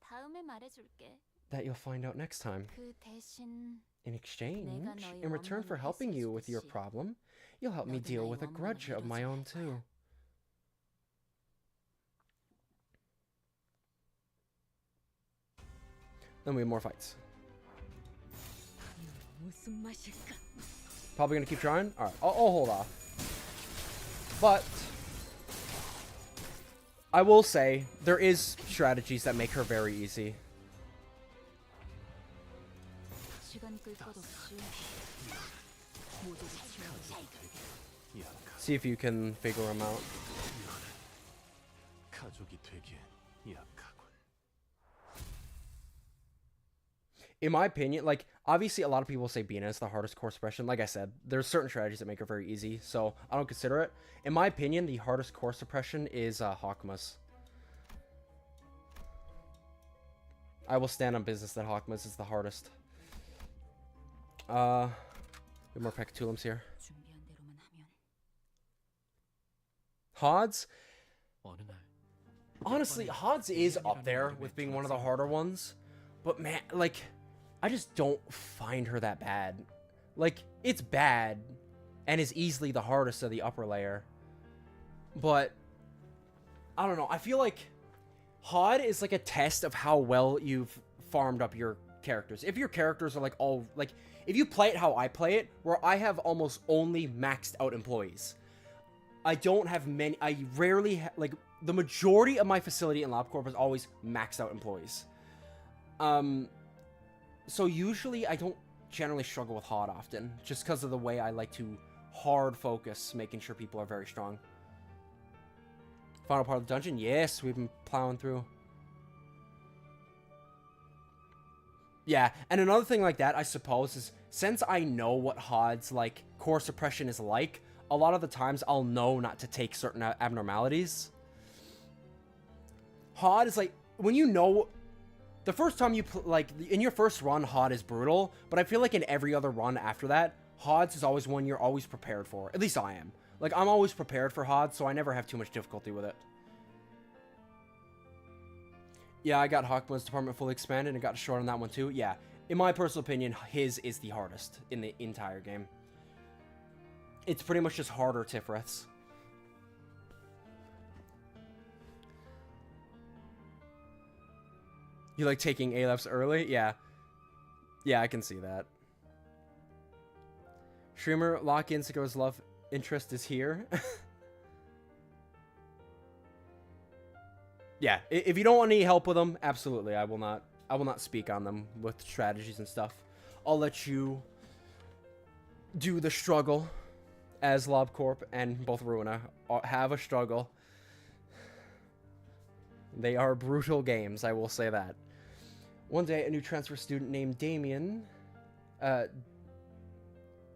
다음에 말해줄게. That you'll find out next time. 그 대신 In exchange, 내가 너의 in return for 원망을 helping you with your 해소해주듯이 problem, you'll help me 너도 deal 나의 with a 원망을 grudge of my 이뤄줘야 own 할 거야. too. Then we have more fights. 무슨 맛일까? Probably gonna keep trying? Alright, I'll hold off. But I will say, there is strategies that make her very easy. 시간 끌 것 없이 모두를 지워버려. See if you can figure them out. 가족이 되기엔 약하군. In my opinion, like, obviously a lot of people say Bina is the hardest core suppression. Like I said, there's certain strategies that make her very easy, so I don't consider it. In my opinion, the hardest core suppression is Hawkma's. I will stand on business that Hawkma's is the hardest. We have more Pecatulums here. 준비한 대로만 하면 Hod's? 어느 날 Honestly, Hod's is up there with being one of the harder ones. But man, like, I just don't find her that bad. Like, it's bad and is easily the hardest of the upper layer. But I don't know. I feel like Hod is like a test of how well you've farmed up your characters. If your characters are like all like, if you play it how I play it, where I have almost only maxed out employees. I don't have many. I rarely like the majority of my facility in LabCorp is always maxed out employees. So usually I don't generally struggle with Hod often, just because of the way I like to hard focus, making sure people are very strong. Final part of the dungeon? Yes, we've been plowing through. Yeah, and another thing like that, I suppose, is since I know what HOD's, like, core suppression is like, a lot of the times I'll know not to take certain abnormalities. HOD is like, when you know, the first time you, like, in your first run, HOD is brutal, but I feel like in every other run after that, HODs is always one you're always prepared for. At least I am. Like, I'm always prepared for HOD, so I never have too much difficulty with it. Yeah, I got Hawkman's department fully expanded and got short on that one too. Yeah, in my personal opinion, his is the hardest in the entire game. It's pretty much just harder Tifriths. You like taking A-lefts early? Yeah. Yeah, I can see that. Streamer, lock-in Siko's love interest is here. Yeah, if you don't want any help with them, absolutely, I will not speak on them with strategies and stuff. I'll let you do the struggle as LobCorp and both Ruina have a struggle. They are brutal games, I will say that. One day, a new transfer student named Damien,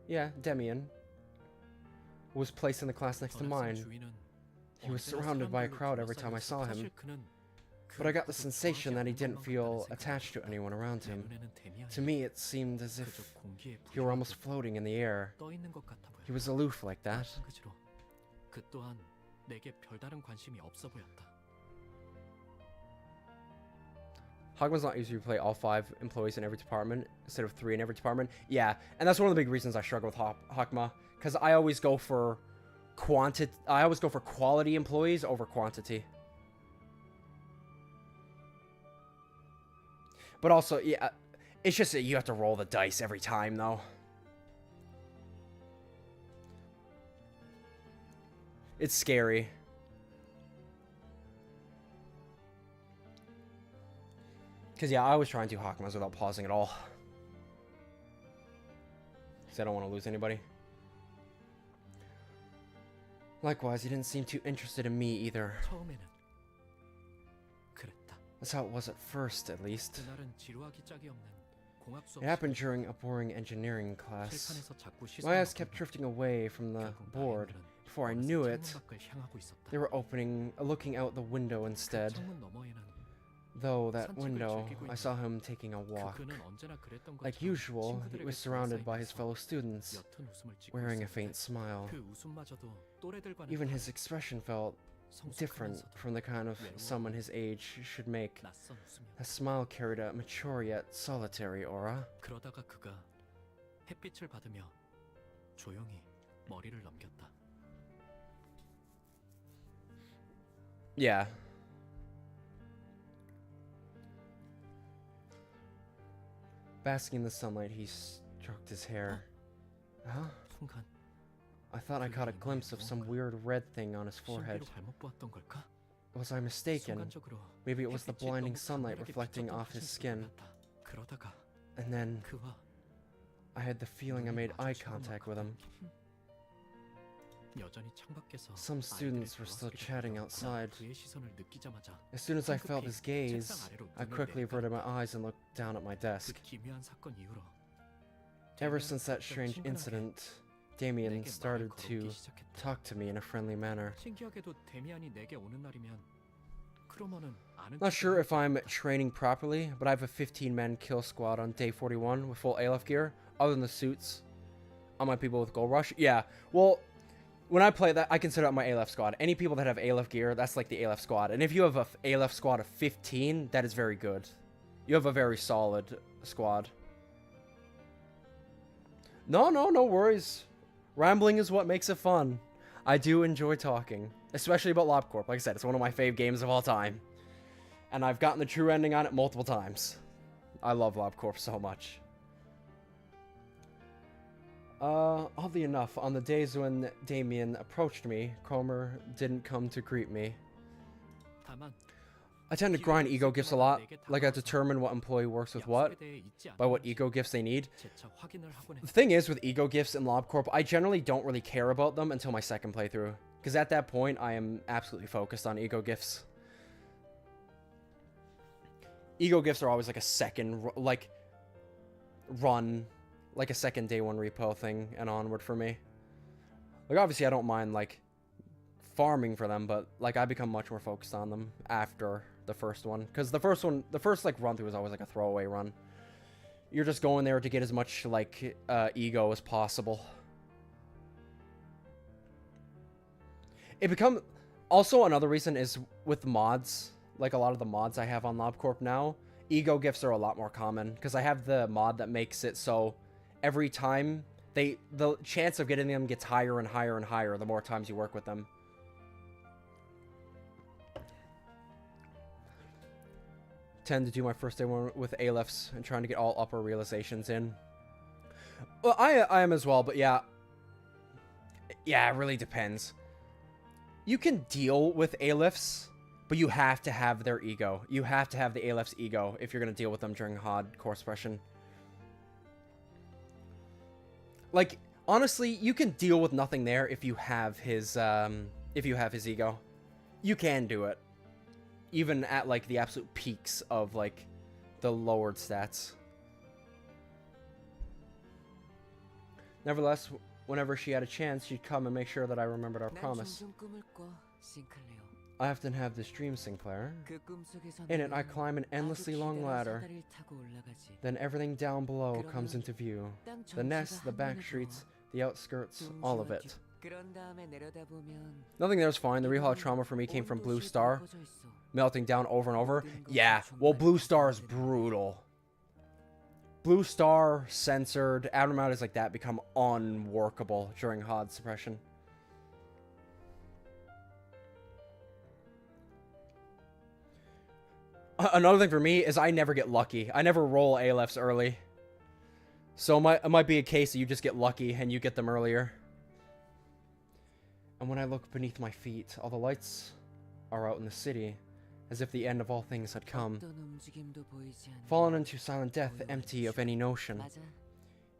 Demian, was placed in the class next to mine. He was surrounded by a crowd every time I saw him, but I got the sensation that he didn't feel attached to anyone around him. To me, it seemed as if he were almost floating in the air. He was aloof like that. Hogman's not easy to play all 5 employees in every department instead of 3 in every department. Yeah, and that's one of the big reasons I struggle with Hawkma, because I always go for quality employees over quantity. But also, yeah, it's just that you have to roll the dice every time, though. It's scary. Because, yeah, I always try and do Hawkmas without pausing at all. Because I don't want to lose anybody. Likewise, he didn't seem too interested in me either. That's how it was at first, at least. It happened during a boring engineering class. My eyes kept drifting away from the board. Before I knew it, they were looking out the window instead. Though that window, I saw him taking a walk. Like usual, he was surrounded by his fellow students, wearing a faint smile. Even his expression felt different from the kind of someone his age should make. That smile carried a mature yet solitary aura. Yeah. Basking in the sunlight, he stroked his hair. Huh? I thought I caught a glimpse of some weird red thing on his forehead. Was I mistaken? Maybe it was the blinding sunlight reflecting off his skin. And then I had the feeling I made eye contact with him. Some students were still chatting outside. As soon as I felt his gaze, I quickly averted my eyes and looked down at my desk. Ever since that strange incident, Damien started to talk to me in a friendly manner. Not sure if I'm training properly, but I have a 15-man kill squad on day 41 with full ALF gear, other than the suits on my people with Gold Rush. Yeah, well, when I play that, I consider that my ALF squad. Any people that have ALF gear, that's like the ALF squad. And if you have a ALF squad of 15, that is very good. You have a very solid squad. No worries. Rambling is what makes it fun. I do enjoy talking, especially about LobCorp. Like I said, it's one of my fave games of all time. And I've gotten the true ending on it multiple times. I love LobCorp so much. Oddly enough, on the days when Damien approached me, Cromer didn't come to greet me. I tend to grind ego gifts a lot, like I determine what employee works with what, by what ego gifts they need. The thing is, with ego gifts in LobCorp, I generally don't really care about them until my second playthrough, because at that point, I am absolutely focused on ego gifts. Ego gifts are always like a second, like, run like a second day one repo thing and onward for me. Like obviously I don't mind like farming for them, but like I become much more focused on them after the first one, because the first like run through was always like a throwaway run. You're just going there to get as much like ego as possible. It become also another reason is with mods, like a lot of the mods I have on LobCorp now, ego gifts are a lot more common because I have the mod that makes it so every time the chance of getting them gets higher and higher and higher the more times you work with them. Tend to do my first day one with Aleph and trying to get all upper realizations in. Well, I am as well, but yeah, it really depends. You can deal with Alephs, but you have to have their ego. You have to have the Aleph's ego if you're going to deal with them during HOD core suppression. Like, honestly, you can deal with nothing there if you have his ego. You can do it. Even at, like, the absolute peaks of, like, the lowered stats. Nevertheless, whenever she had a chance, she'd come and make sure that I remembered our promise. I often have this dream, Sinclair. In it, I climb an endlessly long ladder. Then everything down below comes into view. The nest, the back streets, the outskirts, all of it. Nothing there's fine. The real hot trauma for me came from Blue Star. Melting down over and over. Yeah, well, Blue Star is brutal. Blue Star, censored, abnormalities like that become unworkable during HOD suppression. Another thing for me is I never get lucky. I never roll Alephs early. So it might be a case that you just get lucky and you get them earlier. And when I look beneath my feet, all the lights are out in the city, as if the end of all things had come. Fallen into silent death, empty of any notion.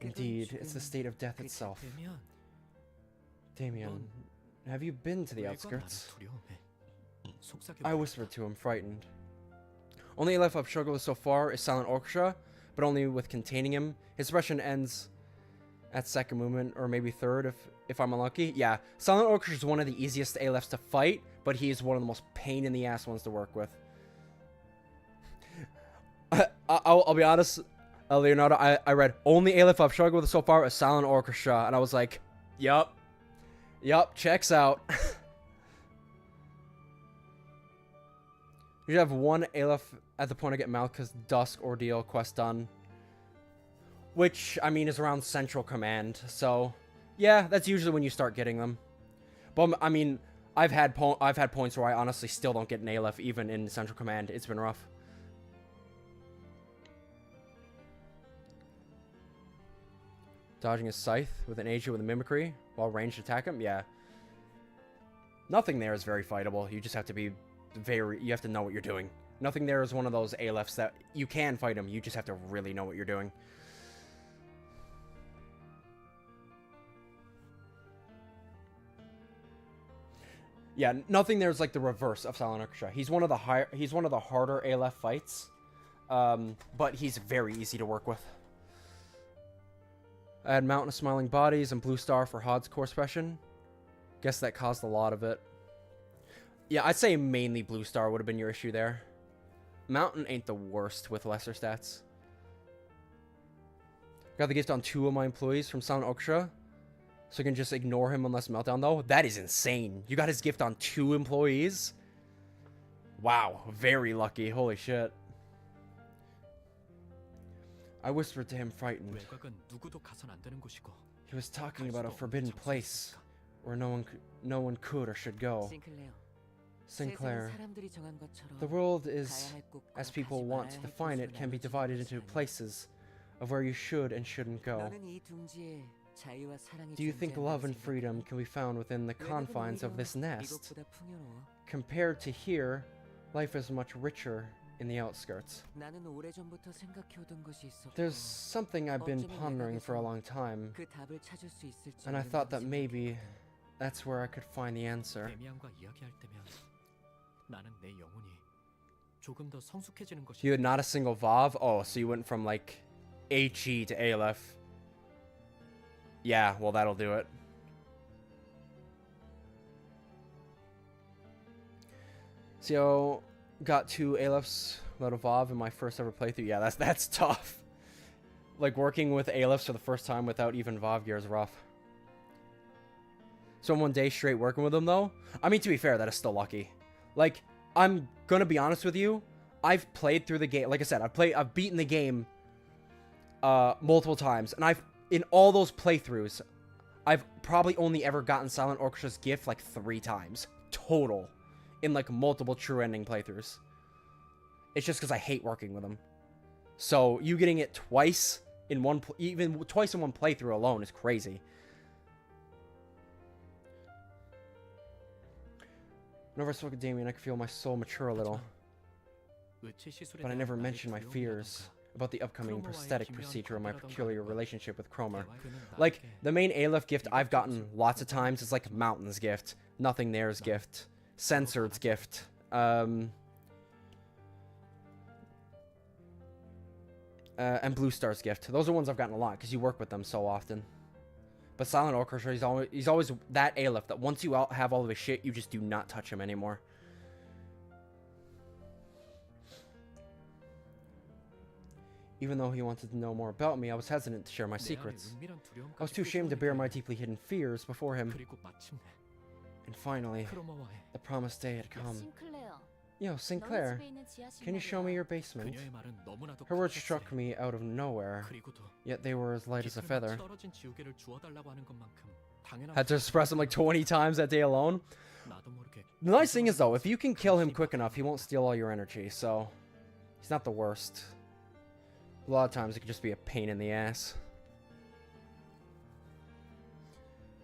Indeed, it's the state of death itself. Damien, have you been to the outskirts? I whispered to him, frightened. Only Aleph I've struggled with so far is Silent Orchestra, but only with containing him. His suppression ends at second movement, or maybe third if I'm unlucky. Yeah, Silent Orchestra is one of the easiest Alephs to fight, but he is one of the most pain-in-the-ass ones to work with. I'll be honest, Leonardo, I read, only Aleph I've struggled with so far is Silent Orchestra, and I was like, yup, checks out. You should have one Aleph at the point I get Malka's Dusk Ordeal quest done. Which, I mean, is around Central Command, so... yeah, that's usually when you start getting them. But, I mean, I've had points where I honestly still don't get an Aleph, even in Central Command. It's been rough. Dodging a Scythe with an Asia with a Mimicry while ranged attack him? Yeah. Nothing there is very fightable. You just have to be you have to know what you're doing. Nothing there is one of those Alephs that you can fight him. You just have to really know what you're doing. Yeah, nothing there's like the reverse of Silent Orchestra. He's one of the harder Aleph fights, but he's very easy to work with. I had Mountain of Smiling Bodies and Blue Star for HOD's core suppression. Guess that caused a lot of it. Yeah, I'd say mainly Blue Star would have been your issue there. Mountain ain't the worst with lesser stats. Got the gift on 2 of my employees from Silent Orchestra. So I can just ignore him unless Meltdown, though. That is insane. You got his gift on 2 employees? Wow, very lucky. Holy shit. I whispered to him, frightened. He was talking about a forbidden place where no one could or should go. Sinclair, the world is, as people want to define it, can be divided into places of where you should and shouldn't go. Do you think love and freedom can be found within the confines of this nest? Compared to here, life is much richer in the outskirts. There's something I've been pondering for a long time, and I thought that maybe that's where I could find the answer. You had not a single VOV? Oh, so you went from like HE to Aleph. Yeah, well, that'll do it. So, got 2 Alephs without Evolve in my first ever playthrough. Yeah, that's tough. Like, working with Alephs for the first time without even Evolve gear is rough. So 1 day straight working with them, though? I mean, to be fair, that is still lucky. Like, I'm gonna be honest with you. I've played through the game. Like I said, I've beaten the game multiple times. And in all those playthroughs, I've probably only ever gotten Silent Orchestra's gift like 3 times. Total. In like multiple true ending playthroughs. It's just because I hate working with them. So you getting it twice in even twice in one playthrough alone is crazy. Whenever I spoke to Damien, I could feel my soul mature a little. But I never mentioned my fears about the upcoming prosthetic procedure and my peculiar relationship with Cromer. Like, the main Aleph gift I've gotten lots of times is like Mountain's gift, Nothing There's gift, Censored's gift, and Blue Star's gift. Those are ones I've gotten a lot because you work with them so often. But Silent Orchestra, he's always that Aleph that once you have all of his shit, you just do not touch him anymore. Even though he wanted to know more about me, I was hesitant to share my secrets. I was too ashamed to bare my deeply hidden fears before him. And finally, the promised day had come. Yo, Sinclair, can you show me your basement? Her words struck me out of nowhere, yet they were as light as a feather. Had to express him like 20 times that day alone. The nice thing is, though, if you can kill him quick enough, he won't steal all your energy, so he's not the worst. A lot of times it could just be a pain in the ass.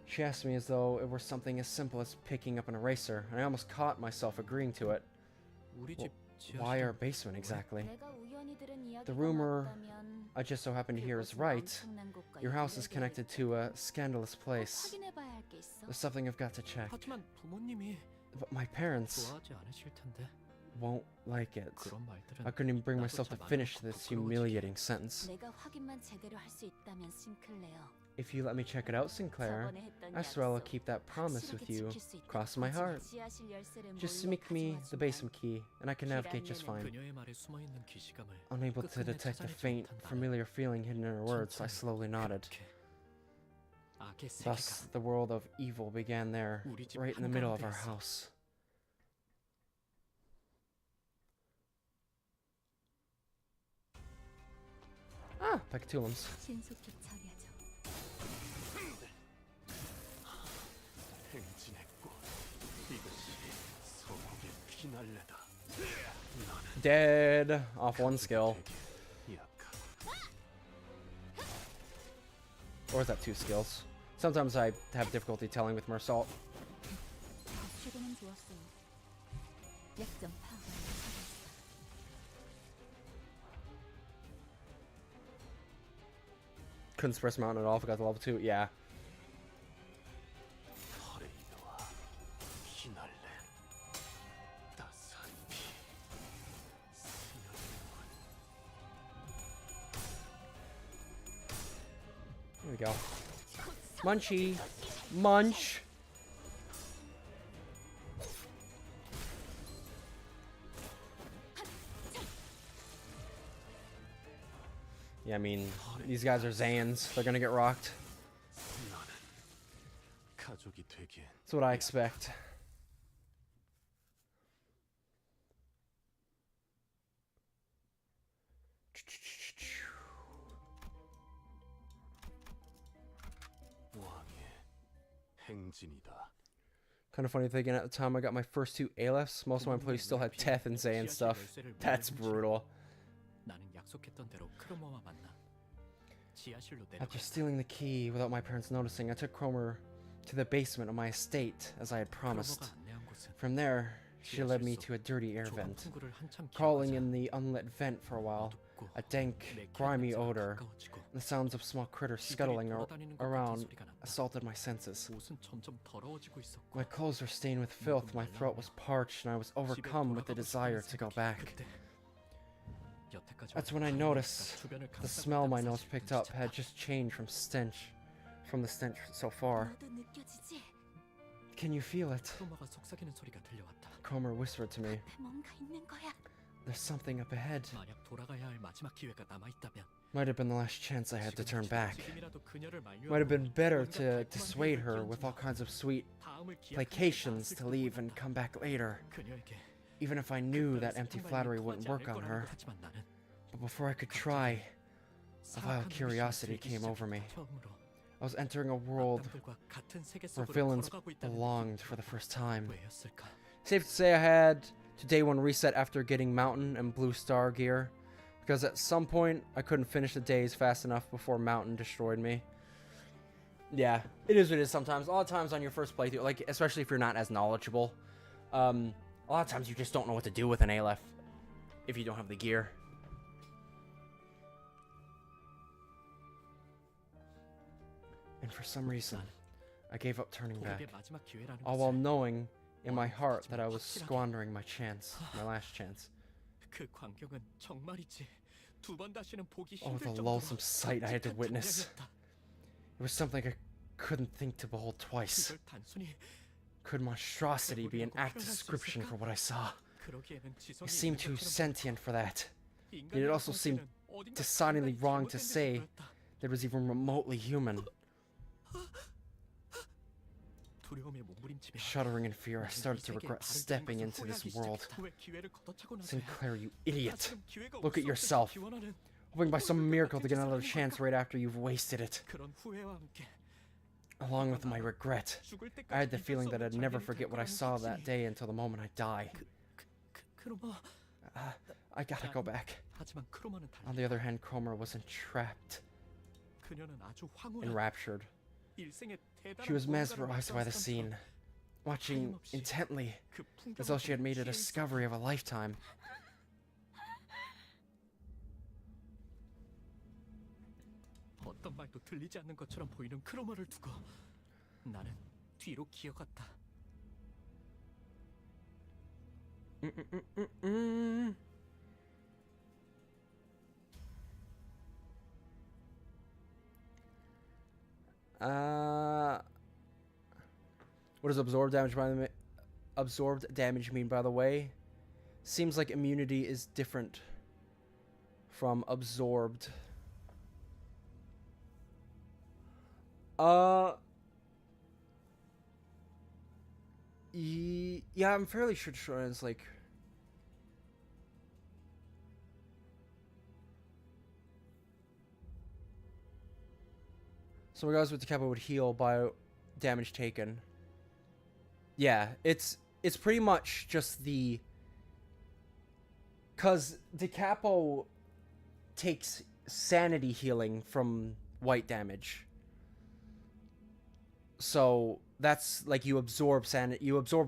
She asked me as though it were something as simple as picking up an eraser, and I almost caught myself agreeing to it. Well, why our basement exactly? The rumor I just so happen to hear is right. Your house is connected to a scandalous place. There's something I've got to check. But my parents won't like it. I couldn't even bring myself to finish this humiliating sentence. If you let me check it out, Sinclair, I swear I'll keep that promise with you. Cross my heart. Just sneak me the basement key, and I can navigate just fine. Unable to detect a faint, familiar feeling hidden in her words, I slowly nodded. Thus, the world of evil began there, right in the middle of our house. Ah, Pecatulums. Dead off 1 skill. Or is that 2 skills? Sometimes I have difficulty telling with Mersault. Couldn't suppress Mountain at all, forgot the level 2. Yeah. There we go. Munchie. Munch. Yeah, I mean, these guys are Zans. They're gonna get rocked. That's what I expect. Kind of funny thinking at the time I got my first 2 Alephs, most of my employees still had Teth and Zay and stuff. That's brutal. After stealing the key without my parents noticing, I took Cromer to the basement of my estate as I had promised. From there, she led me to a dirty air vent. Crawling in the unlit vent for a while, a dank, grimy odor, and the sounds of small critters scuttling around assaulted my senses. My clothes were stained with filth, my throat was parched, and I was overcome with the desire to go back. That's when I noticed the smell my nose picked up had just changed from the stench so far. 너도 느껴지지? Can you feel it? 크로마가 속삭이는 소리가 들려왔다. Cromer whispered to me. 앞에 뭔가 있는 거야. There's something up ahead. 만약 돌아가야 할 마지막 기회가 남아 있다면 Might have been the last chance I had to turn back. 지금이라도 그녀를 말려 Might have been better to dissuade her with all kinds of sweet placations to leave and come back later, 그녀에게 even if I knew that empty flattery wouldn't work on her. 하지만 나는 But before I could try, a vile curiosity came over me. 처음으로 I was entering a world 악당들과 같은 세계 where 속으로 villains 걸어가고 있다는 belonged for the first time. 왜였을까? Safe to say I had to day one reset after getting Mountain and Blue Star gear, because at some point I couldn't finish the days fast enough before Mountain destroyed me. Yeah, it is what it is sometimes. A lot of times on your first playthrough, like especially if you're not as knowledgeable, a lot of times you just don't know what to do with an Aleph if you don't have the gear. And for some reason, I gave up turning back, 우리의 마지막 기회라는 all while 것을 knowing in my heart that I was squandering my last chance. 그 광경은 정말이지 두 번 다시는 보기 Oh, 힘들 the 정도로 loathsome sight I had to 끔찍한 witness. 장면이었다. It was something I couldn't think to behold twice. 그걸 단순히 Could monstrosity be an apt description for what I saw? 그러기에는 지성이 It seemed too 있는 것처럼 sentient for that. 인간이라고 Yet it also seemed 하기에는 어딘가 decidedly 상당히 wrong to 잘못된 듯이 say 보였다. that it was even remotely human. 두려움에 몸부림치며 Shuddering in fear, I 나는 started 이 to 세계에 regret 발을 stepping 들인 into 것을 this 후회하기 world. 시작했다. 왜 기회를 걷어차고 나서야 Sinclair, you idiot. 나처럼 기회가 Look at 없을 yourself. 때도 기원하는 Hoping by some miracle to get another chance right after you've wasted it. 그런 후회와 함께 Along with my regret, 죽을 때까지 I had the 잊을 수 feeling that 없는 I'd never 장면이 될 forget what I 거라는 saw that 확신이. day until the moment I die. 크로마 I gotta go back. 하지만 크로마는 On 달리 the other hand, Cromer was entrapped, 그녀는 아주 황홀한 enraptured. 일생의 대단한 She was 뭔가를 mesmerized by the 발견한 scene, watching intently, 그 as though she had made a 풍경을 discovery of a lifetime. 어떤 말도 들리지 않는 것처럼 보이는 크로마를 두고 나는 뒤로 기어갔다. Mm. What does absorbed damage mean, by the way? Seems like immunity is different from absorbed. Yeah, I'm fairly sure it's like. So regardless what the capo would heal by damage taken. Yeah, it's pretty much just the, cause the capo takes sanity healing from white damage. So that's like you absorb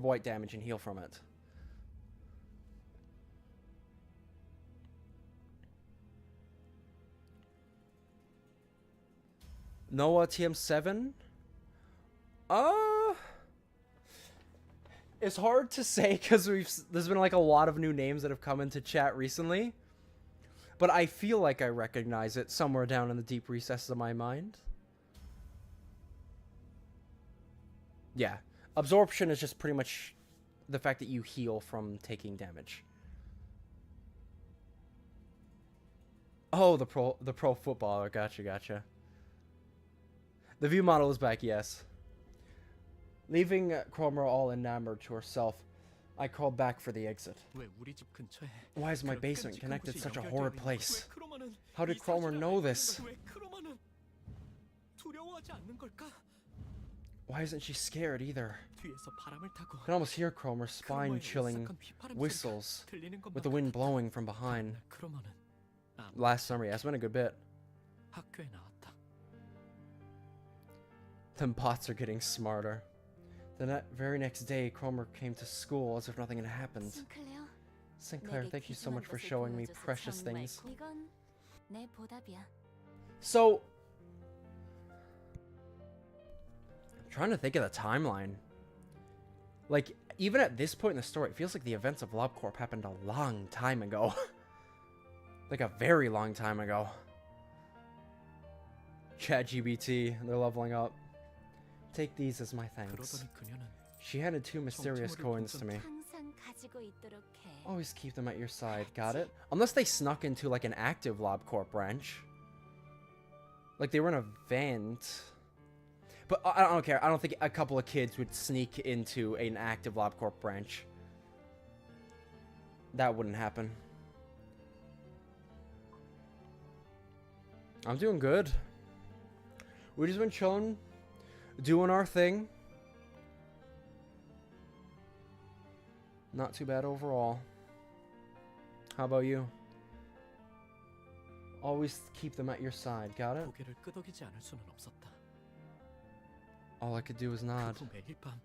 white damage and heal from it. Noah TM7? It's hard to say because there's been like a lot of new names that have come into chat recently. But I feel like I recognize it somewhere down in the deep recesses of my mind. Yeah. Absorption is just pretty much the fact that you heal from taking damage. Oh, the pro footballer. Gotcha. The view model is back, yes. Leaving Cromer all enamored to herself, I crawled back for the exit. 왜 우리 집 근처에 Why is my 그런 basement 끔찍한 connected to 곳이 such a 연결되어 horrid 있는 거야? place? 왜 크로마는 How did 이 Cromer 사실을 know 알고 this? 있는 거야? 왜 크로마는 두려워하지 않는 걸까? Why isn't she scared either? 뒤에서 바람을 타고 I can almost hear Cromer's spine-chilling 오싹한 휘파람 whistles 소리가 들리는 것만 with the wind 같았다. blowing from behind. 크로마는 아무 Last summer, yeah, it's been a good bit. 학교에 나왔다. Them pots are getting smarter. The very next day, Cromer came to school as if nothing had happened. 싱클레어, Sinclair, 내게 thank you so 귀중한 much for 것을 showing me 보여줘서 precious 정말 things. 이건 내 보답이야. So, I'm trying to think of the timeline. Like, even at this point in the story, it feels like the events of LobCorp happened a long time ago. Like a very long time ago. ChatGPT, they're leveling up. Take these as my thanks. 그러더니 그녀는 She handed 2 mysterious coins to me. 항상 가지고 있도록 해. Always keep them at your side, got it? Unless they snuck into like an active LobCorp branch. Like they were in a vent. But I don't care. I don't think a couple of kids would sneak into an active LobCorp branch. That wouldn't happen. I'm doing good. We just been chilling, doing our thing. Not too bad overall. How about you? Always keep them at your side, got it? 고개를 끄덕이지 않을 수는 없었다. All I could do was nod. 그 매일 밤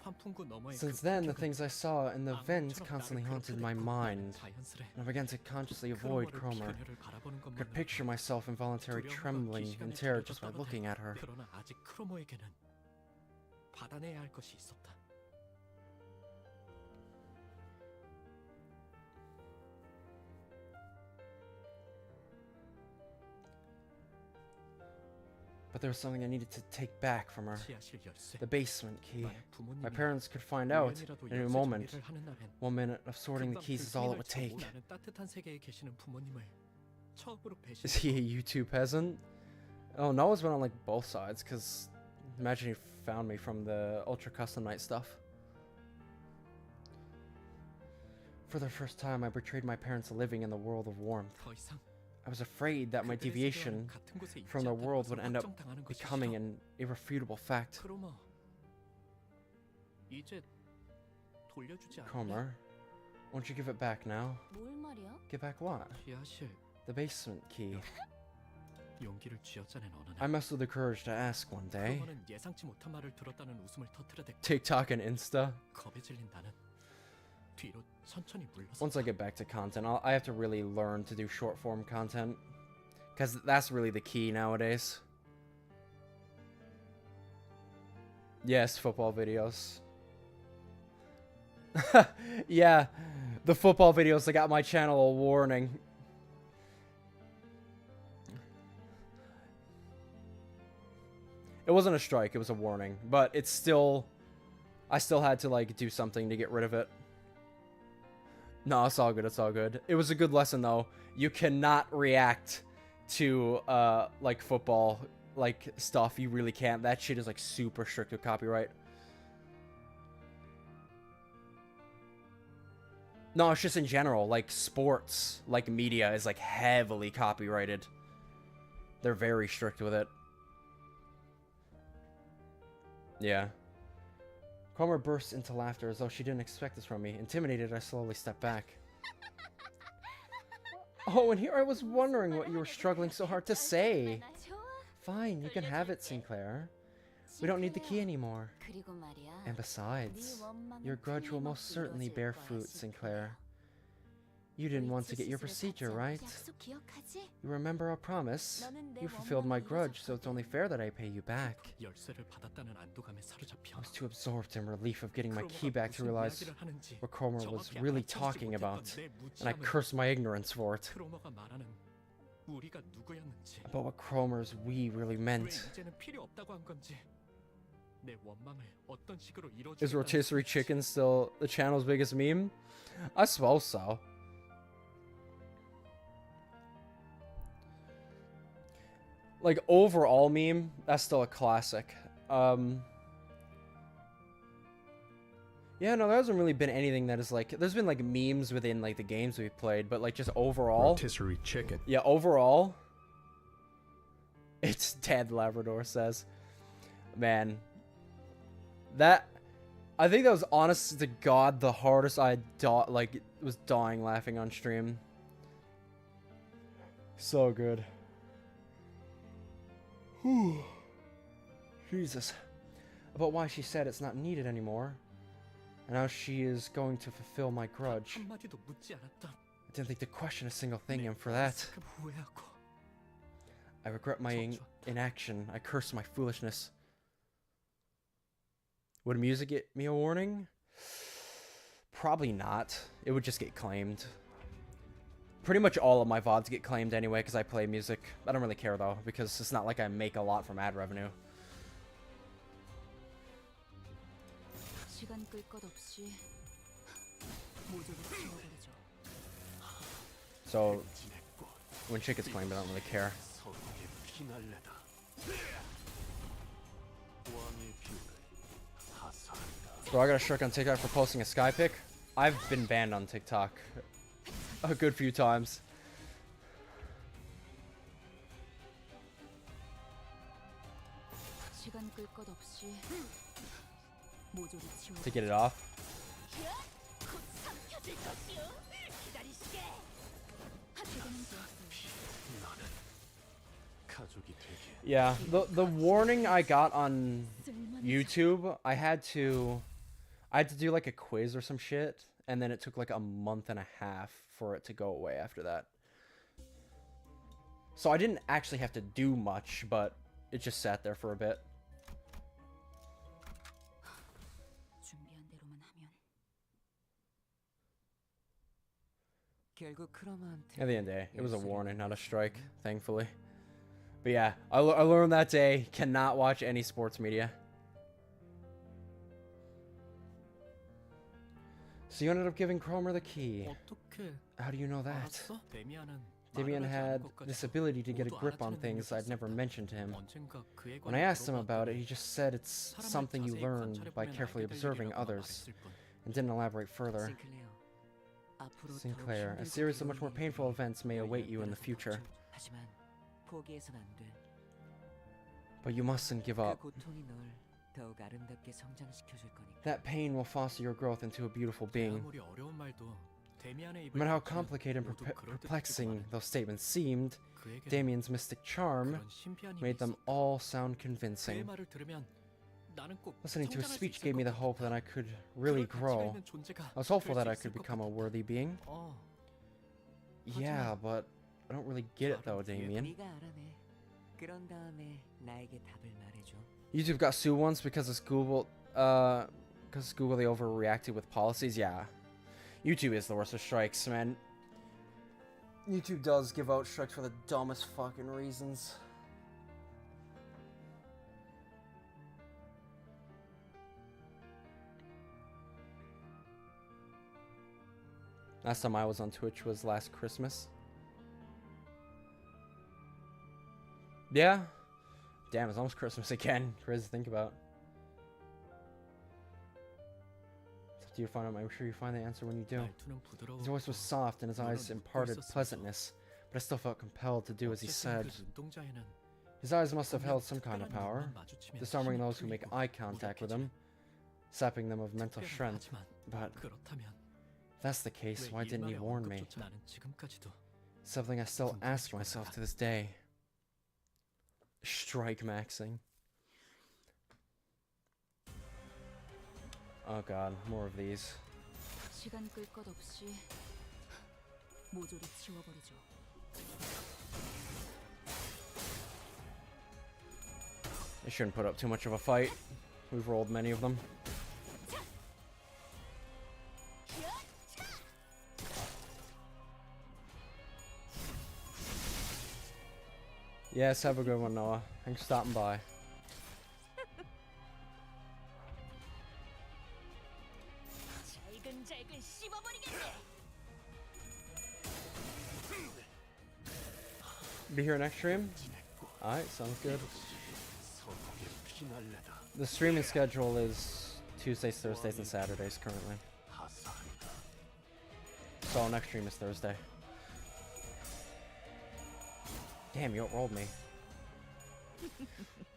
환풍구 너머의 Since 그 then, the 풍경은 things I saw in the vents 악몽처럼 constantly 나를 haunted 괴롭혀댔고 my mind, 자연스레 and I began to consciously avoid 크로머를 Cromer. 그녀를 바라보는 I could 것만으로 picture myself involuntarily 두려움과 trembling in 기시감에 terror just by 젖어들었다. looking at her. 그러나 아직 크로머에게는 받아내야 할 것이 있었다. But there was something I needed to take back from her. 지하실 열쇠. The basement key. 만약 My 부모님이 parents could find out 우연이라도 in a 열쇠 moment. 정리를 하는 날엔 1 minute of sorting the 금방 keys is all it would 불길을 take. 전문하는 따뜻한 세계에 계시는 부모님을 처음으로 Is he a 배신했고 YouTube peasant? Oh, Noah's been on like both sides, because imagine he found me from the Ultra Custom Night stuff. For the first time, I betrayed my parents living in the world of warmth. 더 이상 I was afraid that my 그들의 deviation 세계와는 같은 곳에 있지 from the 않다는 world 것을 would end up 확정당하는 것이 becoming 싫어. an irrefutable fact. 크로머 이제 돌려주지 않을래? Cromer, won't you give it back now? 뭘 말이야? Give back what? 지하실 The basement key. 용기를 쥐어짜낸 어느 I 날 mustered the courage to ask one day. 크로머는 예상치 못한 말을 들었다는 웃음을 터뜨려댔고 TikTok and Insta. 겁에 질린 나는 뒤로 천천히 물러섰다. Once I get back to content, I have to really learn to do short form content. Because that's really the key nowadays. Yes, football videos. Yeah, the football videos that got my channel a warning. It wasn't a strike, it was a warning. But it's still... I still had to, like, do something to get rid of it. No, it's all good, it's all good. It was a good lesson, though. You cannot react to, like, football, like, stuff. You really can't. That shit is, like, super strict with copyright. No, it's just in general. Like, sports, like, media is, like, heavily copyrighted. They're very strict with it. Yeah. Cromer burst into laughter as though she didn't expect this from me. Intimidated, I slowly stepped back. Oh, and here I was wondering what you were struggling so hard to say. Fine, you can have it, Sinclair. We don't need the key anymore. 그리고 말이야. And besides, your grudge will most certainly bear fruit, Sinclair. You didn't want to get your procedure, right? 약속 기억하지? You remember our promise? 너는 내 You fulfilled my 원망을 grudge, so it's only fair that I pay you back. 열쇠를 받았다는 안도감에 사로잡혀 I was too absorbed in relief of getting my 크로머가 key back to 무슨 realize 이야기를 하는지 what Cromer was 정확히 really 알아채지 talking 못했던 about, 내 and I 무지함은 cursed my ignorance for it. 크로머가 말하는 우리가 누구였는지 About what Cromer's we really 왜 meant. 이제는 필요 없다고 한 건지 내 원망을 어떤 식으로 Is 이루어주겠다는 rotisserie 건지. chicken still the channel's biggest meme? I suppose so. Like, overall meme, that's still a classic. Yeah, no, there hasn't really been anything that is, like... There's been, like, memes within, like, the games we've played, but, like, just overall... Rotisserie chicken. Yeah, overall... It's Dad Labrador says. Man. That... I think that was, honest to God, the hardest I was dying laughing on stream. So good. Whew. Jesus. About why she said it's not needed anymore. And how she is going to fulfill my grudge. 한마디도 묻지 않았던 I didn't think to question a single thing, 내 and for that, 어리석음 후회하고 I regret my inaction. I curse my foolishness. Would music get me a warning? Probably not. It would just get claimed. pretty much all of my VODs get claimed anyway because I play music. I don't really care though because it's not like I make a lot from ad revenue. 시간 끌 것 없이 모조리 지워버리죠. So when shit gets claimed, I don't really care. 서로의 피날레다. 왕의 비밀 하사한다. Bro, I got a strike on TikTok for posting a sky pic. I've been banned on TikTok a good few times. 시간 끌 것 없이 모조리 지워. To get it off. 곧 삼켜질 것이오. 기다리시게. 지금은 좋았어요. 나는 가족이 되게 Yeah, the warning I got on YouTube, I had to do like a quiz or some shit, and then it took like a month and a half for it to go away after that. So I didn't actually have to do much, but it just sat there for a bit. 준비한 대로만 하면. 결국 크로마한테 At the end of the day, it was a warning, not a strike, thankfully. But yeah, I learned that day, cannot watch any sports media. So you ended up giving Cromer the key. 어떻게 How do you know that? 알았어? 데미안은 Damien 말을 하지 had 않은 this 것까지 ability to get a 모두 grip on 알아채는 things 능력이 I'd never 있었다. mentioned to him. 언젠가 그에 When I 관해 asked him about it, 물어봤더니 he just said it's 사람을 something you 자세히 learn by 관찰해보면 carefully 알게 될 observing 일이라고 others, 말했을 뿐. and didn't elaborate further. 앞으로 더욱 Sinclair, a 힘들고 series of much more 괴로운 painful 일들이 events may await you in the 열려있다는 future, 걱정. 하지만 포기해선 안 돼. but you mustn't give 그 up. 고통이 널 더욱 아름답게 성장시켜줄 거니까. That pain will foster your growth into a beautiful being. 아무리 어려운 말도 데미안의 입을 No matter how 닫으면 complicated and 모두 그럴듯해지고 perplexing 마는 those statements seemed, 그에게는 Damien's mystic charm 그런 신비한 힘이 made them 있었다. all sound 그의 convincing. 말을 들으면 나는 꼭 Listening to his 성장할 수 speech 있을 gave me the 것 hope 같다. that I could really 그럴 가치가 grow. 있는 존재가 I was hopeful 될 that I 수 could 있을 것 become a 같다. worthy being. 어, Yeah, but I don't really get it though, Damien. 네가 알아내. 그런 다음에 나에게 답을 말해줘. YouTube got sued once because Google they overreacted with policies. Yeah, YouTube is the worst of strikes, man. YouTube does give out strikes for the dumbest fucking reasons. Last time I was on Twitch was last Christmas. Yeah. Damn, it's almost Christmas again. Crazy to think about. It's up to you to find out. I'm sure you find the answer when you do. 말투는 부드러워. His voice was soft and his eyes imparted pleasantness, but I still felt compelled to do as he said. 그 눈동자에는 His eyes must have held some kind of 특별한 power, 눈만 마주치면 disarming 힘이 those who make 풀리고 eye contact with him, sapping them of mental strength. 특별하지만 But 그렇다면 if that's the case, 왜 why didn't he 일말의 warn me? 언급조차 나는 지금까지도 Something I still ask myself to this day. Strike maxing. Oh god, more of these. 시간 끌 것 없이 모조리 지워버리죠. They shouldn't put up too much of a fight. We've rolled many of them. Yes, have a good one, Noah. Thanks for stopping by. 잘근잘근 씹어버리겠네. Be here next stream? Alright, sounds good. 서로의 피날레다. The streaming schedule is Tuesdays, Thursdays, and Saturdays currently. 하사한다. So next stream is Thursday. Damn, you outrolled me.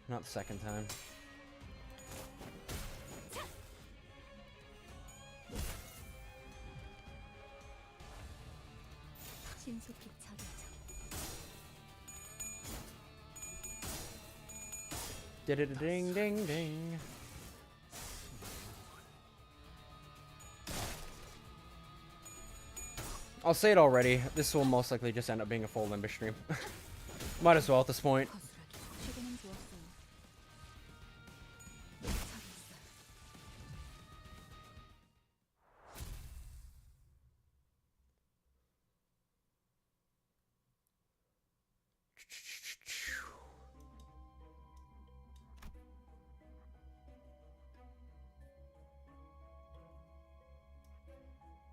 Not the second time. 신속히 처리하죠. Ding ding ding. I'll say it already. This will most likely just end up being a full Limbus stream. Might as well at this point. 거스라기. 최근엔 좋았어요. 처리했어요.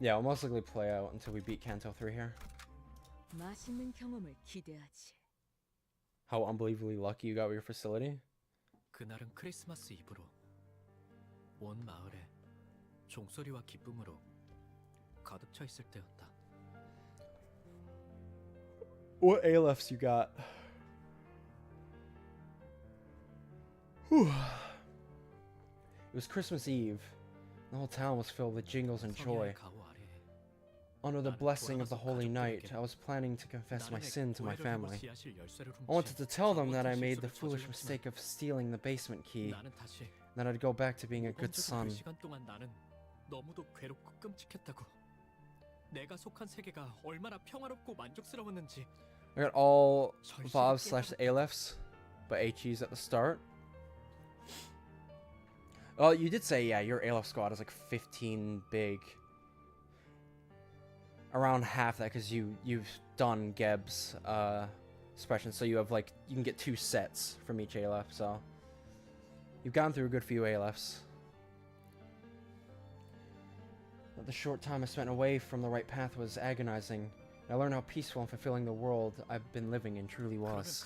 Yeah, we'll most likely play out until we beat Kanto 3 here. 맛있는 경험을 기대하지. How unbelievably lucky you got with your facility. 그날은 크리스마스 이브로 온 마을에 종소리와 기쁨으로 가득 차 있을 때였다. What ALFs you got? Whew. It was Christmas Eve. The whole town was filled with jingles and joy. 성야의 가호 아래 Under the blessing of the holy night, I was planning to confess my sin to my family. I wanted to tell them that I made the foolish mistake of stealing the basement key, 나는 다시 and that I'd go back to being a good son. 그 시간 동안 나는 너무도 괴롭고 끔찍했다고. 내가 속한 세계가 얼마나 평화롭고 만족스러웠는지. I got all Vavs/ALFs, but HEs at the start. Oh, you did say, yeah, your ALF squad is like 15 big. Around half that because you've done Geb's expression, so you have like you can get 2 sets from each ALF, so you've gone through a good few ALFs. But the short time I spent away from the right path was agonizing. And I learned how peaceful and fulfilling the world I've been living in truly was.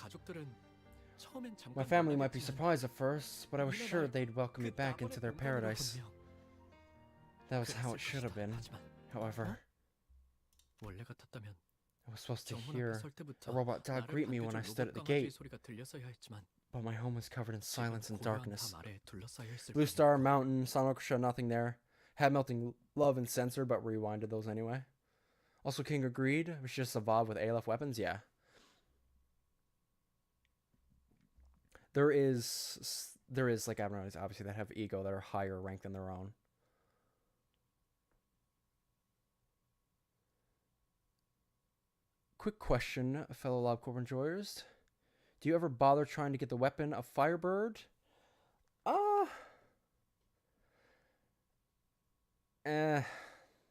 My family might be surprised at first, but I was sure they'd welcome me back into their paradise. That was how it should have been. However, I was supposed to hear a robot dog greet me when I stood at the gate, but my home was covered in silence and darkness. Blue Star, Mountain, Sanokusha, nothing there. Had Melting Love and Censor, but rewinded those anyway. Also King of Greed, which just evolved with ALF weapons, yeah. There is like abnormalities, obviously, that have ego that are higher ranked than their own. Quick question, fellow LobCorp enjoyers. Do you ever bother trying to get the weapon of Firebird?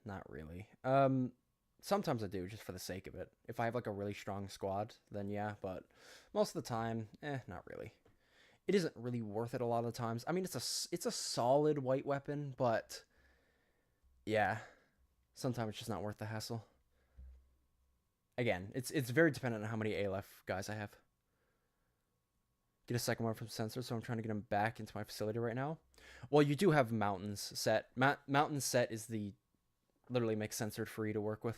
Not really. Sometimes I do, just for the sake of it. If I have like a really strong squad, then yeah, but most of the time, not really. It isn't really worth it a lot of the times. I mean, it's a solid white weapon, but yeah, sometimes it's just not worth the hassle. Again, it's very dependent on how many ALF guys I have. Get a second one from Censor, so I'm trying to get him back into my facility right now. Well, you do have Mountains set. Mountains set is the literally makes Censored free to work with.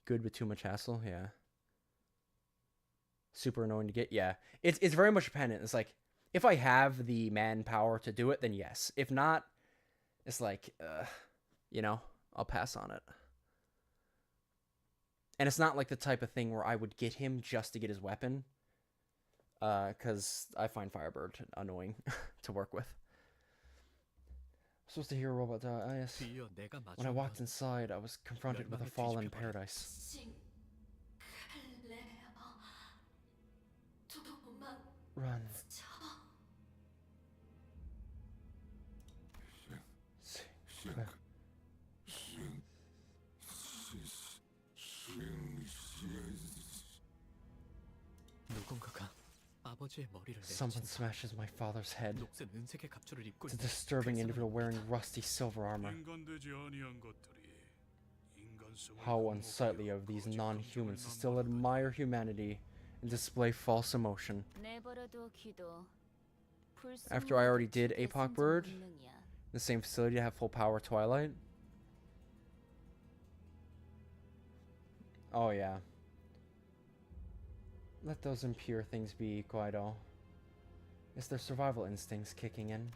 Good but too much hassle, yeah. Super annoying to get, yeah. It's very much dependent. It's like, if I have the manpower to do it, then yes. If not, it's like, you know, I'll pass on it. And it's not like the type of thing where I would get him just to get his weapon. Because I find Firebird annoying to work with. I'm supposed to hear a robot die. Yes. When I walked inside, I was confronted with a fallen paradise. Run. Someone smashes my father's head. It's a disturbing individual wearing rusty silver armor. How unsightly of these non-humans to still admire humanity and display false emotion. After I already did Apoc Bird, in the same facility to have full power Twilight. Oh yeah. Let those impure things be, Guaido. Is their survival instincts kicking in?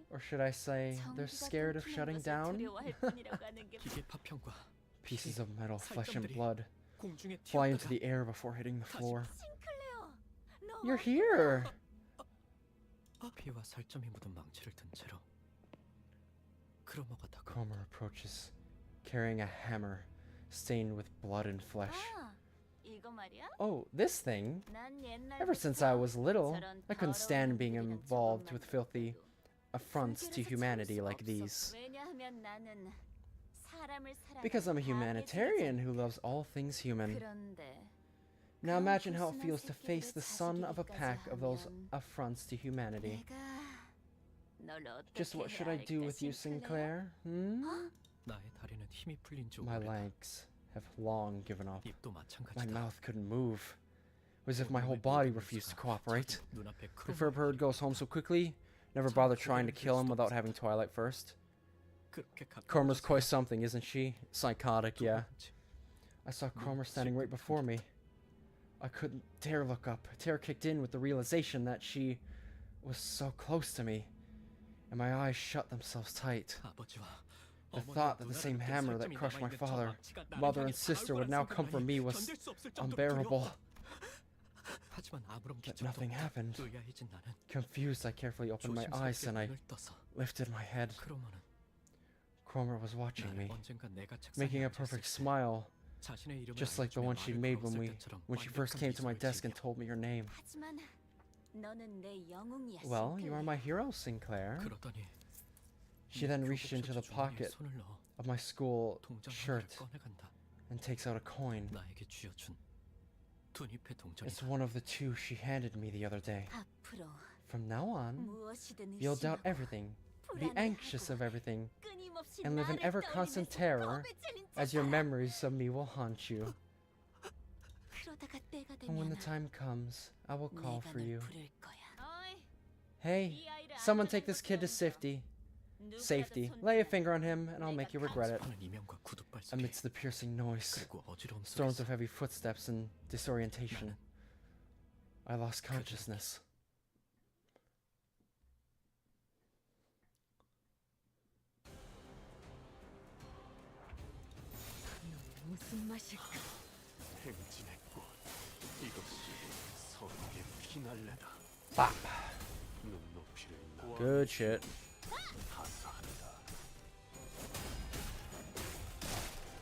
Or should I say, they're scared of shutting down? Pieces of metal, flesh and blood fly into the air before hitting the floor. You're here! Cromer approaches, carrying a hammer stained with blood and flesh. Oh, this thing? Ever since I was little, I couldn't stand being involved with filthy affronts to humanity like these. Because I'm a humanitarian who loves all things human. 그런데 Now imagine how it feels to face the son of a pack of those affronts to humanity. 널 Just 어떻게 what should 해야 I do 할까, with you, Sinclair? Hmm? 나의 다리는 힘이 풀린 지 My 오래다. legs have long given up. 입도 My 마찬가지다. mouth couldn't move. It was as if my whole body refused to cooperate. 눈앞에 The fur bird goes home so quickly. Never bother trying to kill him without having Twilight first. Cromer's quite something, isn't she? Psychotic, yeah. I saw Cromer standing right before me. I couldn't dare look up. Terror kicked in with the realization that she was so close to me, and my eyes shut themselves tight. The thought that the same hammer that crushed my father, mother, and sister would now come for me was unbearable. But nothing happened. Confused, I carefully opened my eyes and I lifted my head. Cromer was watching me, making a perfect smile, just like the one she made when she first came to my desk and told me her name. 하지만 너는 내 영웅이야. Well, you are my hero, Sinclair. She then reached into the pocket of my school shirt and takes out a coin. It's one of the two she handed me the other day. 앞으로 From now on, 무엇이든 you'll doubt 의심하고 everything, be anxious of everything, 끊임없이 and live in 나를 ever constant 떠올리면서 terror 겁에 질린 as your 자야. memories of me will haunt you. 그러다가 때가 And when the 되면 time comes, I will call 내가 for 널 you. 부를 거야. 어이, Hey, 이 아이를 someone take this 안전한 kid to 곳에 옮겨. safety. 누구라도 Lay a 손대면 finger on him, and I'll make you regret it. Amidst Amidst the piercing noise, storms of heavy footsteps and disorientation, I lost consciousness. 무슨 맛일까? 행진의 꽃. 이것이 서로의 피날레다. Bop. 눈높이를 나 Good shit. 하사한다.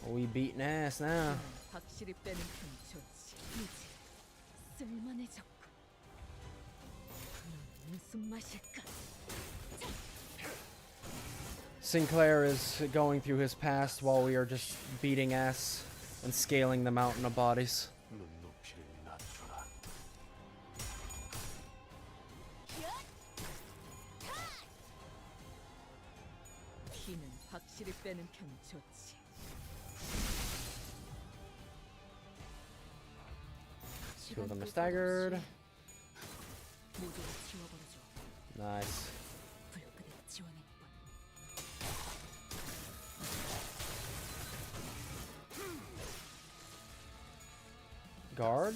We beating ass now. 확실히 빼는 편이 좋지. 이제 쓸만해졌고. 넌 무슨 맛일까? Sinclair is going through his past while we are just beating ass and scaling the mountain of bodies. 눈높이를 낮춰라. 피는 확실히 빼는 편이 좋지. Two of them are staggered. 모두를 지워버려줘. Nice. 불끈히 지원할 뿐. Guard.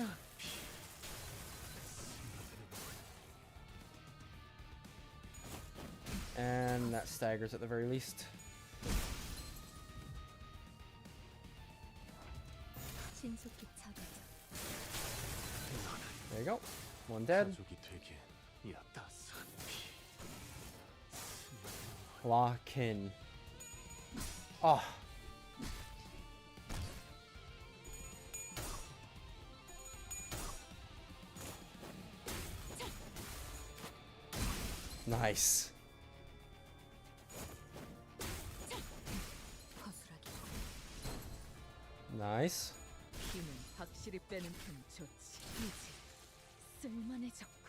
And that staggers at the very least. 신속히 처리하자. There you go. One dead. 가족이 되게 야따스. Lock in. Oh. Nice. 거스라기. Nice. 피는 확실히 빼는 편이 좋지. 이제 쓸만해졌고.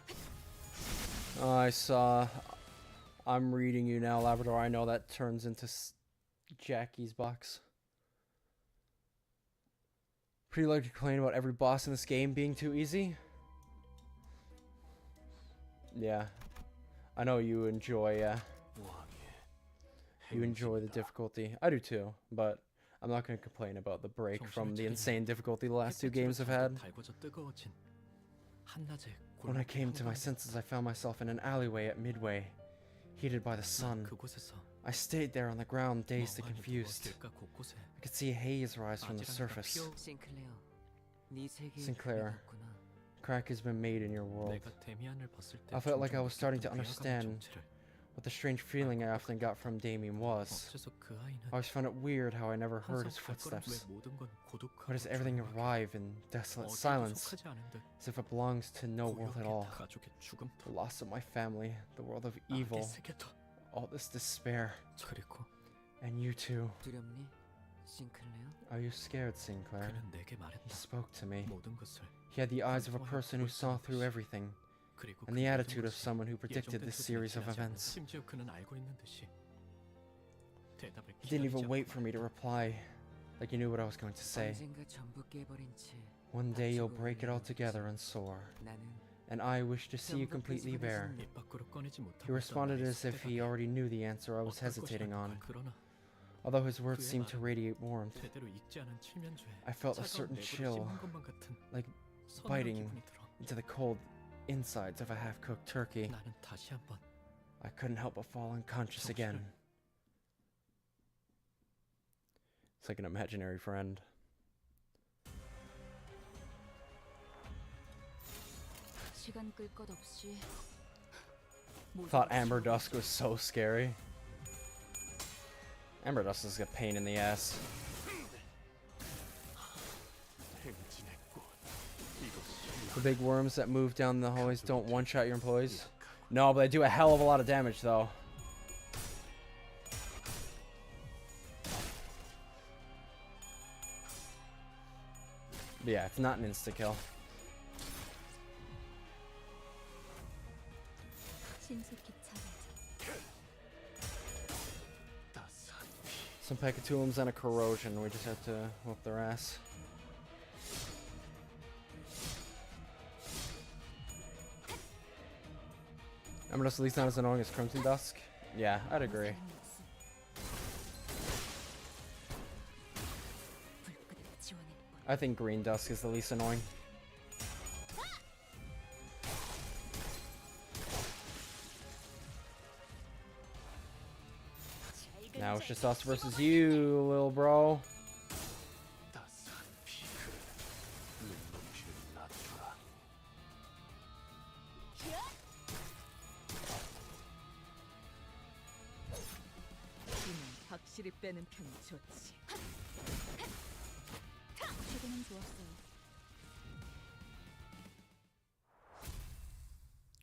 I saw. I'm reading you now, Labrador. I know that turns into Jackie's box. Pretty like to complain about every boss in this game being too easy. Yeah. I know you enjoy, you enjoy the difficulty. I do too, but I'm not going to complain about the break from the insane difficulty the last two games have had. When I came to my senses, I found myself in an alleyway at Midway, heated by the sun. I stayed there on the ground, dazed and confused. I could see a haze rise from the surface. 싱클레어, 네 세계에 Sinclair. 들어갔구나. Crack has been made in your world. I felt like I was starting to understand what the strange feeling I often got from Damien was. I always found it weird how I never heard his footsteps. Why does everything arrive in desolate silence, as if it belongs to no world at all? The loss of my family, the world of evil, all this despair, and you too. 두렵니? 싱클레어? Are you scared, Sinclair? 그는 내게 He 말했다. spoke to me. 모든 것을 He had the eyes of a person who saw through everything, 그리고 and the 그 모든 attitude of 것이 someone who predicted 예정된 this 수순을 series of 지나지 않는 events. 심지어 그는 알고 있는 듯이 대답을 He didn't even 기다리지 wait 않고 for me to reply, like he knew what I was going to say. 언젠가 전부 깨버린 채 One day you'll 다치고 break it all 올라오겠지. together and soar, 나는 and I wish to see you completely bare. 입 밖으로 꺼내지 못하고 He responded 있던 나의 as if he 속대답이 already knew the answer I was 어떨 hesitating 것이라는 on. 걸. 그러나 Although his words 그의 seemed to 말은 radiate warmth, 제대로 익지 않은 칠면조에 I felt a 차가운 certain 내부를 chill, 씹는 것만 같은 like 서늘한 biting 기분이 들어. into the cold insides of a half-cooked turkey. 나는 다시 한번 I couldn't help but fall unconscious again. It's like an imaginary friend. 시간 끌 것 없이 Thought Amber Dusk was so scary. Amber Dusk is a pain in the ass. 행진했고 이것이 The big worms that move down the hallways don't one-shot your employees. No, but they do a hell of a lot of damage, though. But yeah, it's not an insta-kill. 신속히 차례자. 따스한 Some Pecatulums and a Corrosion. We just have to whoop their ass. Amber Dusk at least not as annoying as Crimson Dusk. Yeah, I'd agree. 불끈을 지원해 볼. I think Green Dusk is the least annoying. Now it's just us versus you, little bro. 따스한 피 눈높이를 낮춰라. 힘은 확실히 빼는 편이 좋지. 최근엔 좋았어요.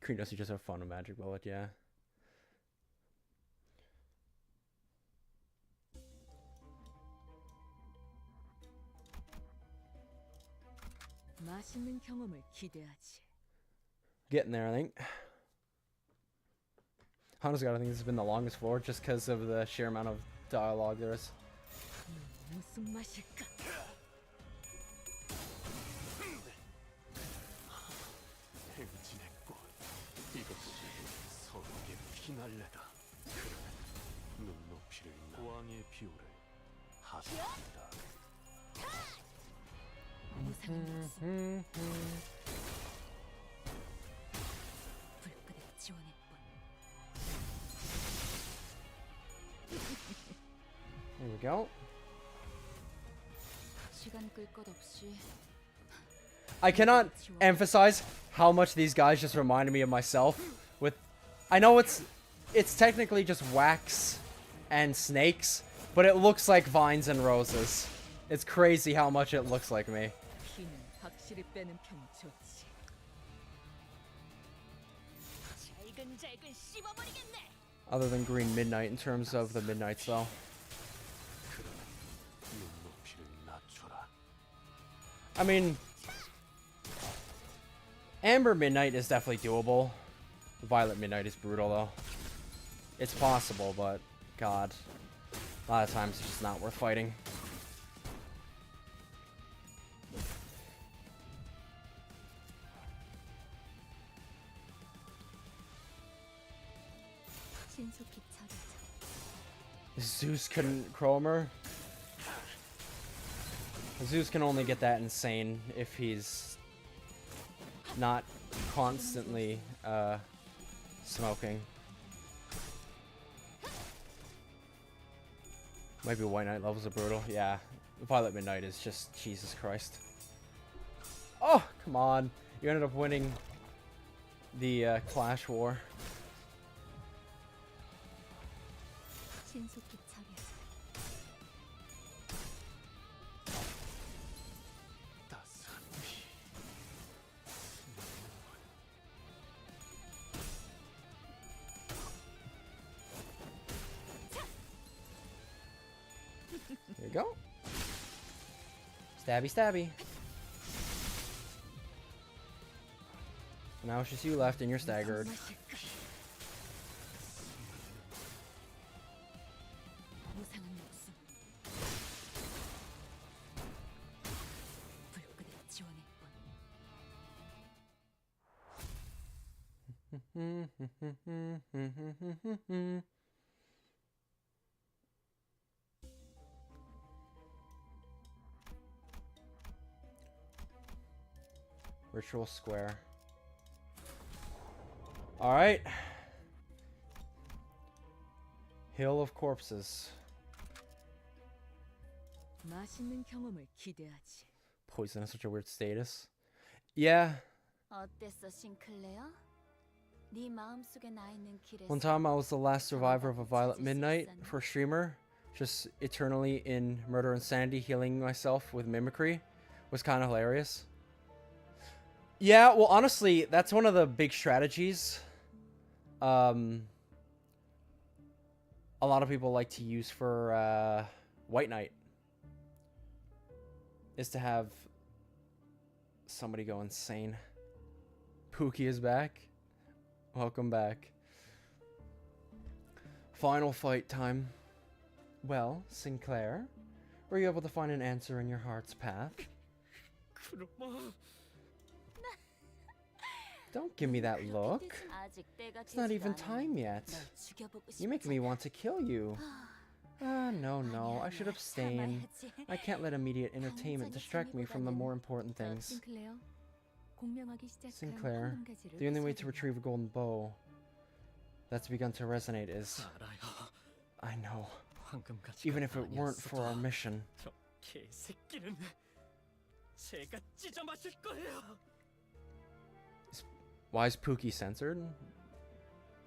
Green Dusk, you just have fun with Magic Bullet, yeah. 맛있는 경험을 기대하지. Getting there, I think. Honestly, God, I think this has been the longest floor just because of the sheer amount of dialogue there is. 무슨 맛일까? 행진했고 이것이 서로에게 피날레다. 그러면 눈높이를 왕의 비호를 하소한다. 무상은 없어. 불끈을 지원해 볼. There we go. 시간 끌 것 없이 I cannot emphasize how much these guys just reminded me of myself. With, I know it's technically just wax and snakes, but it looks like vines and roses. It's crazy how much it looks like me. 힘은 확실히 빼는 편이 좋지. 잘근잘근 씹어버리겠네. Other than Green Midnight in terms of the Midnights, though. 눈높이를 낮춰라. I mean, Amber Midnight is definitely doable. Violet Midnight is brutal, though. It's possible, but God, a lot of times it's just not worth fighting. 신속히 차례자. Zeus couldn't Chromer. Zeus can only get that insane if he's not constantly smoking. Maybe White Knight levels are brutal. Yeah, Violet Midnight is just Jesus Christ. Oh, come on! You ended up winning the Clash War. 신속히 차례자. 따스한 피 There you go. Stabby, stabby. Now it's just you left and you're staggered. 무상한 목숨. 불끈의 지원일 뿐. Ritual Square. Alright. Hill of Corpses. 맛있는 경험을 기대하지. Poison is such a weird status. Yeah. 어땠어, 싱클레어? 네 마음속에 나 있는 길에서 One time I was the last survivor of a violent midnight for a streamer. Just eternally in murder insanity, healing myself with mimicry. Was kind of hilarious. Yeah, well, honestly, that's one of the big strategies. A lot of people like to use for White Knight. Is to have somebody go insane. Pookie is back. Welcome back. Final fight time. Well, Sinclair, were you able to find an answer in your heart's path? 그놈아. Don't give me that look. 아직 때가 It's not 되지도 even 않았는데 time yet. 널 죽여보고 You're making me 싶잖아. want to kill you. No, I should abstain. 참아야지. I can't let immediate entertainment distract me from the more important things. 싱클레어, 공명하기 시작한 Sinclair, 황금 가지를 the only way to 소리내라. retrieve a golden bow that's begun to resonate is, 알아요. I know, 황금가지가 even if it weren't for our 아니었어도 mission. 저 개새끼는 제가 찢어 마실 거예요. Why is Pookie censored?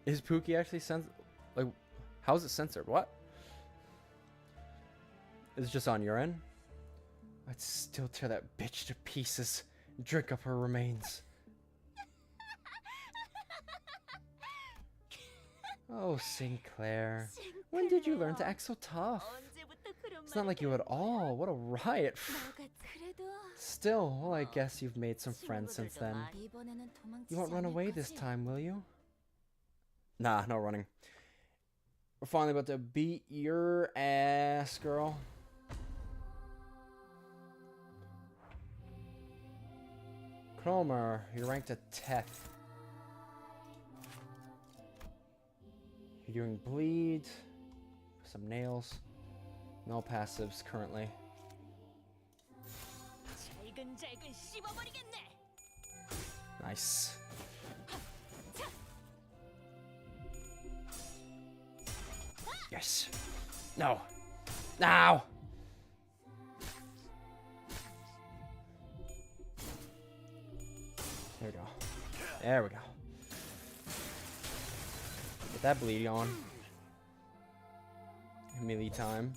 Is Pookie actually censored? Like, how is it censored? What? Is it just on your end? I'd still tear that bitch to pieces and drink up her remains. Oh, Sinclair. When did you learn to act so tough? 언제부터 그런 It's not like you at all. What a riot. 그래도 Still, well, I guess you've made some friends since then. 이번에는 도망치지 You won't run 않을 away this 거지? time, will you? Nah, no running. We're finally about to beat your ass, girl. Cromer, you're ranked a 10th. You're doing bleed, some nails, no passives currently. 잘근잘근 씹어버리겠네. Nice. Yes. No. Now. There we go. There we go. Get that bleed on. Melee time.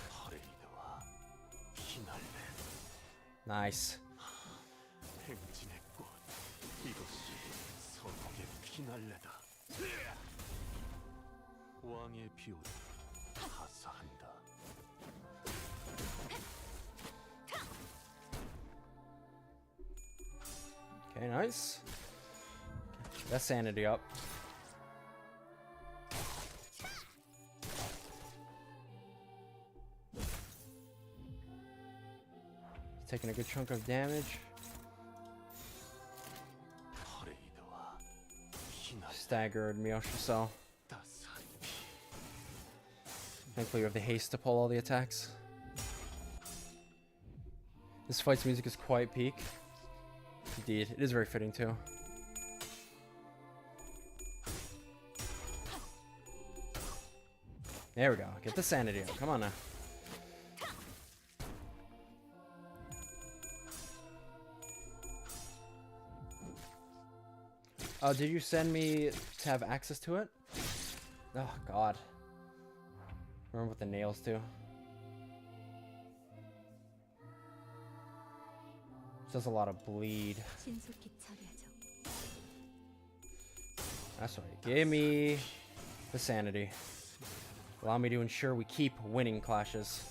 퍼레이드와 피날레, Nice. 행진의 꽃, 이것이 선곡의 피날레다. 왕의 비호를 하사한다. Okay, nice. That sanity up. Taking a good chunk of damage. 퍼레이드와 피날레, Staggered Miyoshi, so 따스한 피. thankfully you have the haste to pull all the attacks. This fight's music is quite peak. Indeed, it is very fitting too. There we go. Get the sanity up. Come on now. Oh, did you send me to have access to it? Oh, God. Remember with the nails, too. Does a lot of bleed. 신속히 처리하죠. That's right. Give me The sanity. Allow me to ensure we keep winning clashes.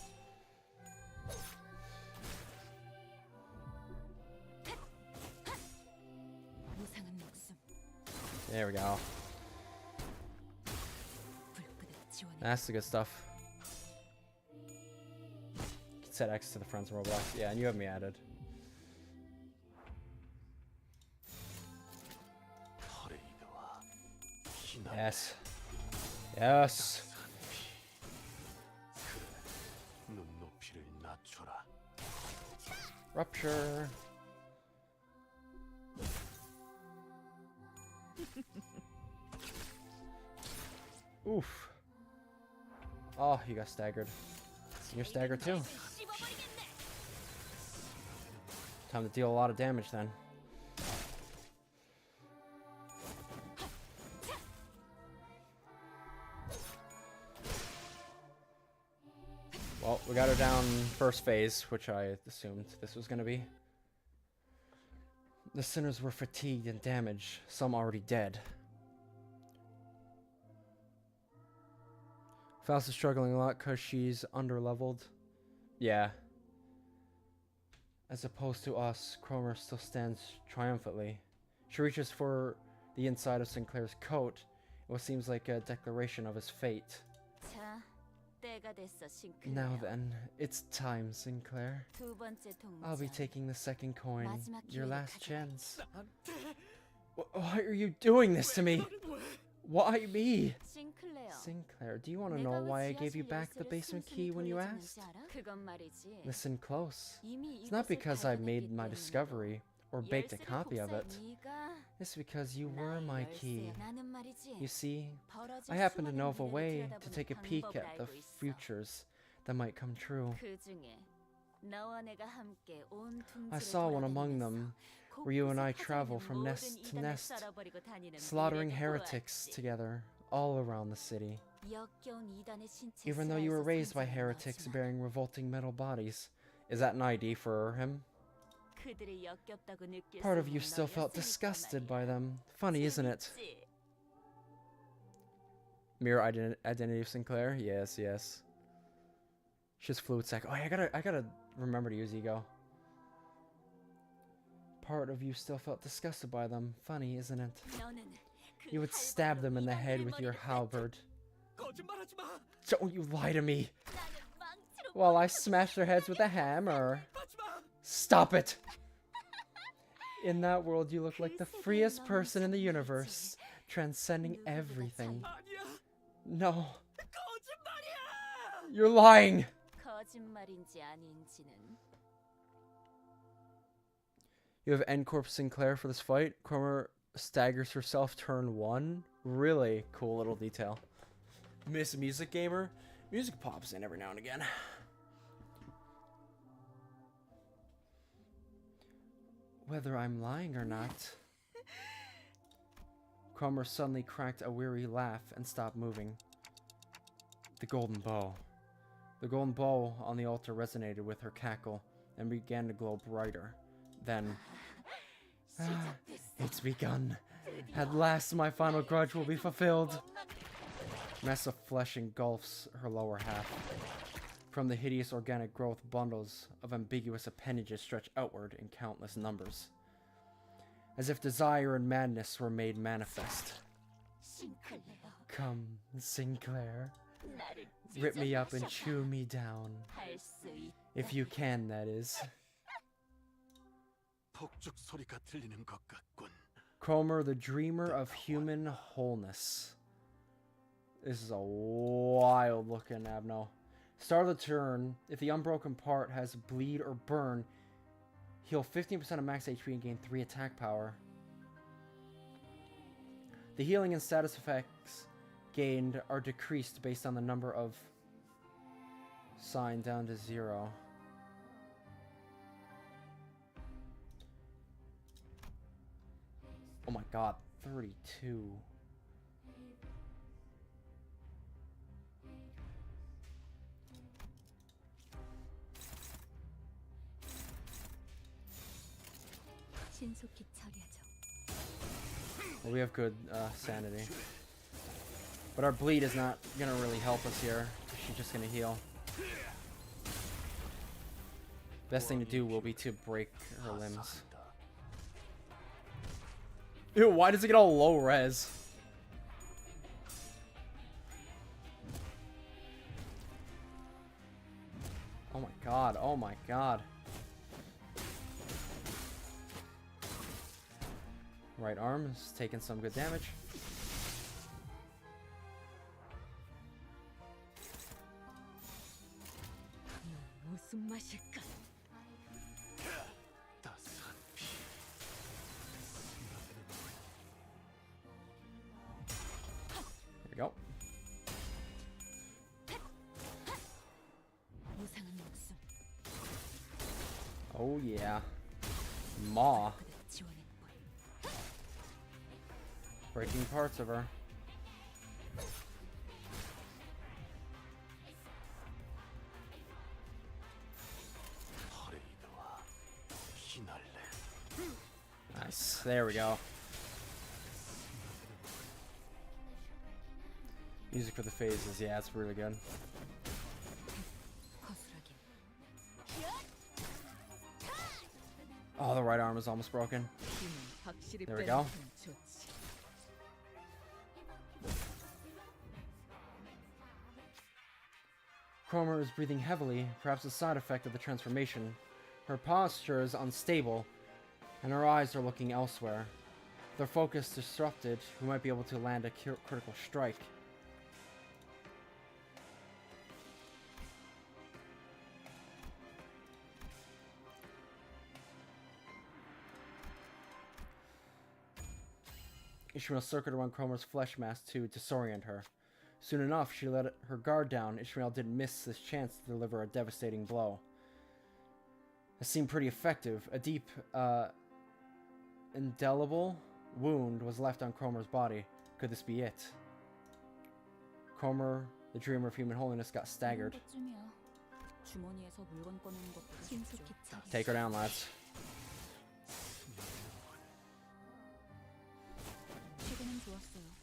무상한 목숨. There we go. 불끈한 지원이. That's the good stuff. Set X to the friends Roblox. Yeah, and you have me added. 퍼레이드와 희난 Yes. Yes. 눈높이를 낮춰라. Rupture. Oof. Oh, you got staggered. You're staggered too. Time to deal a lot of damage then. Well, we got her down first phase, which I assumed this was going to be. The sinners were fatigued and damaged, some already dead. Faust is struggling a lot because she's underleveled. Yeah. As opposed to us, Cromer still stands triumphantly. She reaches for the inside of Sinclair's coat, what seems like a declaration of his fate. 자, 때가 됐어, 싱클레어. Now then, it's time, Sinclair. 두 번째 동전. I'll be taking the second coin, 마지막 your 기회를 last 가져가. chance. Why are you doing this to me? Why me? 싱클레어. Sinclair, do you want to know why I gave you back the basement key when you asked? 그건 말이지. Listen close. 이미 It's not 이것을 because I 발견했기 made my 때문에 discovery or baked a 열쇠를 copy of 복사해 it. 네가 It's because you were 나의 my 열쇠야. key. 나는 말이지. You see, 벌어질 I happen to 수많은 know of a 미래를 way to 들여다보는 take a peek 방법을 at the 알고 있어. futures that might come true. 그 중에 너와 내가 함께 온 I 둥지를 saw one among them, 돌아다니면서 where you and I 곳곳에 travel 퍼져 from 있는 nest 모든 to 이단을 nest, 썰어버리고 다니는 slaughtering 미래를 heretics 보았지. together all around the city. 역겨운 이단의 신체 Even though you were 수라에서 raised by 선정한 heretics 너지만 bearing revolting metal bodies. Is that an ID for him? 그들이 역겹다고 느낄 Part 수 of you 있는 still felt 너였으니까 disgusted 말이야. by them. Funny, isn't it? 재밌지? Mirror identity of Sinclair? Yes, yes. She's fluid sack. Oh, I gotta remember to use ego. Part of you still felt disgusted by them. Funny, isn't it? 너는 그 You would stab 할벌로 them in the head 이단들의 with your 머리를 halberd. 거짓말하지 마. Don't you lie to me! 나는 망치로 While I smash their heads with a hammer. 하지 마. Stop it! In that world, you look like the freest person in the universe, transcending everything. 아니야. No, 거짓말이야. you're lying! 거짓말인지 아닌지는 You have N-Corp Sinclair for this fight. Cromer staggers herself turn 1. Really cool little detail. Miss Music Gamer. Music pops in every now and again. Whether I'm lying or not. Cromer suddenly cracked a weary laugh and stopped moving. The golden bow. The golden bow on the altar resonated with her cackle and began to glow brighter. Then, it's begun. At last, my final grudge will be fulfilled. Massive flesh engulfs her lower half. From the hideous organic growth, bundles of ambiguous appendages stretch outward in countless numbers, as if desire and madness were made manifest. 싱클레어 Come, Sinclair. 나를 Rip me up and 찢어마셔봐. chew me down. 할 수 있다. If you can, that is. 폭죽 소리가 들리는 것 같군. Cromer, the dreamer of human wholeness. This is a wild looking Abno. Start of the turn, if the unbroken part has bleed or burn, heal 15% of max HP and gain 3 attack power. The healing and status effects gained are decreased based on the number of sign down to 0. Oh my god, 32. 신속히 처리하죠. Well, we have good sanity. But our bleed is not gonna really help us here. She's just gonna heal. Best thing to do will be to break her limbs. Ew, why does it get all low res? Oh my god, oh my god. Right arm is taking some good damage. 무슨 맛일까? 따스한 피. There we go. 무상한 목숨. Oh yeah. Maw. 지원해 볼. Breaking parts of her. 퍼레이드와 피날레. Nice. There we go. Music for the phases. Yeah, it's really good. 거스르긴. Oh, the right arm is almost broken. 힘은 확실히 There we 빼는 go. 편 좋지. Cromer is breathing heavily, perhaps a side effect of the transformation. Her posture is unstable, and her eyes are looking elsewhere. Their focus disrupted, we might be able to land a critical strike. Ishmael circled around Cromer's flesh mass to disorient her. Soon enough, she let her guard down. Ishmael didn't miss this chance to deliver a devastating blow. It seemed pretty effective. A deep, indelible wound was left on Cromer's body. Could this be it? Cromer, the dreamer of human holiness, got staggered. 주머니에서 물건 꺼내는 것보다 신속히 처리. Take her down, lads. 최근엔 좋았어요.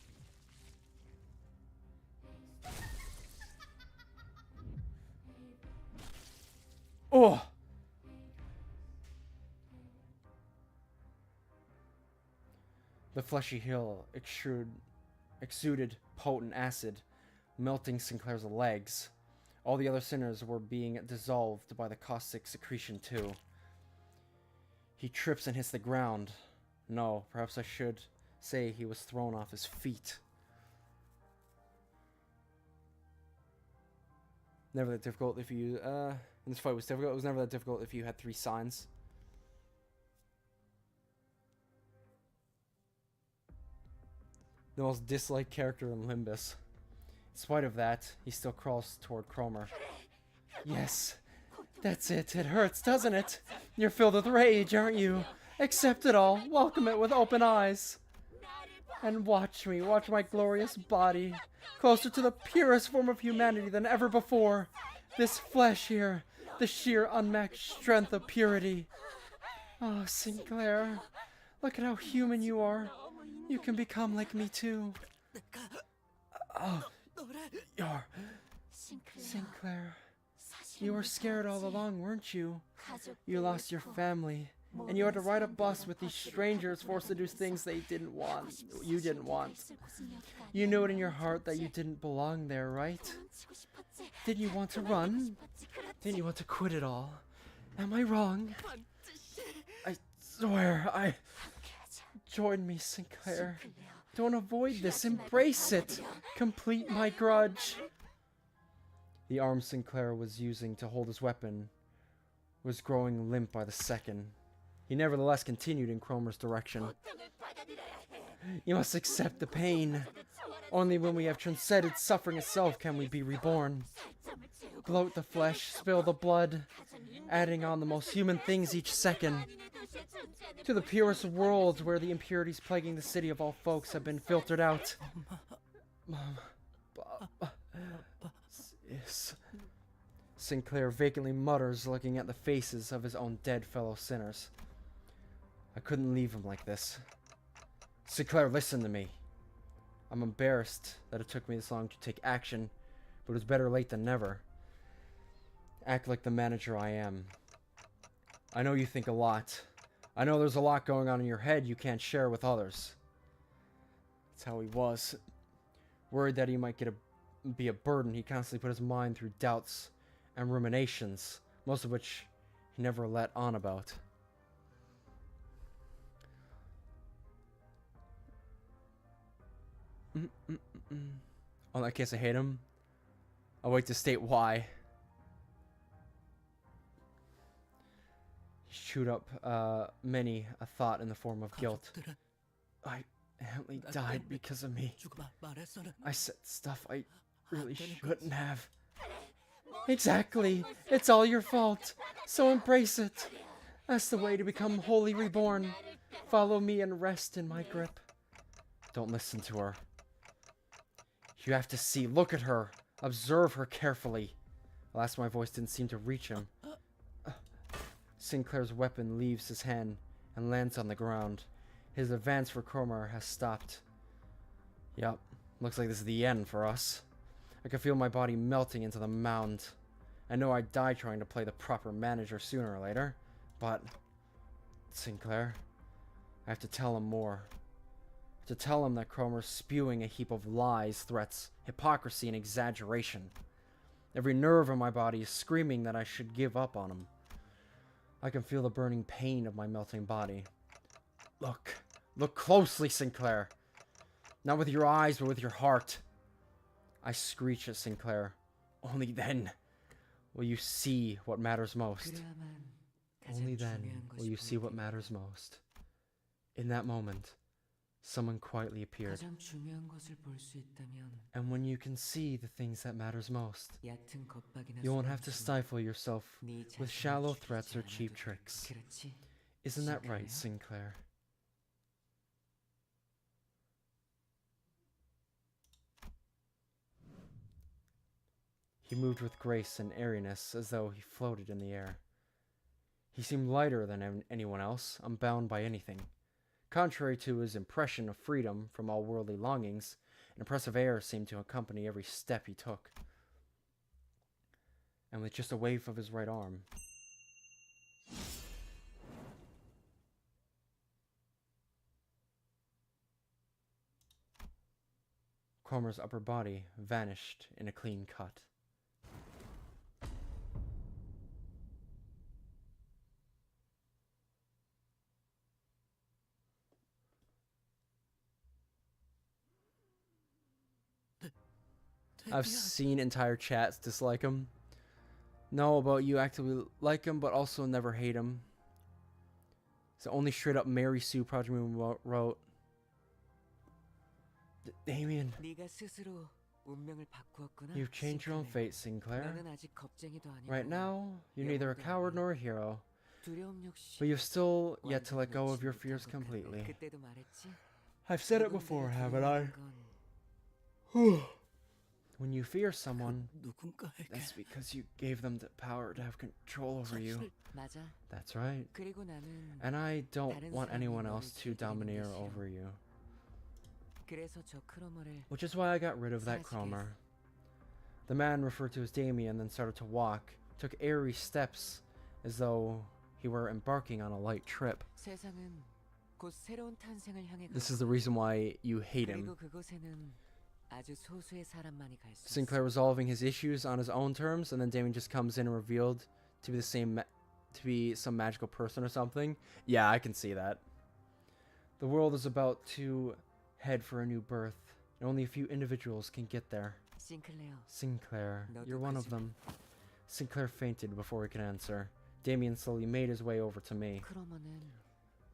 Oh! The fleshy hill exuded potent acid, melting Sinclair's legs. All the other sinners were being dissolved by the caustic secretion too. He trips and hits the ground. No, perhaps I should say he was thrown off his feet. Never that difficult if you, this fight was difficult. It was never that difficult if you had 3 signs. The most disliked character in Limbus. In spite of that, he still crawls toward Cromer. Yes, that's it. It hurts, doesn't it? You're filled with rage, aren't you? Accept it all. Welcome it with open eyes. And watch me, watch my glorious body. Closer to the purest form of humanity than ever before. This flesh here, the sheer unmatched strength of purity. Oh, Sinclair, look at how human you are. You can become like me too. Oh, you're Sinclair. You were scared all along, weren't you? You lost your family, and you had to ride a bus with these strangers forced to do things they didn't want. You didn't want. You knew it in your heart that you didn't belong there, right? Didn't you want to run? Didn't you want to quit it all? Am I wrong? I swear, Join me, Sinclair. Don't avoid this. Embrace it. Complete my grudge. The arm Sinclair was using to hold his weapon was growing limp by the second. He nevertheless continued in Cromer's direction. You must accept the pain. Only when we have transcended suffering itself can we be reborn. Bloat the flesh, spill the blood, adding on the most human things each second. To the purest worlds where the impurities plaguing the city of all folks have been filtered out. Mom. Sis. Sinclair vacantly mutters, looking at the faces of his own dead fellow sinners. I couldn't leave him like this. Sinclair, listen to me. I'm embarrassed that it took me this long to take action, but it was better late than never. Act like the manager I am. I know you think a lot. I know there's a lot going on in your head you can't share with others. That's how he was. Worried that he might be a burden, he constantly put his mind through doubts and ruminations, most of which he never let on about. Oh, in that case I hate him. I'll wait to state why. He chewed up many a thought in the form of guilt. Hentley died because of me. I said stuff I really shouldn't have. Exactly. It's all your fault. So embrace it. That's the way to become wholly reborn. Follow me and rest in my grip. Don't listen to her. You have to see. Look at her. Observe her carefully. Alas, my voice didn't seem to reach him. Sinclair's weapon leaves his hand and lands on the ground. His advance for Cromer has stopped. Yup, looks like this is the end for us. I can feel my body melting into the mound. I know I'd die trying to play the proper manager sooner or later, but Sinclair, I have to tell him more. I have to tell him that Cromer's spewing a heap of lies, threats, hypocrisy, and exaggeration. Every nerve in my body is screaming that I should give up on him. I can feel the burning pain of my melting body. Look closely, Sinclair. Not with your eyes, but with your heart. I screech at Sinclair. Only then will you see what matters most. Only then will you see what matters most. In that moment, someone quietly appeared. And when you can see the things that matters most, you won't have to stifle yourself with shallow threats or cheap tricks. Isn't that right, Sinclair? He moved with grace and airiness, as though he floated in the air. He seemed lighter than anyone else, unbound by anything. Contrary to his impression of freedom from all worldly longings, an oppressive air seemed to accompany every step he took. And with just a wave of his right arm, Cromer's upper body vanished in a clean cut. I've seen entire chats dislike him. Know about you actively like him, but also never hate him. So only straight up Mary Sue Project Moon wrote. Damien, you've changed your own fate, Sinclair. Right now, you're neither a coward nor a hero, but you've still yet to let go of your fears completely. I've said it before, haven't I? When you fear someone, that's because you gave them the power to have control over you. That's right. And I don't want anyone else to domineer over you. Which is why I got rid of that Cromer. The man referred to as Damien then started to walk, took airy steps as though he were embarking on a light trip. This is the reason why you hate him. Sinclair resolving his issues on his own terms, and then Damien just comes in and revealed to be some magical person or something. Yeah, I can see that. The world is about to head for a new birth, and only a few individuals can get there. Sinclair, you're one of them. Sinclair fainted before he could answer. Damien slowly made his way over to me.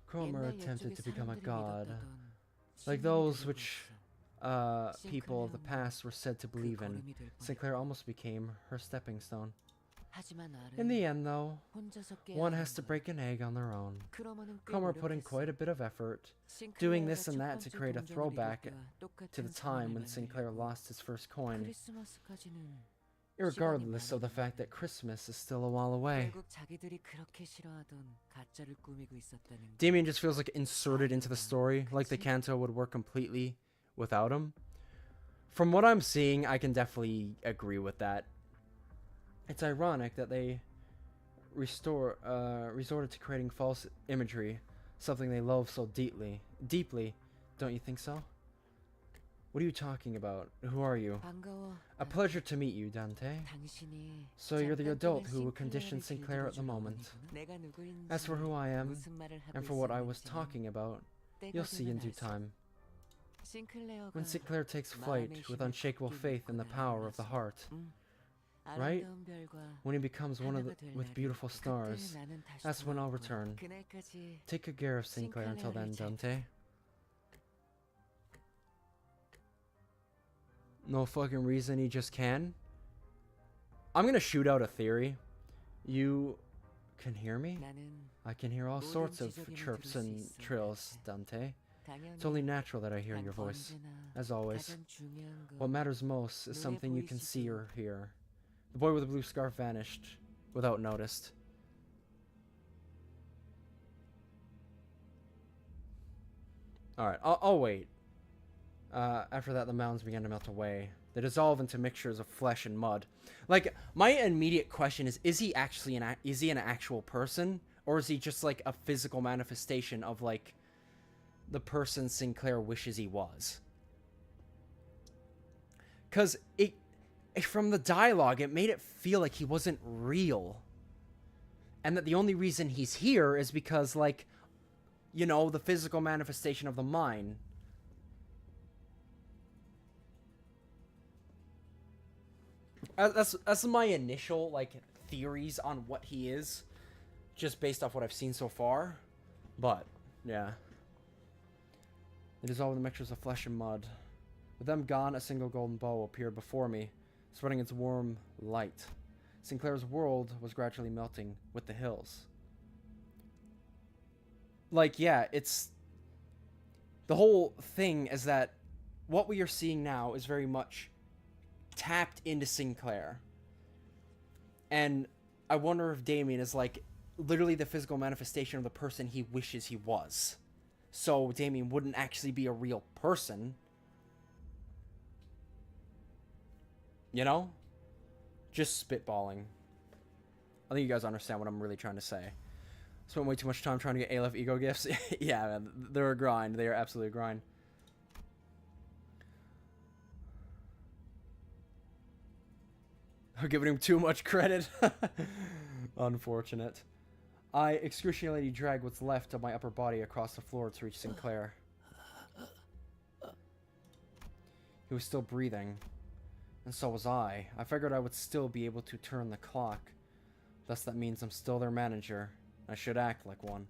Cromer attempted to become a god, like those which people of the past were said to believe in. Sinclair almost became her stepping stone. In the end, though, one has to break an egg on their own. Cromer put in quite a bit of effort, doing this and that to create a throwback to the time when Sinclair lost his first coin, irregardless of the fact that Christmas is still a while away. Damien just feels like inserted into the story, like the canto would work completely without him. From what I'm seeing, I can definitely agree with that. It's ironic that they resorted to creating false imagery, something they love so deeply. Don't you think so? What are you talking about? Who are you? 반가워. A pleasure to meet you, Dante. 당신이 So you're the 잠깐 adult 동안 who will condition 싱클레어를 Sinclair at the 길들여준 moment. 어머니구나. 내가 누구인지, As for who I am, 무슨 말을 하고 and for what I was 있었는지는 talking about, 때가 you'll see in 되면 due 알수. time. 싱클레어가 When Sinclair takes flight 마음의 with 힘에 unshakable 바뀌는 faith in the 거나 power of the 알았어. heart, right? when he becomes one of the with beautiful stars, that's when I'll return. Take good care of Sinclair until then, Dante. No fucking reason he just can. I'm gonna shoot out a theory. You can hear me? I can hear all sorts of chirps and trills, Dante. It's only natural that I hear your voice. As always, what matters most is something you can see or hear. The boy with the blue scarf vanished without notice. Alright, I'll wait. After that, the mountains began to melt away. They dissolve into mixtures of flesh and mud. Like, my immediate question is he actually is he an actual person? Or is he just, like, a physical manifestation of, like, the person Sinclair wishes he was? Because from the dialogue, it made it feel like he wasn't real. And that the only reason he's here is because, like, you know, the physical manifestation of the mind. That's my initial, like, theories on what he is, just based off what I've seen so far. But, yeah. It is all with the mixtures of flesh and mud. With them gone, a single golden bow appeared before me, spreading its warm light. Sinclair's world was gradually melting with the hills. Like, yeah, it's... The whole thing is that what we are seeing now is very much tapped into Sinclair. And I wonder if Damien is, like, literally the physical manifestation of the person he wishes he was. So Damien wouldn't actually be a real person. You know? Just spitballing. I think you guys understand what I'm really trying to say. Spent way too much time trying to get Aleph ego gifts. Yeah, man, they're a grind. They are absolutely a grind. I'm giving him too much credit. Unfortunate. I excruciatingly dragged what's left of my upper body across the floor to reach Sinclair. He was still breathing. And so was I. I figured I would still be able to turn the clock. Thus that means I'm still their manager. I should act like one.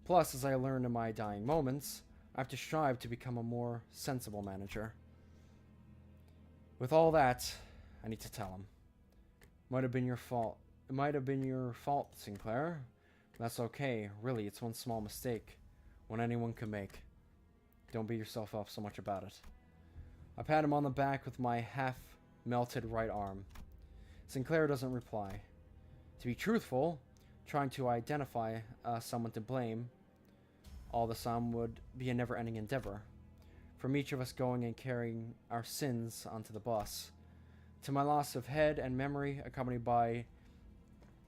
Plus, as I learned in my dying moments, I have to strive to become a more sensible manager. With all that, I need to tell him. Might have been your fault. It might have been your fault, Sinclair. That's okay. Really, it's one small mistake. One anyone can make. Don't beat yourself up so much about it. I pat him on the back with my half-melted right arm. Sinclair doesn't reply. To be truthful, trying to identify someone to blame all the time would be a never-ending endeavor. From each of us going and carrying our sins onto the bus. To my loss of head and memory, accompanied by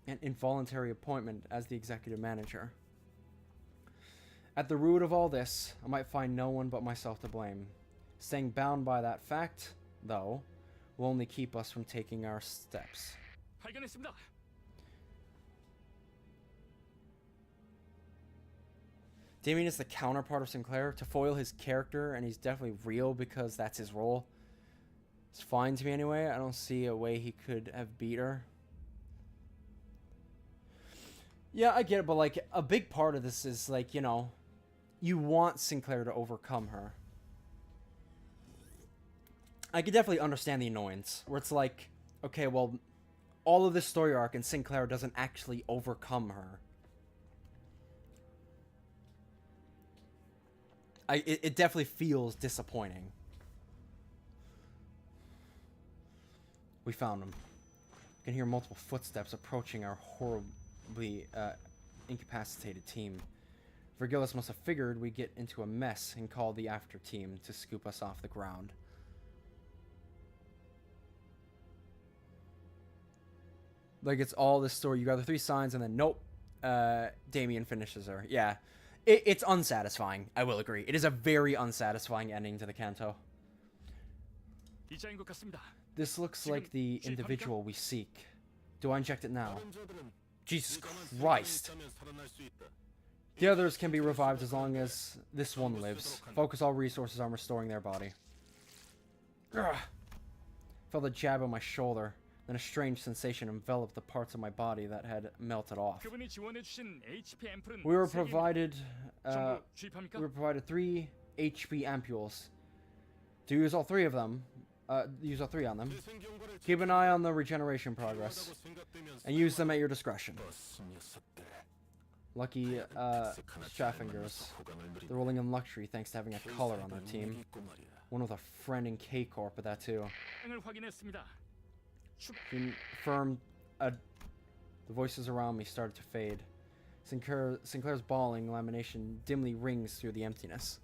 an involuntary appointment as the executive manager. At the root of all this, I might find no one but myself to blame. Staying bound by that fact, though, will only keep us from taking our steps. 발견했습니다. Damien is the counterpart of Sinclair to foil his character, and he's definitely real because that's his role. It's fine to me anyway. I don't see a way he could have beat her. Yeah, I get it, but like a big part of this is like, you know, you want Sinclair to overcome her. I could definitely understand the annoyance where it's like, okay, well, all of this story arc and Sinclair doesn't actually overcome her. It definitely feels disappointing. We found him. You can hear multiple footsteps approaching our horribly incapacitated team. Vergilius must have figured we'd get into a mess and called the after team to scoop us off the ground. Like, it's all this story. You got the 3 signs, and then nope, Damien finishes her. Yeah, it's unsatisfying. I will agree. It is a very unsatisfying ending to the Kanto. This looks like the individual we seek. Do I inject it now? Jesus Christ. The others can be revived as long as this one lives. Focus all resources on restoring their body. Ugh. Felt a jab on my shoulder. Then a strange sensation enveloped the parts of my body that had melted off. We were provided 3 HP ampules. To use all 3 of them, use all 3 on them. Keep an eye on the regeneration progress, and use them at your discretion. Lucky Straffingers. They're rolling in luxury thanks to having a color on their team. One with a friend in K-Corp at that too. Confirmed. The voices around me started to fade. Sinclair's bawling lamination dimly rings through the emptiness.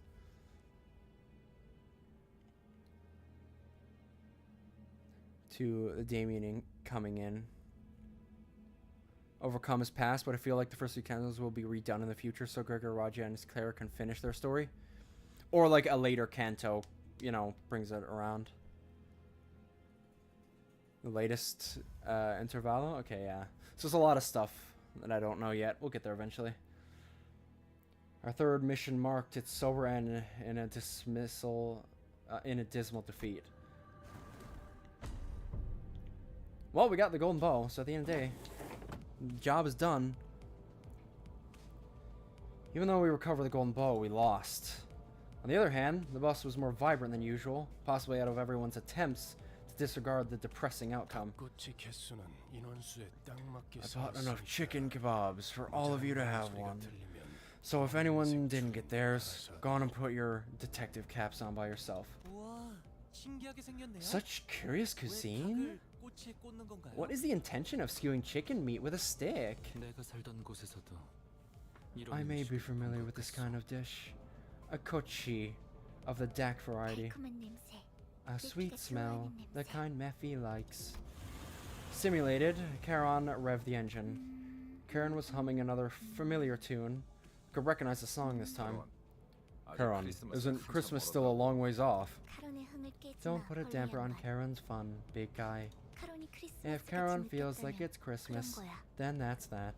To Damien coming in. Overcome his past, but I feel like the first 2 cantos will be redone in the future so Gregor, Raja, and his Claire can finish their story. Or like a later canto, you know, brings it around. The latest intervallo? Okay, yeah. So there's a lot of stuff that I don't know yet. We'll get there eventually. Our 3rd mission marked its sober end in a dismal defeat. Well, we got the golden bow, so at the end of the day, the job is done. Even though we recovered the golden bow, we lost. On the other hand, the bus was more vibrant than usual, possibly out of everyone's attempts to disregard the depressing outcome. I bought enough chicken kebabs for all of you to have one. So if anyone didn't get theirs, go on and put your detective caps on by yourself. Such curious cuisine? What is the intention of skewing chicken meat with a stick? I may be familiar with this kind of dish. A kochi of the dak variety. A sweet smell, the kind Mephi likes. Simulated, Charon revved the engine. Charon was humming another familiar tune. Could recognize the song this time. Charon, isn't Christmas still a long ways off? Don't put a damper on Charon's fun, big guy. If Charon feels like it's Christmas, then that's that.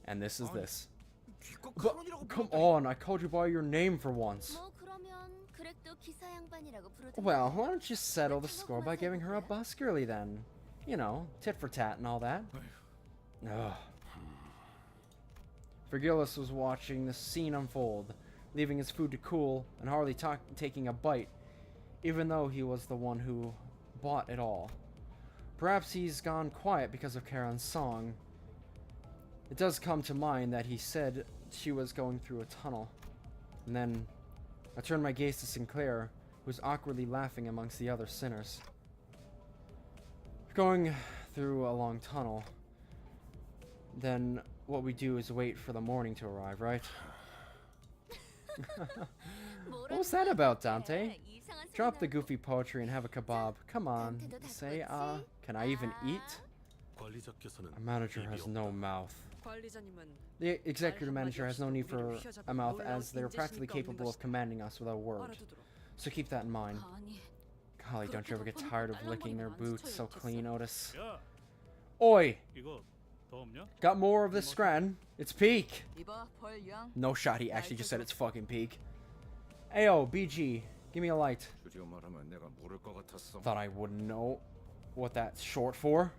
And this is this. But, come on, I called you by your name for once. Well, why don't you settle the score by giving her a bus girly then? You know, tit for tat and all that. Ugh. Vergilius was watching the scene unfold, leaving his food to cool and hardly taking a bite, even though he was the one who bought it all. Perhaps he's gone quiet because of Charon's song. It does come to mind that he said she was going through a tunnel. And then I turned my gaze to Sinclair, who was awkwardly laughing amongst the other sinners. Going through a long tunnel, then what we do is wait for the morning to arrive, right? What was that about, Dante? Drop the goofy poetry and have a kebab. Come on, say, can I even eat? Our manager has no mouth. The executive manager has no need for a mouth, as they are practically capable of commanding us without a word. So keep that in mind. Golly, don't you ever get tired of licking their boots so clean, Otis? Oi! Got more of this Scran? It's peak! No shot, he actually just said it's fucking peak. Ayo, BG, give me a light. Thought I wouldn't know what that's short for.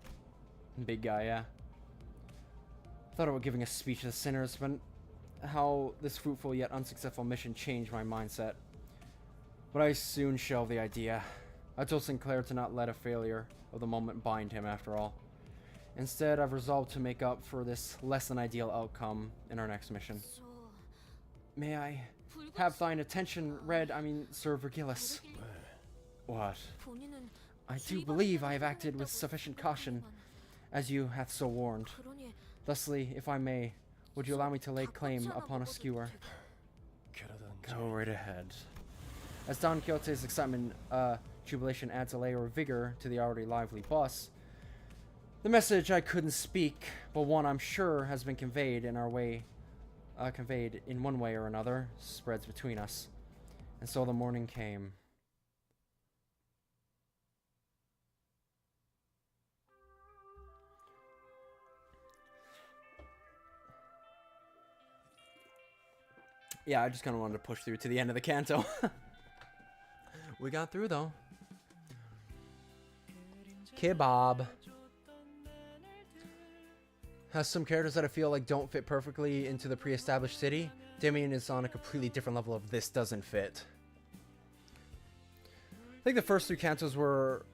Big guy, yeah. Thought about giving a speech to the sinners, but how this fruitful yet unsuccessful mission changed my mindset. But I soon shelved the idea. I told Sinclair to not let a failure of the moment bind him, after all. Instead, I've resolved to make up for this less than ideal outcome in our next mission. May I have thine attention, Sir Vergilius? What? I do believe I have acted with sufficient caution, as you hath so warned. Thusly, if I may, Would you allow me to lay claim upon a skewer? Go right ahead. As Don Quixote's excitement, jubilation adds a layer of vigor to the already lively bus, the message I couldn't speak, but one I'm sure has been conveyed in our way, conveyed in one way or another, spreads between us. And so the morning came. Yeah, I just kind of wanted to push through to the end of the canto. We got through, though. Kebab. Has some characters that I feel like don't fit perfectly into the pre-established city. Damien is on a completely different level of this doesn't fit. I think the first 3 cantos were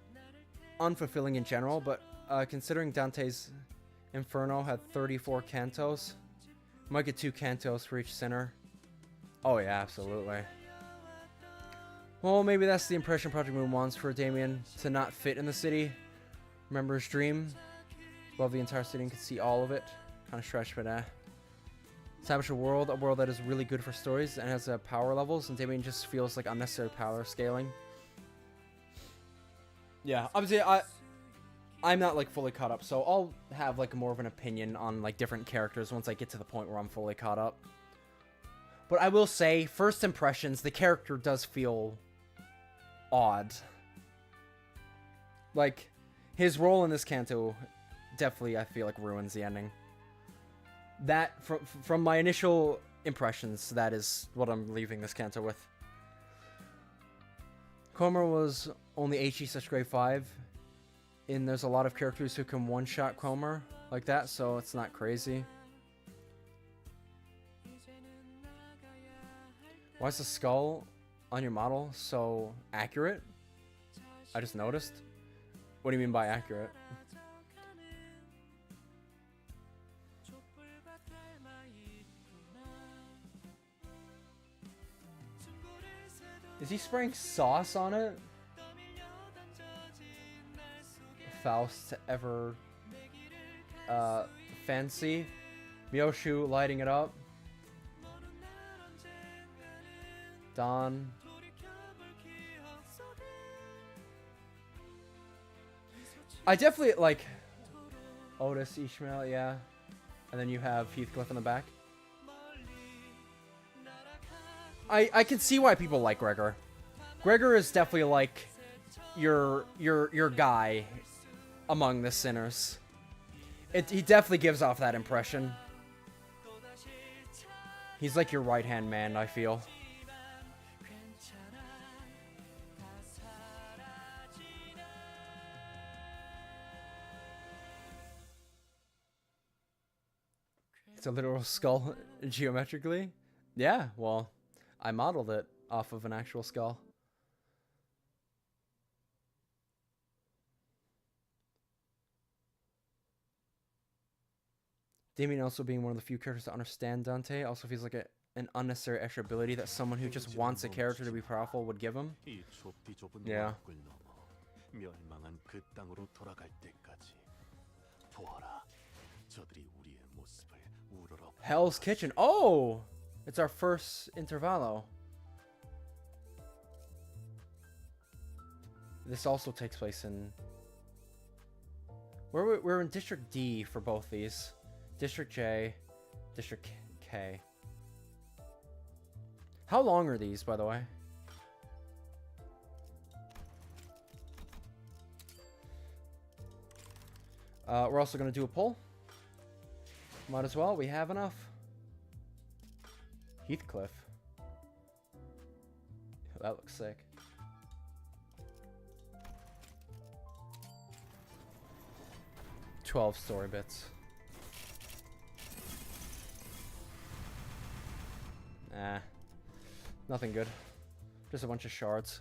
unfulfilling in general, but considering Dante's Inferno had 34 cantos, might get 2 cantos for each sinner. Oh yeah, absolutely. Well, maybe that's the impression Project Moon wants for Damien, to not fit in the city. Remember his dream? Above the entire city and could see all of it. Kind of stretched, but establish a world that is really good for stories and has power levels, and Damien just feels like unnecessary power scaling. Yeah, obviously I'm not like fully caught up, so I'll have like more of an opinion on like different characters once I get to the point where I'm fully caught up. But I will say, first impressions, the character does feel odd. Like, his role in this canto definitely, I feel like, ruins the ending. That, from my initial impressions, that is what I'm leaving this canto with. Cromer was only HE such grade 5, and there's a lot of characters who can one-shot Cromer like that, so it's not crazy. Why is the skull on your model so accurate? I just noticed. What do you mean by accurate? Is he spraying sauce on it? Faust ever fancy? Myoshu lighting it up. Don. I definitely like Otis, Ishmael, yeah. And then you have Heathcliff in the back. I can see why people like Gregor. Gregor is definitely like your guy among the sinners. He definitely gives off that impression. He's like your right-hand man, I feel. It's a literal skull geometrically? Yeah, well, I modeled it off of an actual skull. Damien also being one of the few characters to understand Dante also feels like an unnecessary extra ability that someone who just wants a character to be powerful would give him. Yeah. Hell's Kitchen. Oh! It's our first intervallo. This also takes place in... We're in District D for both these. District J, District K. How long are these, by the way? We're also going to do a poll. Might as well. We have enough. Heathcliff. That looks sick. "12 story bits. Nah. Nothing good. Just a bunch of shards.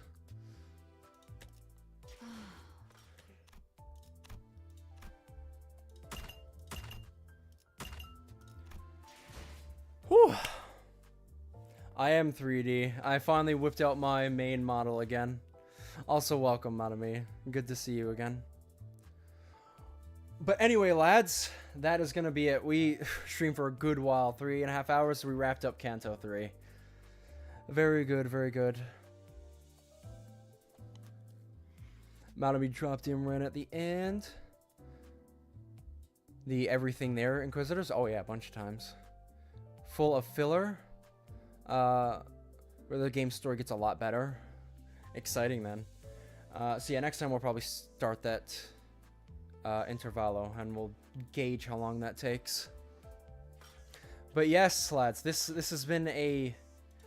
Whew. I am 3D. I finally whipped out my main model again. Also welcome, Madame. Good to see you again. But anyway, lads, that is going to be it. We streamed for a good while, 3.5 hours, so we wrapped up Kanto 3. Very good, very good. Malamute dropped in right at the end. The everything there Inquisitors. Oh yeah, a bunch of times. Full of filler. Where the game story gets a lot better. Exciting then. So yeah, next time we'll probably start that intervallo, and we'll gauge how long that takes. But yes, lads, this has been a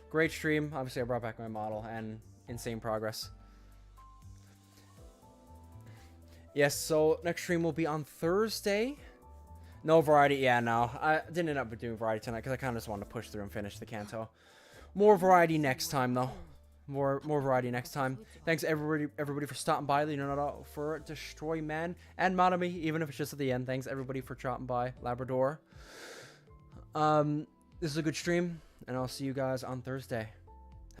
great stream. Obviously, I brought back my model and insane progress. Yes, so next stream will be on Thursday. No variety. Yeah, no. I didn't end up doing variety tonight because I kind of just wanted to push through and finish the Kanto. More variety next time, though. More variety next time. Thanks everybody for stopping by. You know, for Destroy Man and Monami, even if it's just at the end. Thanks everybody for dropping by. Labrador. This is a good stream, and I'll see you guys on Thursday.